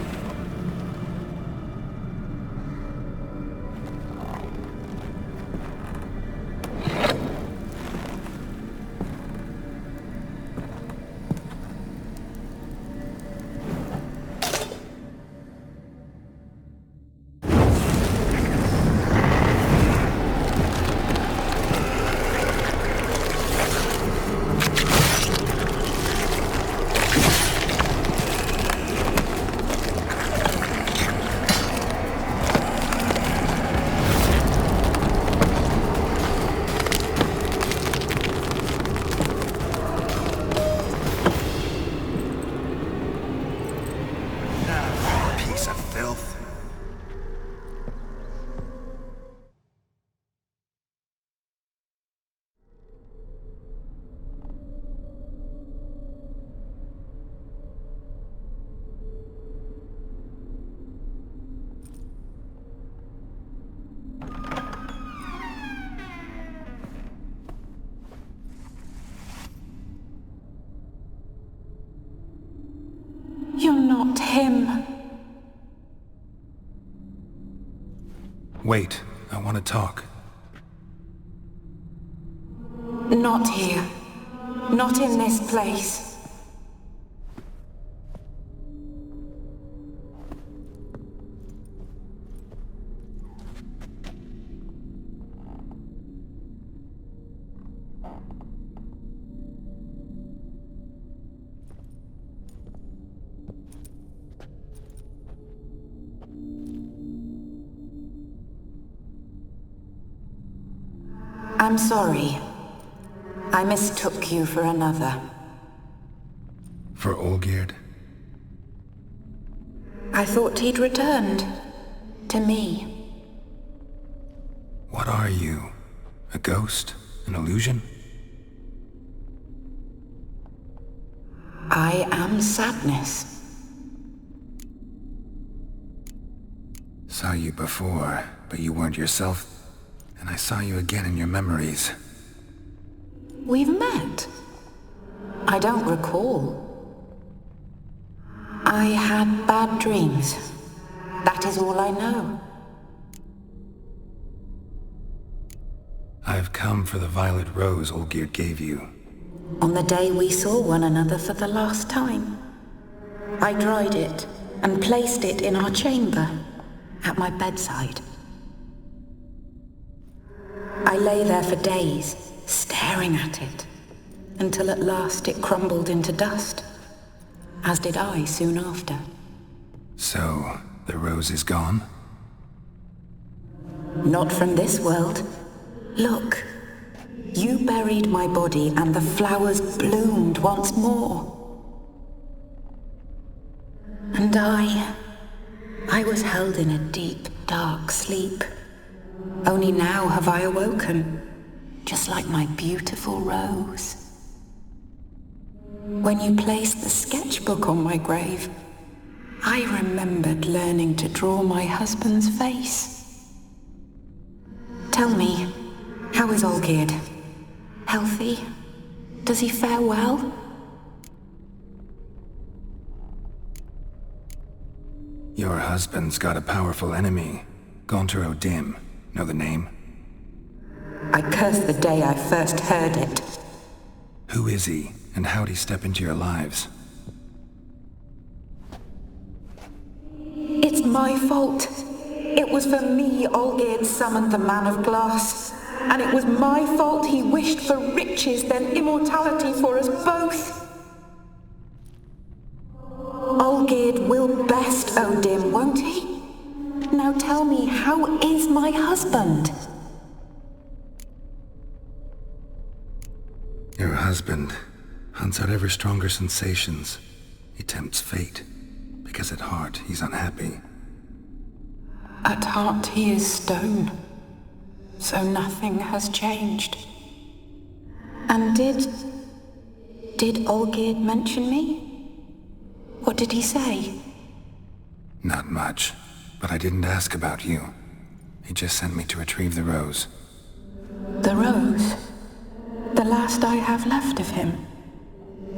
You're not him. Wait, I want to talk. Not here. Not in this place. I'm sorry. I mistook you for another. For Olgierd? I thought he'd returned. To me. What are you? A ghost? An illusion? I am sadness. Saw you before, but you weren't yourself. And I saw you again in your memories. We've met? I don't recall. I had bad dreams. That is all I know. I've come for the violet rose Olgierd gave you. On the day we saw one another for the last time. I dried it and placed it in our chamber, at my bedside. I lay there for days, staring at it, until at last it crumbled into dust, as did I soon after. So, the rose is gone? Not from this world. Look, you buried my body and the flowers bloomed once more. And I was held in a deep, dark sleep. Only now have I awoken, just like my beautiful rose. When you placed the sketchbook on my grave, I remembered learning to draw my husband's face. Tell me, how is Olgierd? Healthy? Does he fare well? Your husband's got a powerful enemy, Gonter Dim. Know the name? I curse the day I first heard it. Who is he, and how'd he step into your lives? It's my fault. It was for me Olgierd summoned the Man of Glass. And it was my fault he wished for riches, then immortality for us both. Olgierd will best Odin, won't he? Now tell me, how is my husband? Your husband hunts out ever stronger sensations. He tempts fate, because at heart he's unhappy. At heart he is stone, so nothing has changed. And did Olgierd mention me? What did he say? Not much. But I didn't ask about you. He just sent me to retrieve the rose. The rose? The last I have left of him?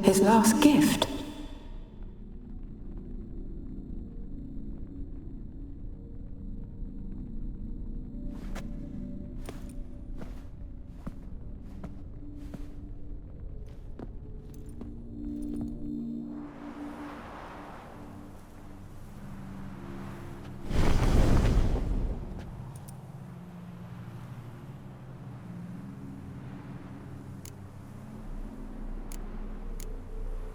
His last gift?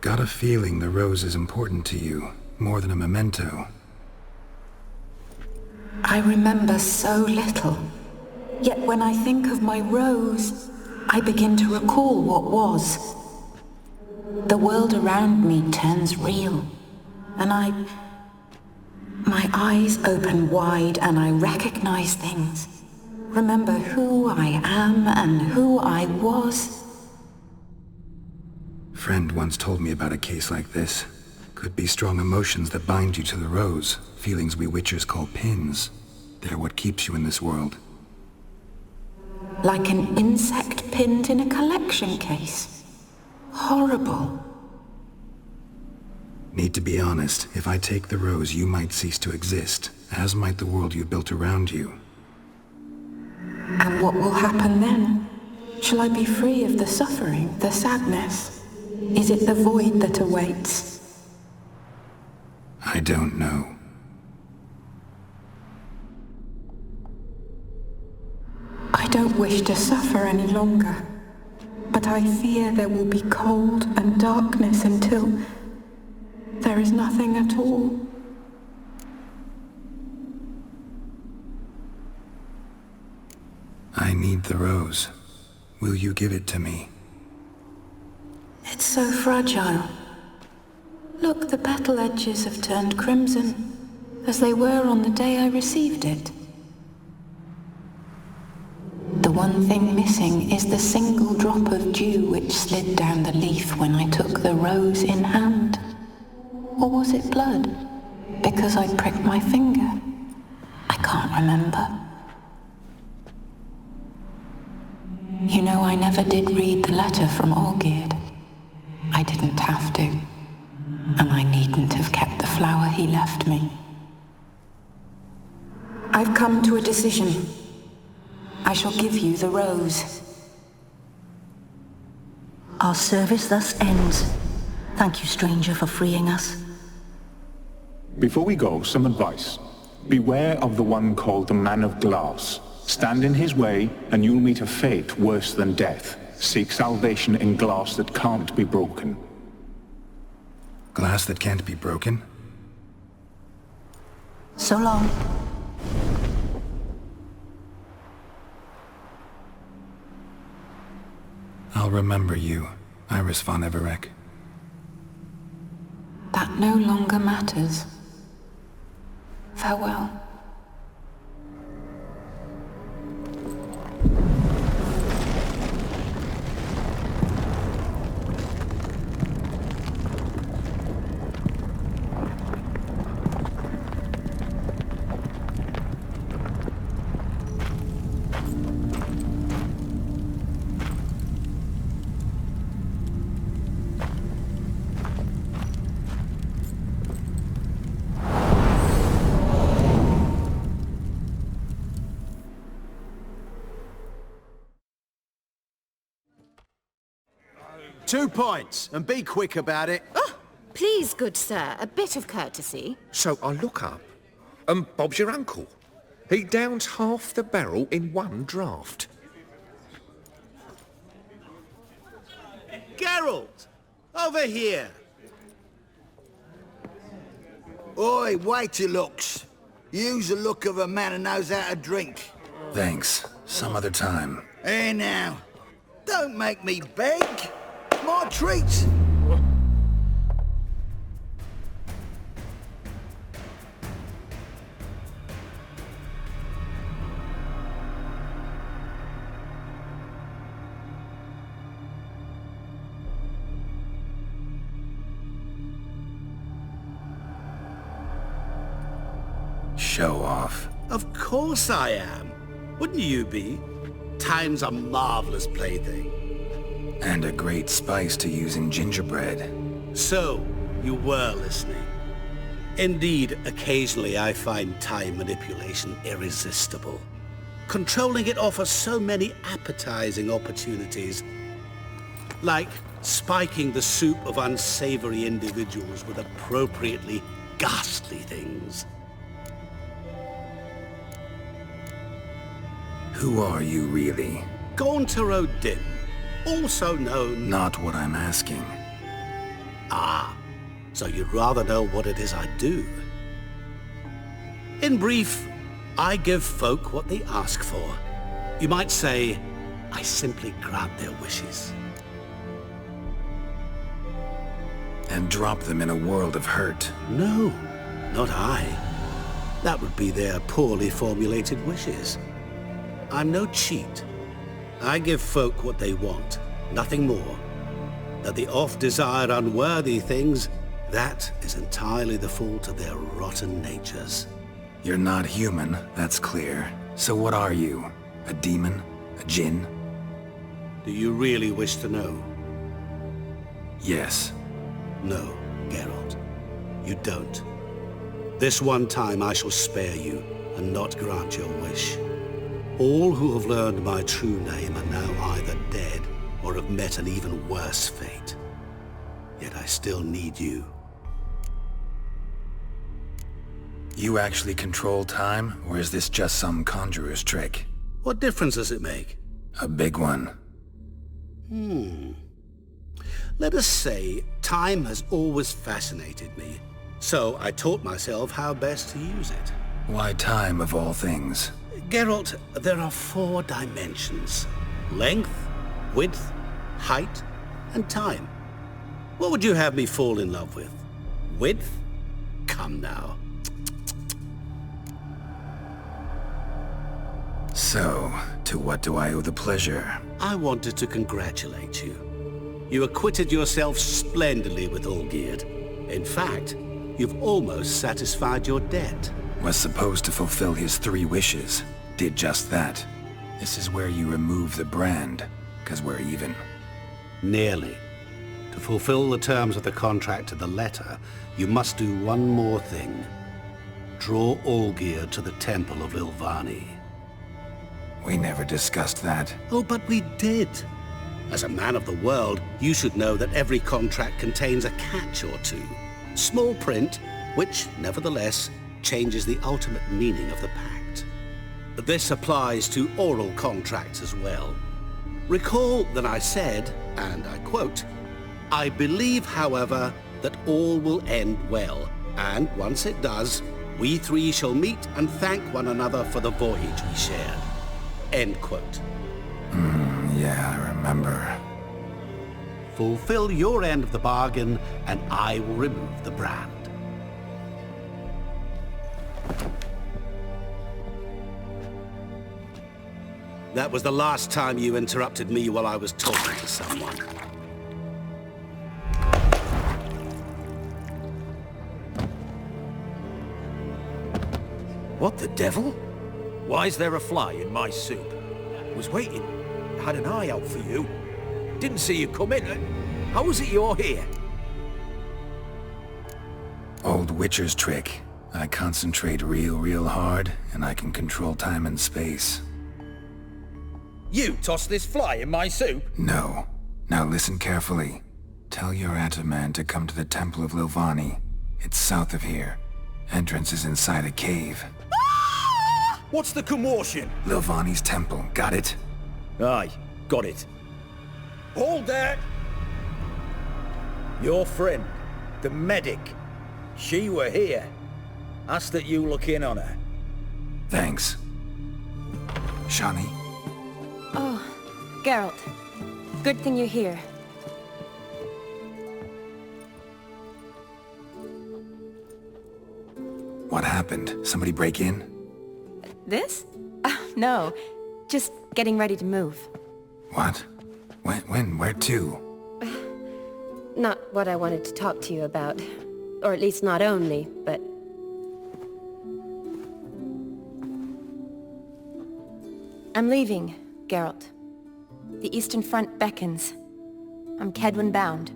Got a feeling the rose is important to you, more than a memento. I remember so little. Yet when I think of my rose, I begin to recall what was. The world around me turns real, and my eyes open wide and I recognize things. Remember who I am and who I was. Friend once told me about a case like this. Could be strong emotions that bind you to the rose, feelings we witchers call pins. They're what keeps you in this world. Like an insect pinned in a collection case. Horrible. Need to be honest, if I take the rose, you might cease to exist, as might the world you built around you. And what will happen then? Shall I be free of the suffering, the sadness? Is it the void that awaits? I don't know. I don't wish to suffer any longer, but I fear there will be cold and darkness until there is nothing at all. I need the rose. Will you give it to me? It's so fragile. Look, the petal edges have turned crimson, as they were on the day I received it. The one thing missing is the single drop of dew which slid down the leaf when I took the rose in hand. Or was it blood? Because I pricked my finger? I can't remember. You know, I never did read the letter from Olgierd. I didn't have to. And I needn't have kept the flower he left me. I've come to a decision. I shall give you the rose. Our service thus ends. Thank you, stranger, for freeing us. Before we go, some advice. Beware of the one called the Man of Glass. Stand in his way, and you'll meet a fate worse than death. Seek salvation in glass that can't be broken. Glass that can't be broken? So long. I'll remember you, Iris von Everec. That no longer matters. Farewell. Two points, and be quick about it. Oh, please, good sir, a bit of courtesy. So I look up, and Bob's your uncle. He downs half the barrel in one draught. Geralt! Over here! Oi, wait your looks. Use the look of a man who knows how to drink. Thanks. Some other time. Here now. Don't make me beg. My treat. Show off. Of course I am. Wouldn't you be? Time's a marvelous plaything. And a great spice to use in gingerbread. So, you were listening. Indeed, occasionally I find time manipulation irresistible. Controlling it offers so many appetizing opportunities. Like spiking the soup of unsavory individuals with appropriately ghastly things. Who are you, really? Gauntero Dim, also known... Not what I'm asking. Ah, so you'd rather know what it is I do. In brief, I give folk what they ask for. You might say, I simply grant their wishes. And drop them in a world of hurt. No, not I. That would be their poorly formulated wishes. I'm no cheat. I give folk what they want, nothing more. That they oft desire unworthy things, that is entirely the fault of their rotten natures. You're not human, that's clear. So what are you? A demon? A djinn? Do you really wish to know? Yes. No, Geralt. You don't. This one time I shall spare you, and not grant your wish. All who have learned my true name are now either never have met an even worse fate. Yet I still need you. You actually control time, or is this just some conjurer's trick? What difference does it make? A big one. Let us say, time has always fascinated me. So I taught myself how best to use it. Why time, of all things? Geralt, there are 4 dimensions. Length, width, height, and time. What would you have me fall in love with? Width? Come now. So, to what do I owe the pleasure? I wanted to congratulate you. You acquitted yourself splendidly with Olgierd. In fact, you've almost satisfied your debt. Was supposed to fulfill his 3 wishes. Did just that. This is where you remove the brand, 'cause we're even. Nearly. To fulfill the terms of the contract to the letter, you must do one more thing. Draw Olgierd to the Temple of Ilvani. We never discussed that. Oh, but we did. As a man of the world, you should know that every contract contains a catch or two. Small print, which, nevertheless, changes the ultimate meaning of the pact. This applies to oral contracts as well. Recall that I said, and I quote, "I believe, however, that all will end well, and once it does, we 3 shall meet and thank one another for the voyage we shared." End quote. Yeah, I remember. Fulfill your end of the bargain, and I will remove the brand. That was the last time you interrupted me while I was talking to someone. What the devil? Why is there a fly in my soup? Was waiting. Had an eye out for you. Didn't see you come in. How was it you're here? Old Witcher's trick. I concentrate real hard, and I can control time and space. You tossed this fly in my soup? No. Now listen carefully. Tell your Ataman to come to the Temple of Ilvani. It's south of here. Entrance is inside a cave. What's the commotion? Ilvani's temple, got it? Aye, got it. Hold that! Your friend, the medic, she were here. Ask that you look in on her. Thanks. Shani? Oh, Geralt. Good thing you're here. What happened? Somebody break in? This? No. Just getting ready to move. What? When? Where to? Not what I wanted to talk to you about. Or at least not only, but... I'm leaving, Geralt. The Eastern Front beckons. I'm Kedwen bound.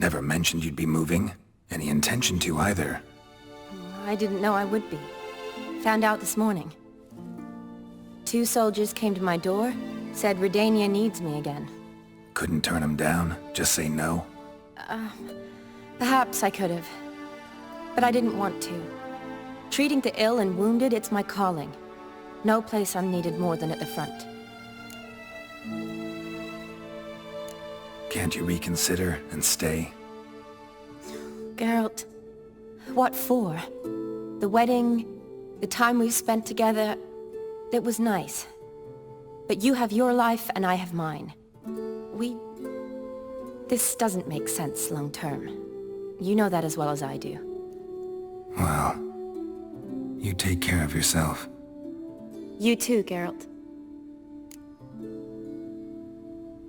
Never mentioned you'd be moving. Any intention to either. I didn't know I would be. Found out this morning. 2 soldiers came to my door, said Redania needs me again. Couldn't turn him down? Just say no? Perhaps I could have. But I didn't want to. Treating the ill and wounded, it's my calling. No place I'm needed more than at the front. Can't you reconsider and stay? Geralt, what for? The wedding, the time we've spent together, it was nice. But you have your life and I have mine. This doesn't make sense long term. You know that as well as I do. Well, you take care of yourself. You too, Geralt.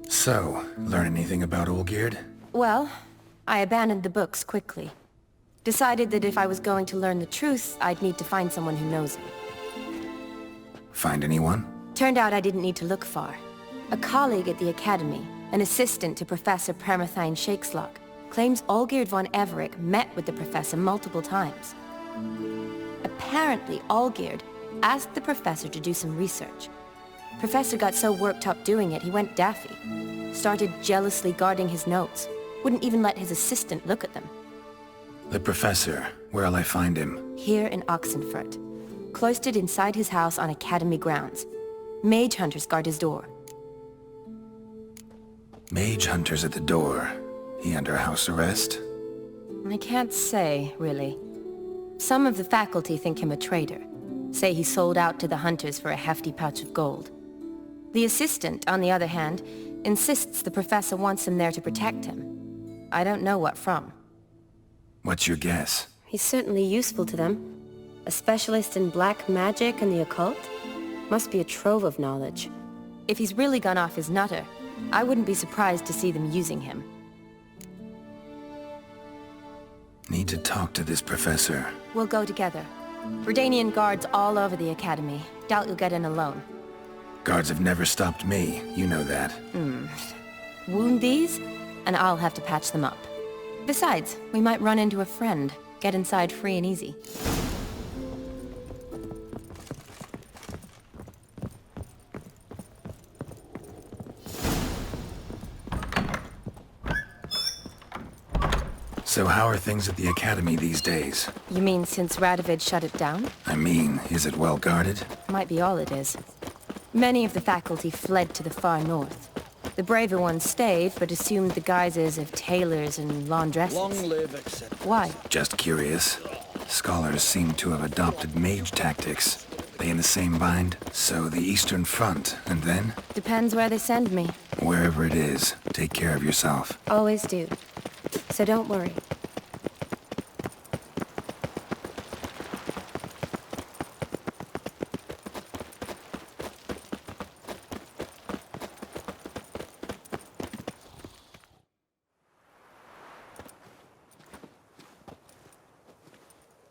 So, learn anything about Olgierd? Well, I abandoned the books quickly. Decided that if I was going to learn the truth, I'd need to find someone who knows me. Find anyone? Turned out I didn't need to look far. A colleague at the Academy, an assistant to Professor Permathine Shakeslock, claims Olgierd von Everec met with the professor multiple times. Apparently, Olgierd asked the professor to do some research. Professor got so worked up doing it, he went daffy. Started jealously guarding his notes. Wouldn't even let his assistant look at them. The Professor, where'll I find him? Here in Oxenfurt. Cloistered inside his house on Academy grounds. Mage hunters guard his door. Mage hunters at the door. He under house arrest? I can't say, really. Some of the faculty think him a traitor. Say he sold out to the hunters for a hefty pouch of gold. The assistant, on the other hand, insists the professor wants him there to protect him. I don't know what from. What's your guess? He's certainly useful to them. A specialist in black magic and the occult? Must be a trove of knowledge. If he's really gone off his nutter, I wouldn't be surprised to see them using him. Need to talk to this professor. We'll go together. Redanian guards all over the Academy. Doubt you'll get in alone. Guards have never stopped me, you know that. Wound these, and I'll have to patch them up. Besides, we might run into a friend. Get inside free and easy. So how are things at the Academy these days? You mean since Radovid shut it down? I mean, is it well guarded? Might be all it is. Many of the faculty fled to the far north. The braver ones stayed, but assumed the guises of tailors and laundresses. Long live, etc. Why? Just curious. Scholars seem to have adopted mage tactics. They in the same bind? So the Eastern Front, and then? Depends where they send me. Wherever it is, take care of yourself. Always do. So don't worry.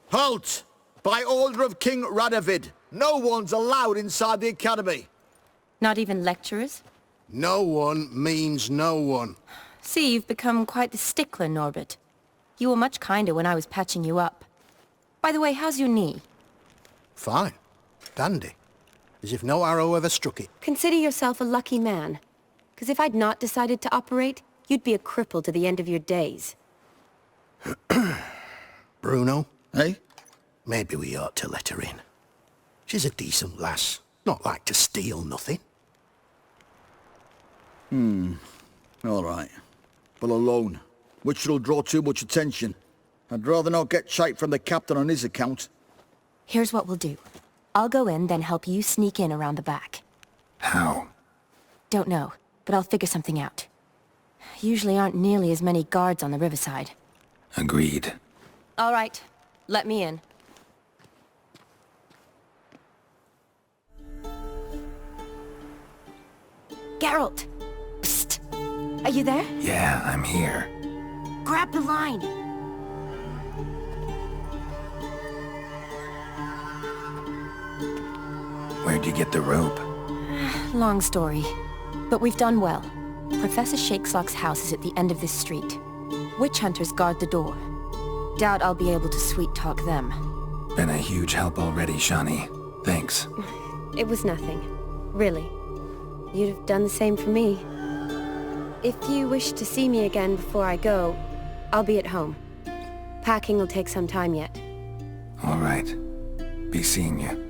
Halt! By order of King Radovid, no one's allowed inside the Academy. Not even lecturers? No one means no one. See, you've become quite the stickler, Norbert. You were much kinder when I was patching you up. By the way, how's your knee? Fine. Dandy. As if no arrow ever struck it. Consider yourself a lucky man. Because if I'd not decided to operate, you'd be a cripple to the end of your days. Bruno? Eh? Maybe we ought to let her in. She's a decent lass. Not like to steal nothing. All right. But alone, which will draw too much attention. I'd rather not get shite from the captain on his account. Here's what we'll do. I'll go in, then help you sneak in around the back. How? Don't know, but I'll figure something out. Usually aren't nearly as many guards on the riverside. Agreed. All right. Let me in. Geralt! Psst! Are you there? Yeah, I'm here. Grab the line! Where'd you get the rope? Long story. But we've done well. Professor Shakesock's house is at the end of this street. Witch hunters guard the door. Doubt I'll be able to sweet-talk them. Been a huge help already, Shani. Thanks. It was nothing. Really. You'd have done the same for me. If you wish to see me again before I go, I'll be at home. Packing will take some time yet. All right. Be seeing you.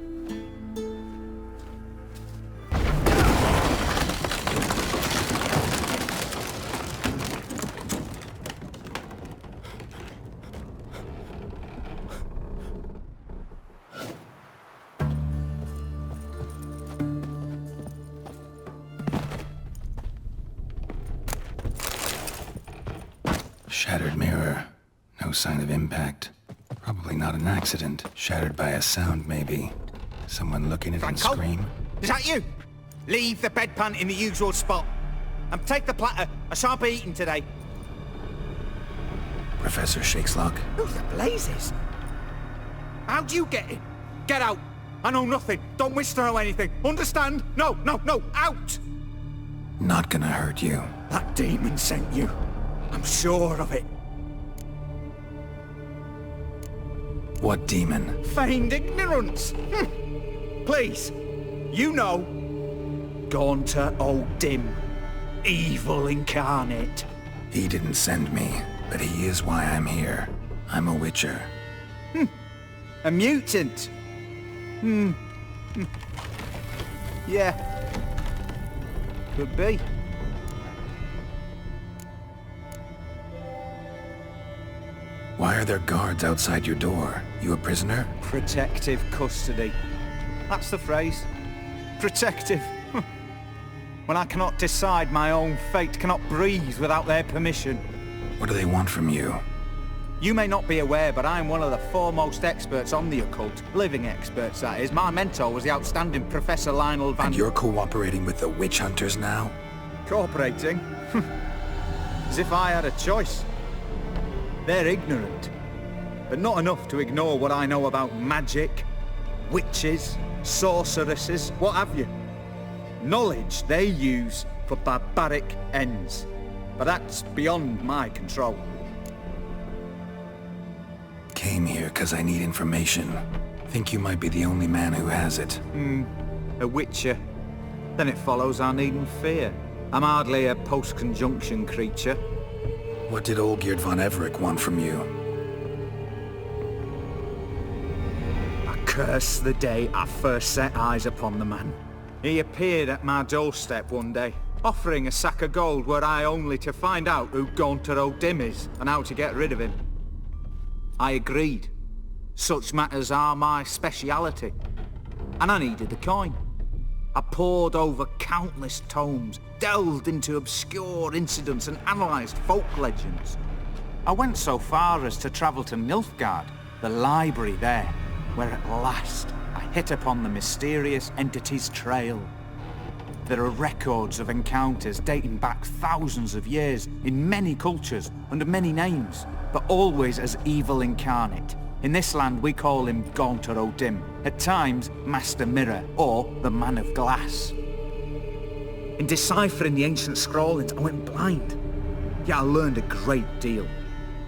Shattered mirror. No sign of impact. Probably not an accident. Shattered by a sound, maybe. Someone looking at him scream. Is that you? Leave the bedpan in the usual spot. And take the platter. I shan't be eating today. Professor Shakesock? Who the blazes? How'd you get in? Get out. I know nothing. Don't wish to know anything. Understand? No, out! Not gonna hurt you. That demon sent you. I'm sure of it. What demon? Feigned ignorance. Please, you know. Gaunter O'Dim, evil incarnate. He didn't send me, but he is why I'm here. I'm a witcher. A mutant? Yeah. Could be. Why are there guards outside your door? You a prisoner? Protective custody. That's the phrase. Protective. When I cannot decide my own fate, cannot breathe without their permission. What do they want from you? You may not be aware, but I'm one of the foremost experts on the occult. Living experts, that is. My mentor was the outstanding Professor Lionel Van... And you're cooperating with the witch hunters now? Cooperating? As if I had a choice. They're ignorant, but not enough to ignore what I know about magic, witches, sorceresses, what have you. Knowledge they use for barbaric ends, but that's beyond my control. Came here because I need information. Think you might be the only man who has it. A witcher. Then it follows I needn't fear. I'm hardly a post-conjunction creature. What did Olgierd von Everec want from you? I curse the day I first set eyes upon the man. He appeared at my doorstep one day, offering a sack of gold were I only to find out who Gaunter O'Dim is and how to get rid of him. I agreed. Such matters are my speciality. And I needed the coin. I pored over countless tomes, delved into obscure incidents and analysed folk legends. I went so far as to travel to Nilfgaard, the library there, where at last I hit upon the mysterious entity's trail. There are records of encounters dating back thousands of years in many cultures under many names, but always as evil incarnate. In this land we call him Gaunter O'Dim, at times Master Mirror or the Man of Glass. In deciphering the ancient scrawlings I went blind, yet I learned a great deal.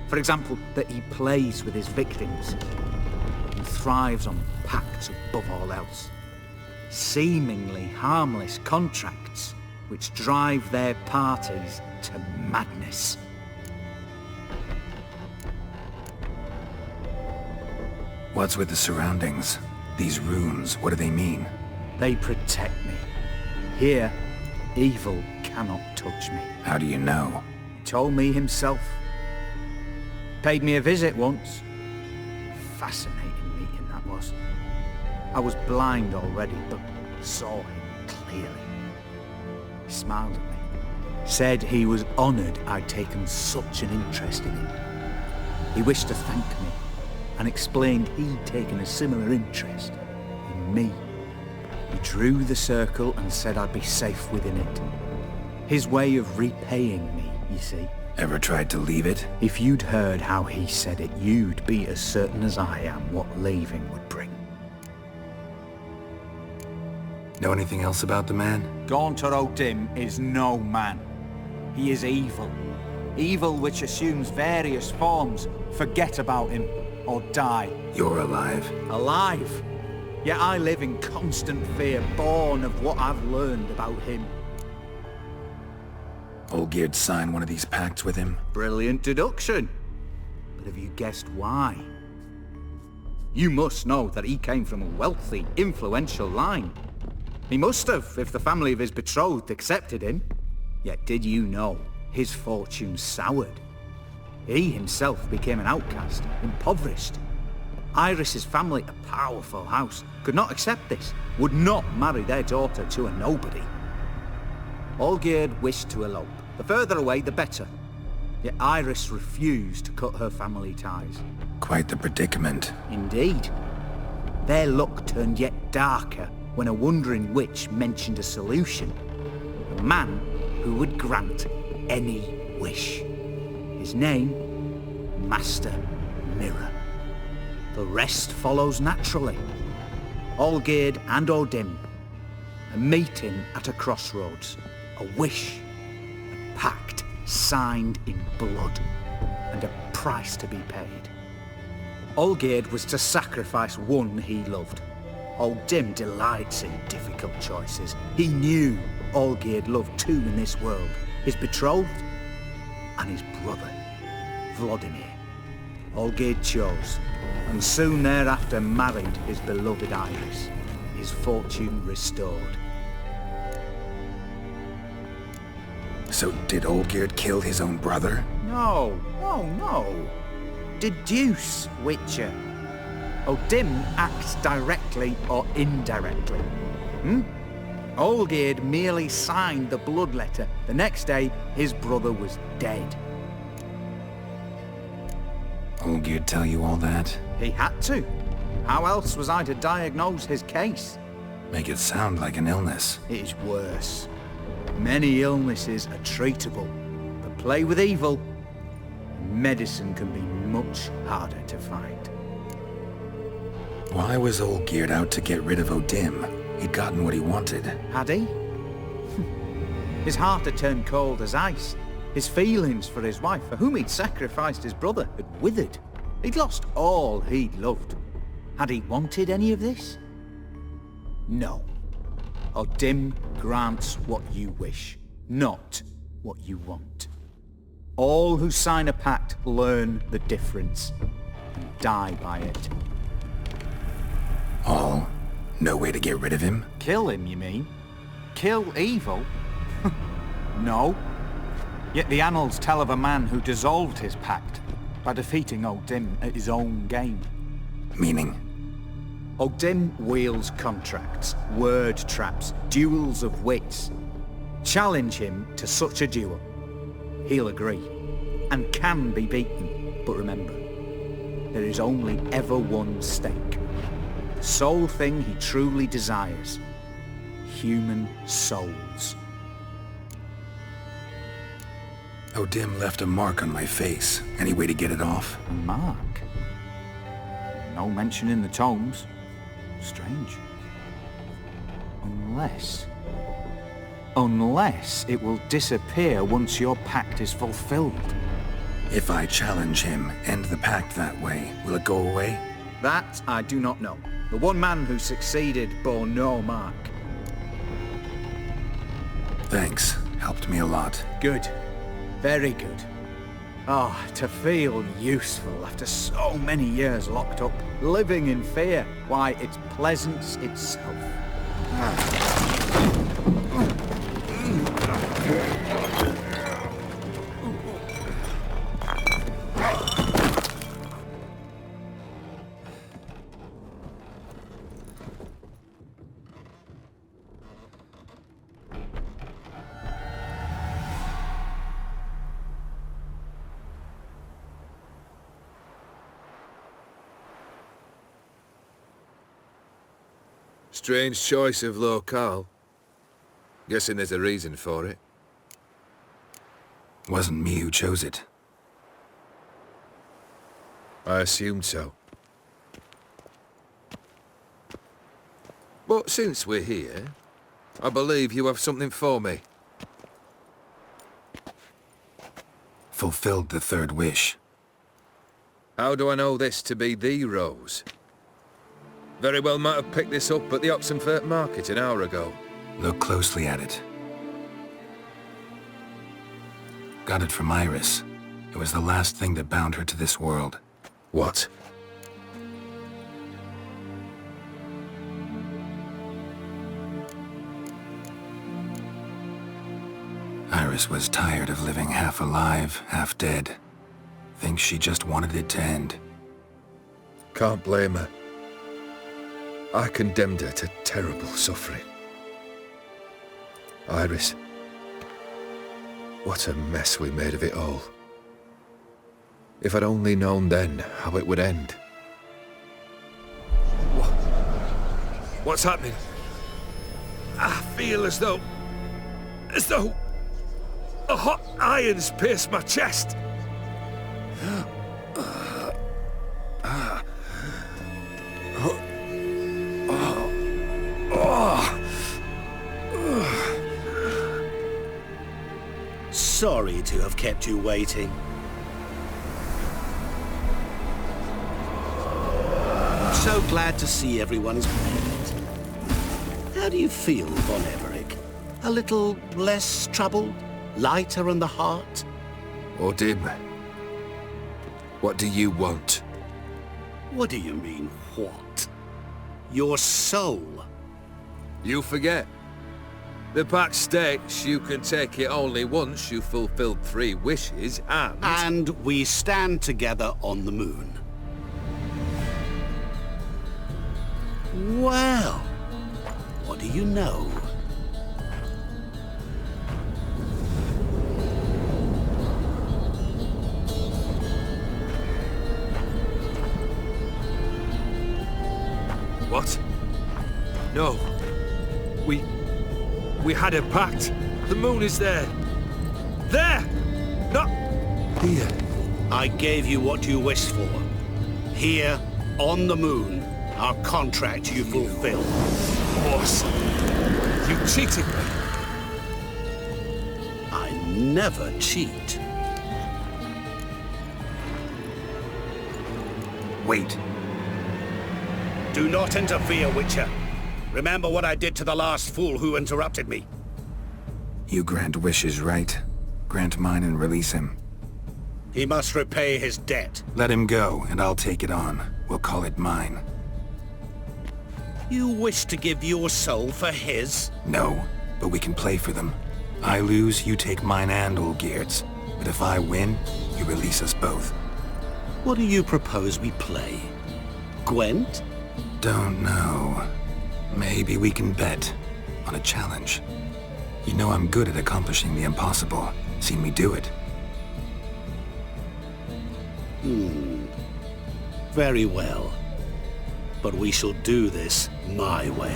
For example, that he plays with his victims and thrives on pacts above all else. Seemingly harmless contracts which drive their parties to madness. What's with the surroundings? These runes, what do they mean? They protect me. Here, evil cannot touch me. How do you know? He told me himself. Paid me a visit once. Fascinating meeting that was. I was blind already, but saw him clearly. He smiled at me. Said he was honoured I'd taken such an interest in him. He wished to thank me, and explained he'd taken a similar interest in me. He drew the circle and said I'd be safe within it. His way of repaying me, you see. Ever tried to leave it? If you'd heard how he said it, you'd be as certain as I am what leaving would bring. Know anything else about the man? Gaunter O'Dim is no man. He is evil. Evil which assumes various forms. Forget about him, or die. You're alive. Alive? Yet I live in constant fear, born of what I've learned about him. Olgierd signed one of these pacts with him? Brilliant deduction. But have you guessed why? You must know that he came from a wealthy, influential line. He must have, if the family of his betrothed accepted him. Yet did you know his fortune soured? He himself became an outcast, impoverished. Iris's family, a powerful house, could not accept this, would not marry their daughter to a nobody. Olgierd wished to elope. The further away, the better. Yet Iris refused to cut her family ties. Quite the predicament. Indeed. Their luck turned yet darker when a wandering witch mentioned a solution. A man who would grant any wish. His name, Master Mirror. The rest follows naturally. Olgierd and O'Dim, a meeting at a crossroads, a wish, a pact signed in blood, and a price to be paid. Olgierd was to sacrifice one he loved, Old Dim delights in difficult choices. He knew Olgierd loved two in this world, his betrothed and his brother, Vladimir. Olgierd chose, and soon thereafter married his beloved Iris, his fortune restored. So did Olgierd kill his own brother? No. Deduce, Witcher. Dim acts directly or indirectly. Olgierd merely signed the blood letter. The next day, his brother was dead. Olgierd tell you all that? He had to. How else was I to diagnose his case? Make it sound like an illness. It is worse. Many illnesses are treatable, but play with evil, medicine can be much harder to find. Why was Olgierd out to get rid of O'Dim? He'd gotten what he wanted. Had he? His heart had turned cold as ice. His feelings for his wife, for whom he'd sacrificed his brother, had withered. He'd lost all he'd loved. Had he wanted any of this? No. O'Dim grants what you wish, not what you want. All who sign a pact learn the difference and die by it. All? No way to get rid of him? Kill him, you mean? Kill evil? No. Yet the annals tell of a man who dissolved his pact by defeating O'Dim at his own game. Meaning? O'Dim wields contracts, word traps, duels of wits. Challenge him to such a duel. He'll agree, and can be beaten. But remember, there is only ever one stake. The sole thing he truly desires. Human souls. O'Dim left a mark on my face. Any way to get it off? A mark? No mention in the tomes. Strange. Unless it will disappear once your pact is fulfilled. If I challenge him, end the pact that way, will it go away? That I do not know. The one man who succeeded bore no mark. Thanks. Helped me a lot. Good. Very good. Oh, to feel useful after so many years locked up, living in fear. Why, it's pleasance itself. Strange choice of locale. Guessing there's a reason for it. Wasn't me who chose it. I assumed so. But since we're here, I believe you have something for me. Fulfilled the third wish. How do I know this to be the rose? Very well might have picked this up at the Oxenfurt market an hour ago. Look closely at it. Got it from Iris. It was the last thing that bound her to this world. What? Iris was tired of living half alive, half dead. Thinks she just wanted it to end. Can't blame her. I condemned her to terrible suffering. Iris, what a mess we made of it all. If I'd only known then how it would end. What's happening? I feel as though a hot iron's pierced my chest. Sorry to have kept you waiting. I'm so glad to see everyone is prepared. How do you feel, Von Everett? A little less troubled? Lighter in the heart? Odim, what do you want? What do you mean, what? Your soul. You forget. The pact states you can take it only once you've fulfilled 3 wishes, and... And we stand together on the moon. Well, what do you know? What? No. We had a pact. The moon is there. There! Not here. I gave you what you wished for. Here, on the moon, our contract you fulfilled. Horse! You cheated me. I never cheat. Wait. Do not interfere, Witcher. Remember what I did to the last fool who interrupted me. You grant wishes, right? Grant mine and release him. He must repay his debt. Let him go, and I'll take it on. We'll call it mine. You wish to give your soul for his? No, but we can play for them. I lose, you take mine and Olgierd's. But if I win, you release us both. What do you propose we play? Gwent? Don't know. Maybe we can bet on a challenge. You know I'm good at accomplishing the impossible. Seen me do it. Very well. But we shall do this my way.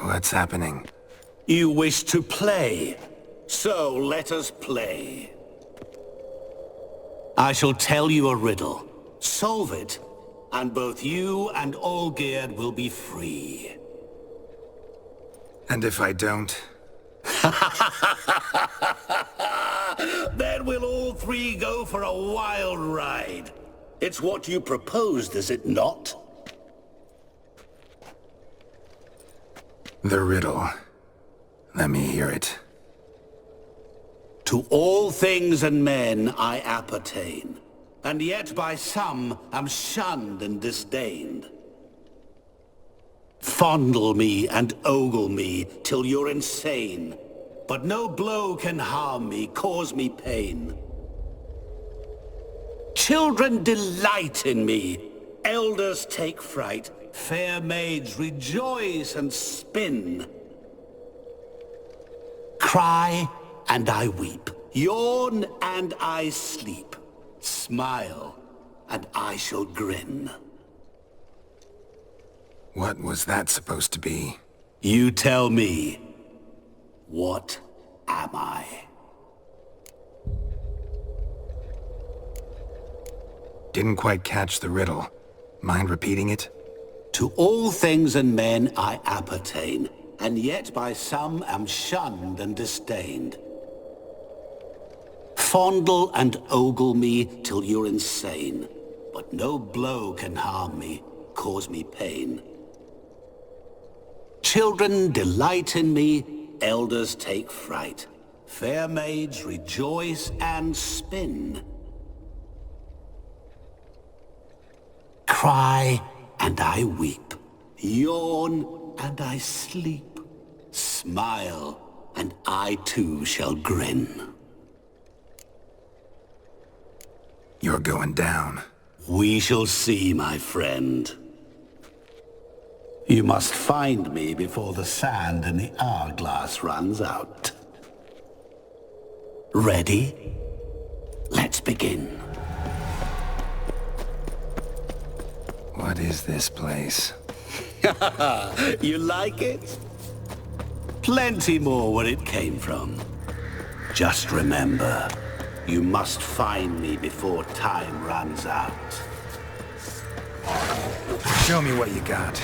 What's happening? You wish to play, so let us play. I shall tell you a riddle. Solve it, and both you and Olgierd will be free. And if I don't? Then we'll all 3 go for a wild ride. It's what you proposed, is it not? The riddle. Let me hear it. To all things and men I appertain, and yet by some am shunned and disdained. Fondle me and ogle me till you're insane, but no blow can harm me, cause me pain. Children delight in me, elders take fright, fair maids rejoice and spin. Cry and I weep, yawn and I sleep, smile and I shall grin. What was that supposed to be? You tell me, what am I? Didn't quite catch the riddle. Mind repeating it? To all things and men I appertain, and yet by some am shunned and disdained. Fondle and ogle me till you're insane, but no blow can harm me, cause me pain. Children delight in me, elders take fright, fair maids rejoice and spin. Cry and I weep, yawn and I sleep, smile and I too shall grin. You're going down. We shall see, my friend. You must find me before the sand in the hourglass runs out. Ready? Let's begin. What is this place? You like it? Plenty more where it came from. Just remember, you must find me before time runs out. Show me what you got.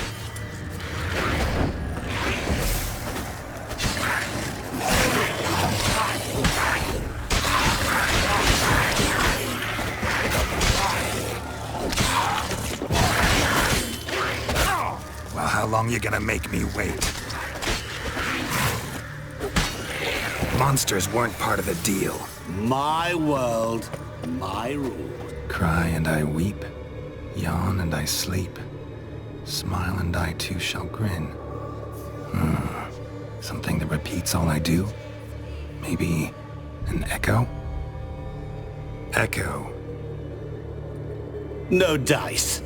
you gonna make me wait? Monsters weren't part of the deal. My world, my rules. Cry and I weep, yawn and I sleep, smile and I too shall grin. Something that repeats all I do? Maybe an echo? Echo. No dice.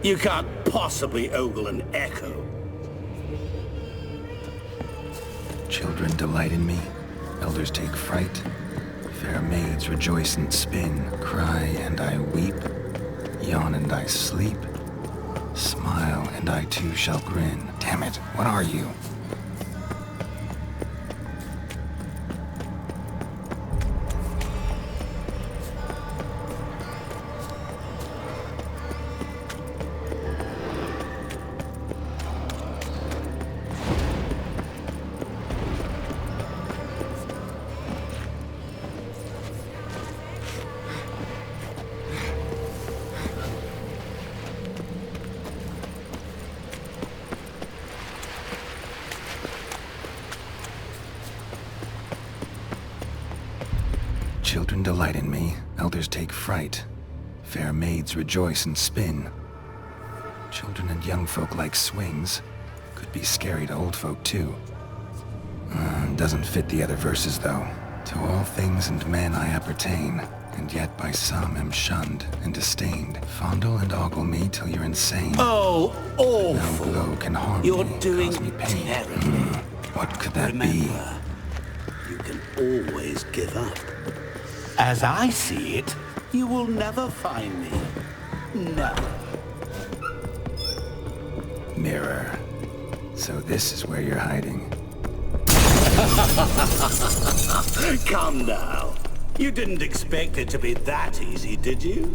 You can't possibly ogle an echo. Children delight in me, elders take fright, fair maids rejoice and spin, cry and I weep, yawn and I sleep, smile and I too shall grin. Damn it, what are you? Children delight in me, elders take fright. Fair maids rejoice and spin. Children and young folk like swings. Could be scary to old folk too. Doesn't fit the other verses though. To all things and men I appertain, and yet by some am shunned and disdained. Fondle and ogle me till you're insane. Oh, awful. No blow can harm You're me, doing cause me pain. terribly. What could that Remember, you can always give up. As I see it, you will never find me. Never. be? Mirror. So this is where you're hiding. Come now. You didn't expect it to be that easy, did you?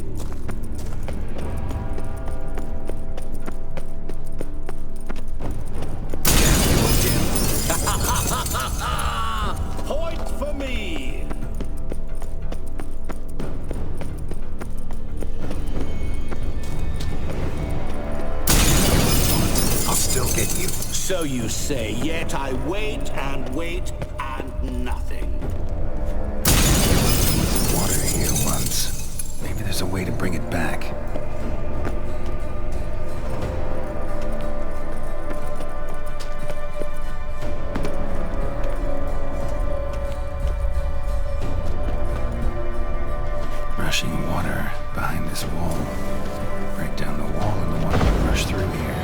Point for me! I'll still get you. So you say, yet I wait and wait and nothing. Water here once. Maybe there's a way to bring it back. Rushing water behind this wall. Break down the wall and the water will rush through here.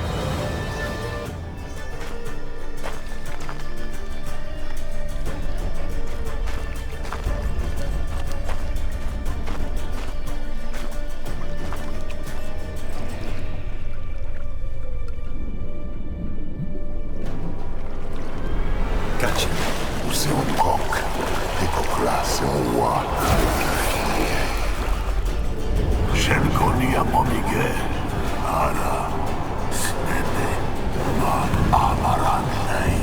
Gotcha. C'est un coq. Hypocras au roi. Shenkonia momige. Ara. Snede. Man amaran lei.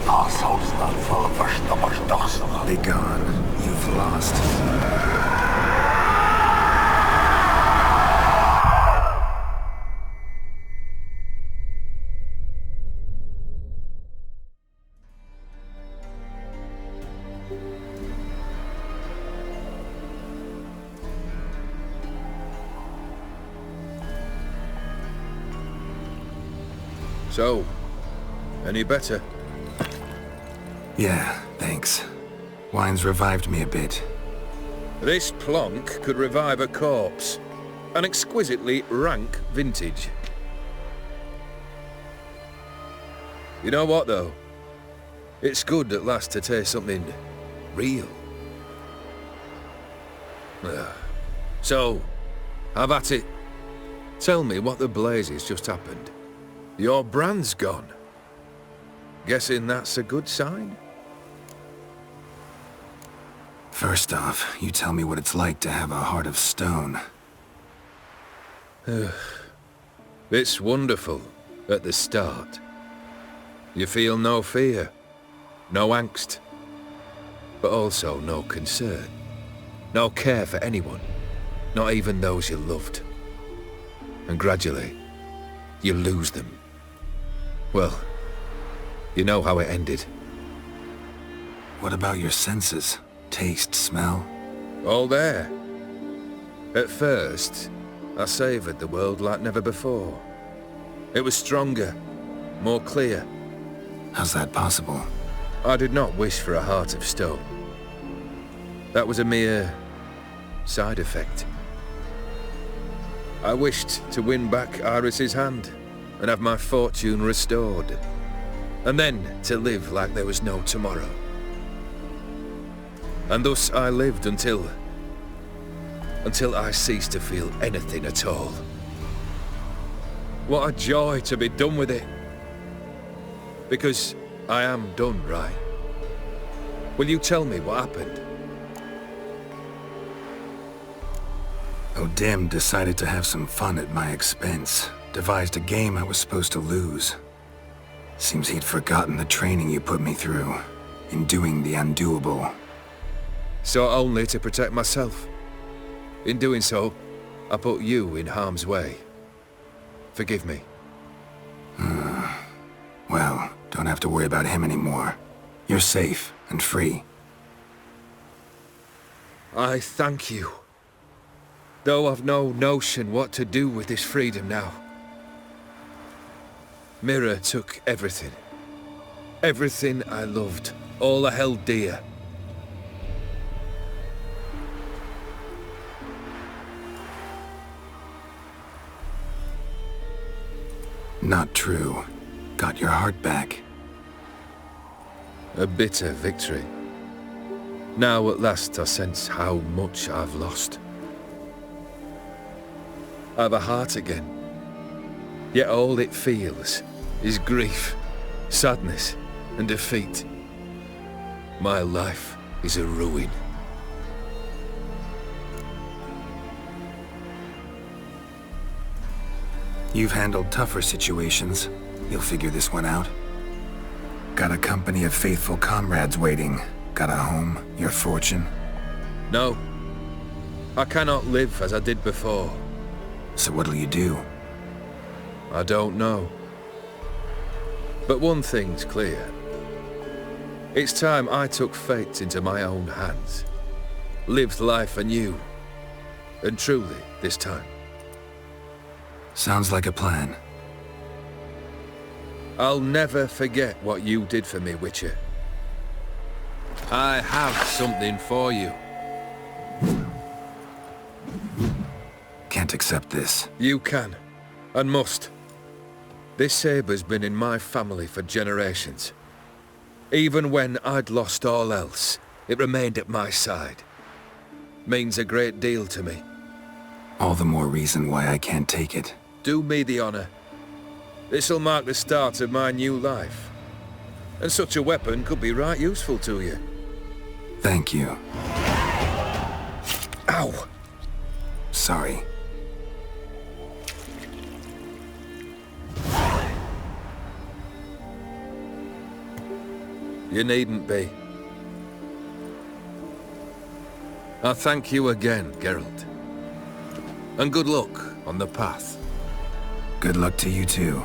Assholes not full of verstopperstochsel. Be gone. You've lost. So, any better? Yeah, thanks. Wine's revived me a bit. This plonk could revive a corpse. An exquisitely rank vintage. You know what, though? It's good at last to taste something real. So, have at it. Tell me what the blazes just happened. Your brand's gone. Guessing that's a good sign? First off, you tell me what it's like to have a heart of stone. It's wonderful at the start. You feel no fear, no angst, but also no concern. No care for anyone, not even those you loved. And gradually, you lose them. Well, you know how it ended. What about your senses? Taste, smell? All there. At first, I savoured the world like never before. It was stronger, more clear. How's that possible? I did not wish for a heart of stone. That was a mere side effect. I wished to win back Iris's hand and have my fortune restored, and then to live like there was no tomorrow. And thus I lived until I ceased to feel anything at all. What a joy to be done with it. Because I am done, right? Will you tell me what happened? O'Dim decided to have some fun at my expense. Devised a game I was supposed to lose. Seems he'd forgotten the training you put me through, in doing the undoable. So only to protect myself. In doing so, I put you in harm's way. Forgive me. Well, don't have to worry about him anymore. You're safe and free. I thank you. Though I've no notion what to do with this freedom now. Mira took everything. Everything I loved. All I held dear. Not true. Got your heart back. A bitter victory. Now at last I sense how much I've lost. I've a heart again. Yet all it feels is grief, sadness, and defeat. My life is a ruin. You've handled tougher situations. You'll figure this one out. Got a company of faithful comrades waiting. Got a home, your fortune. No. I cannot live as I did before. So what'll you do? I don't know. But one thing's clear. It's time I took fate into my own hands. Lived life anew. And truly, this time. Sounds like a plan. I'll never forget what you did for me, Witcher. I have something for you. Can't accept this. You can, and must. This sabre's been in my family for generations. Even when I'd lost all else, it remained at my side. Means a great deal to me. All the more reason why I can't take it. Do me the honor. This'll mark the start of my new life. And such a weapon could be right useful to you. Thank you. Ow! Sorry. You needn't be. I thank you again, Geralt. And good luck on the path. Good luck to you too.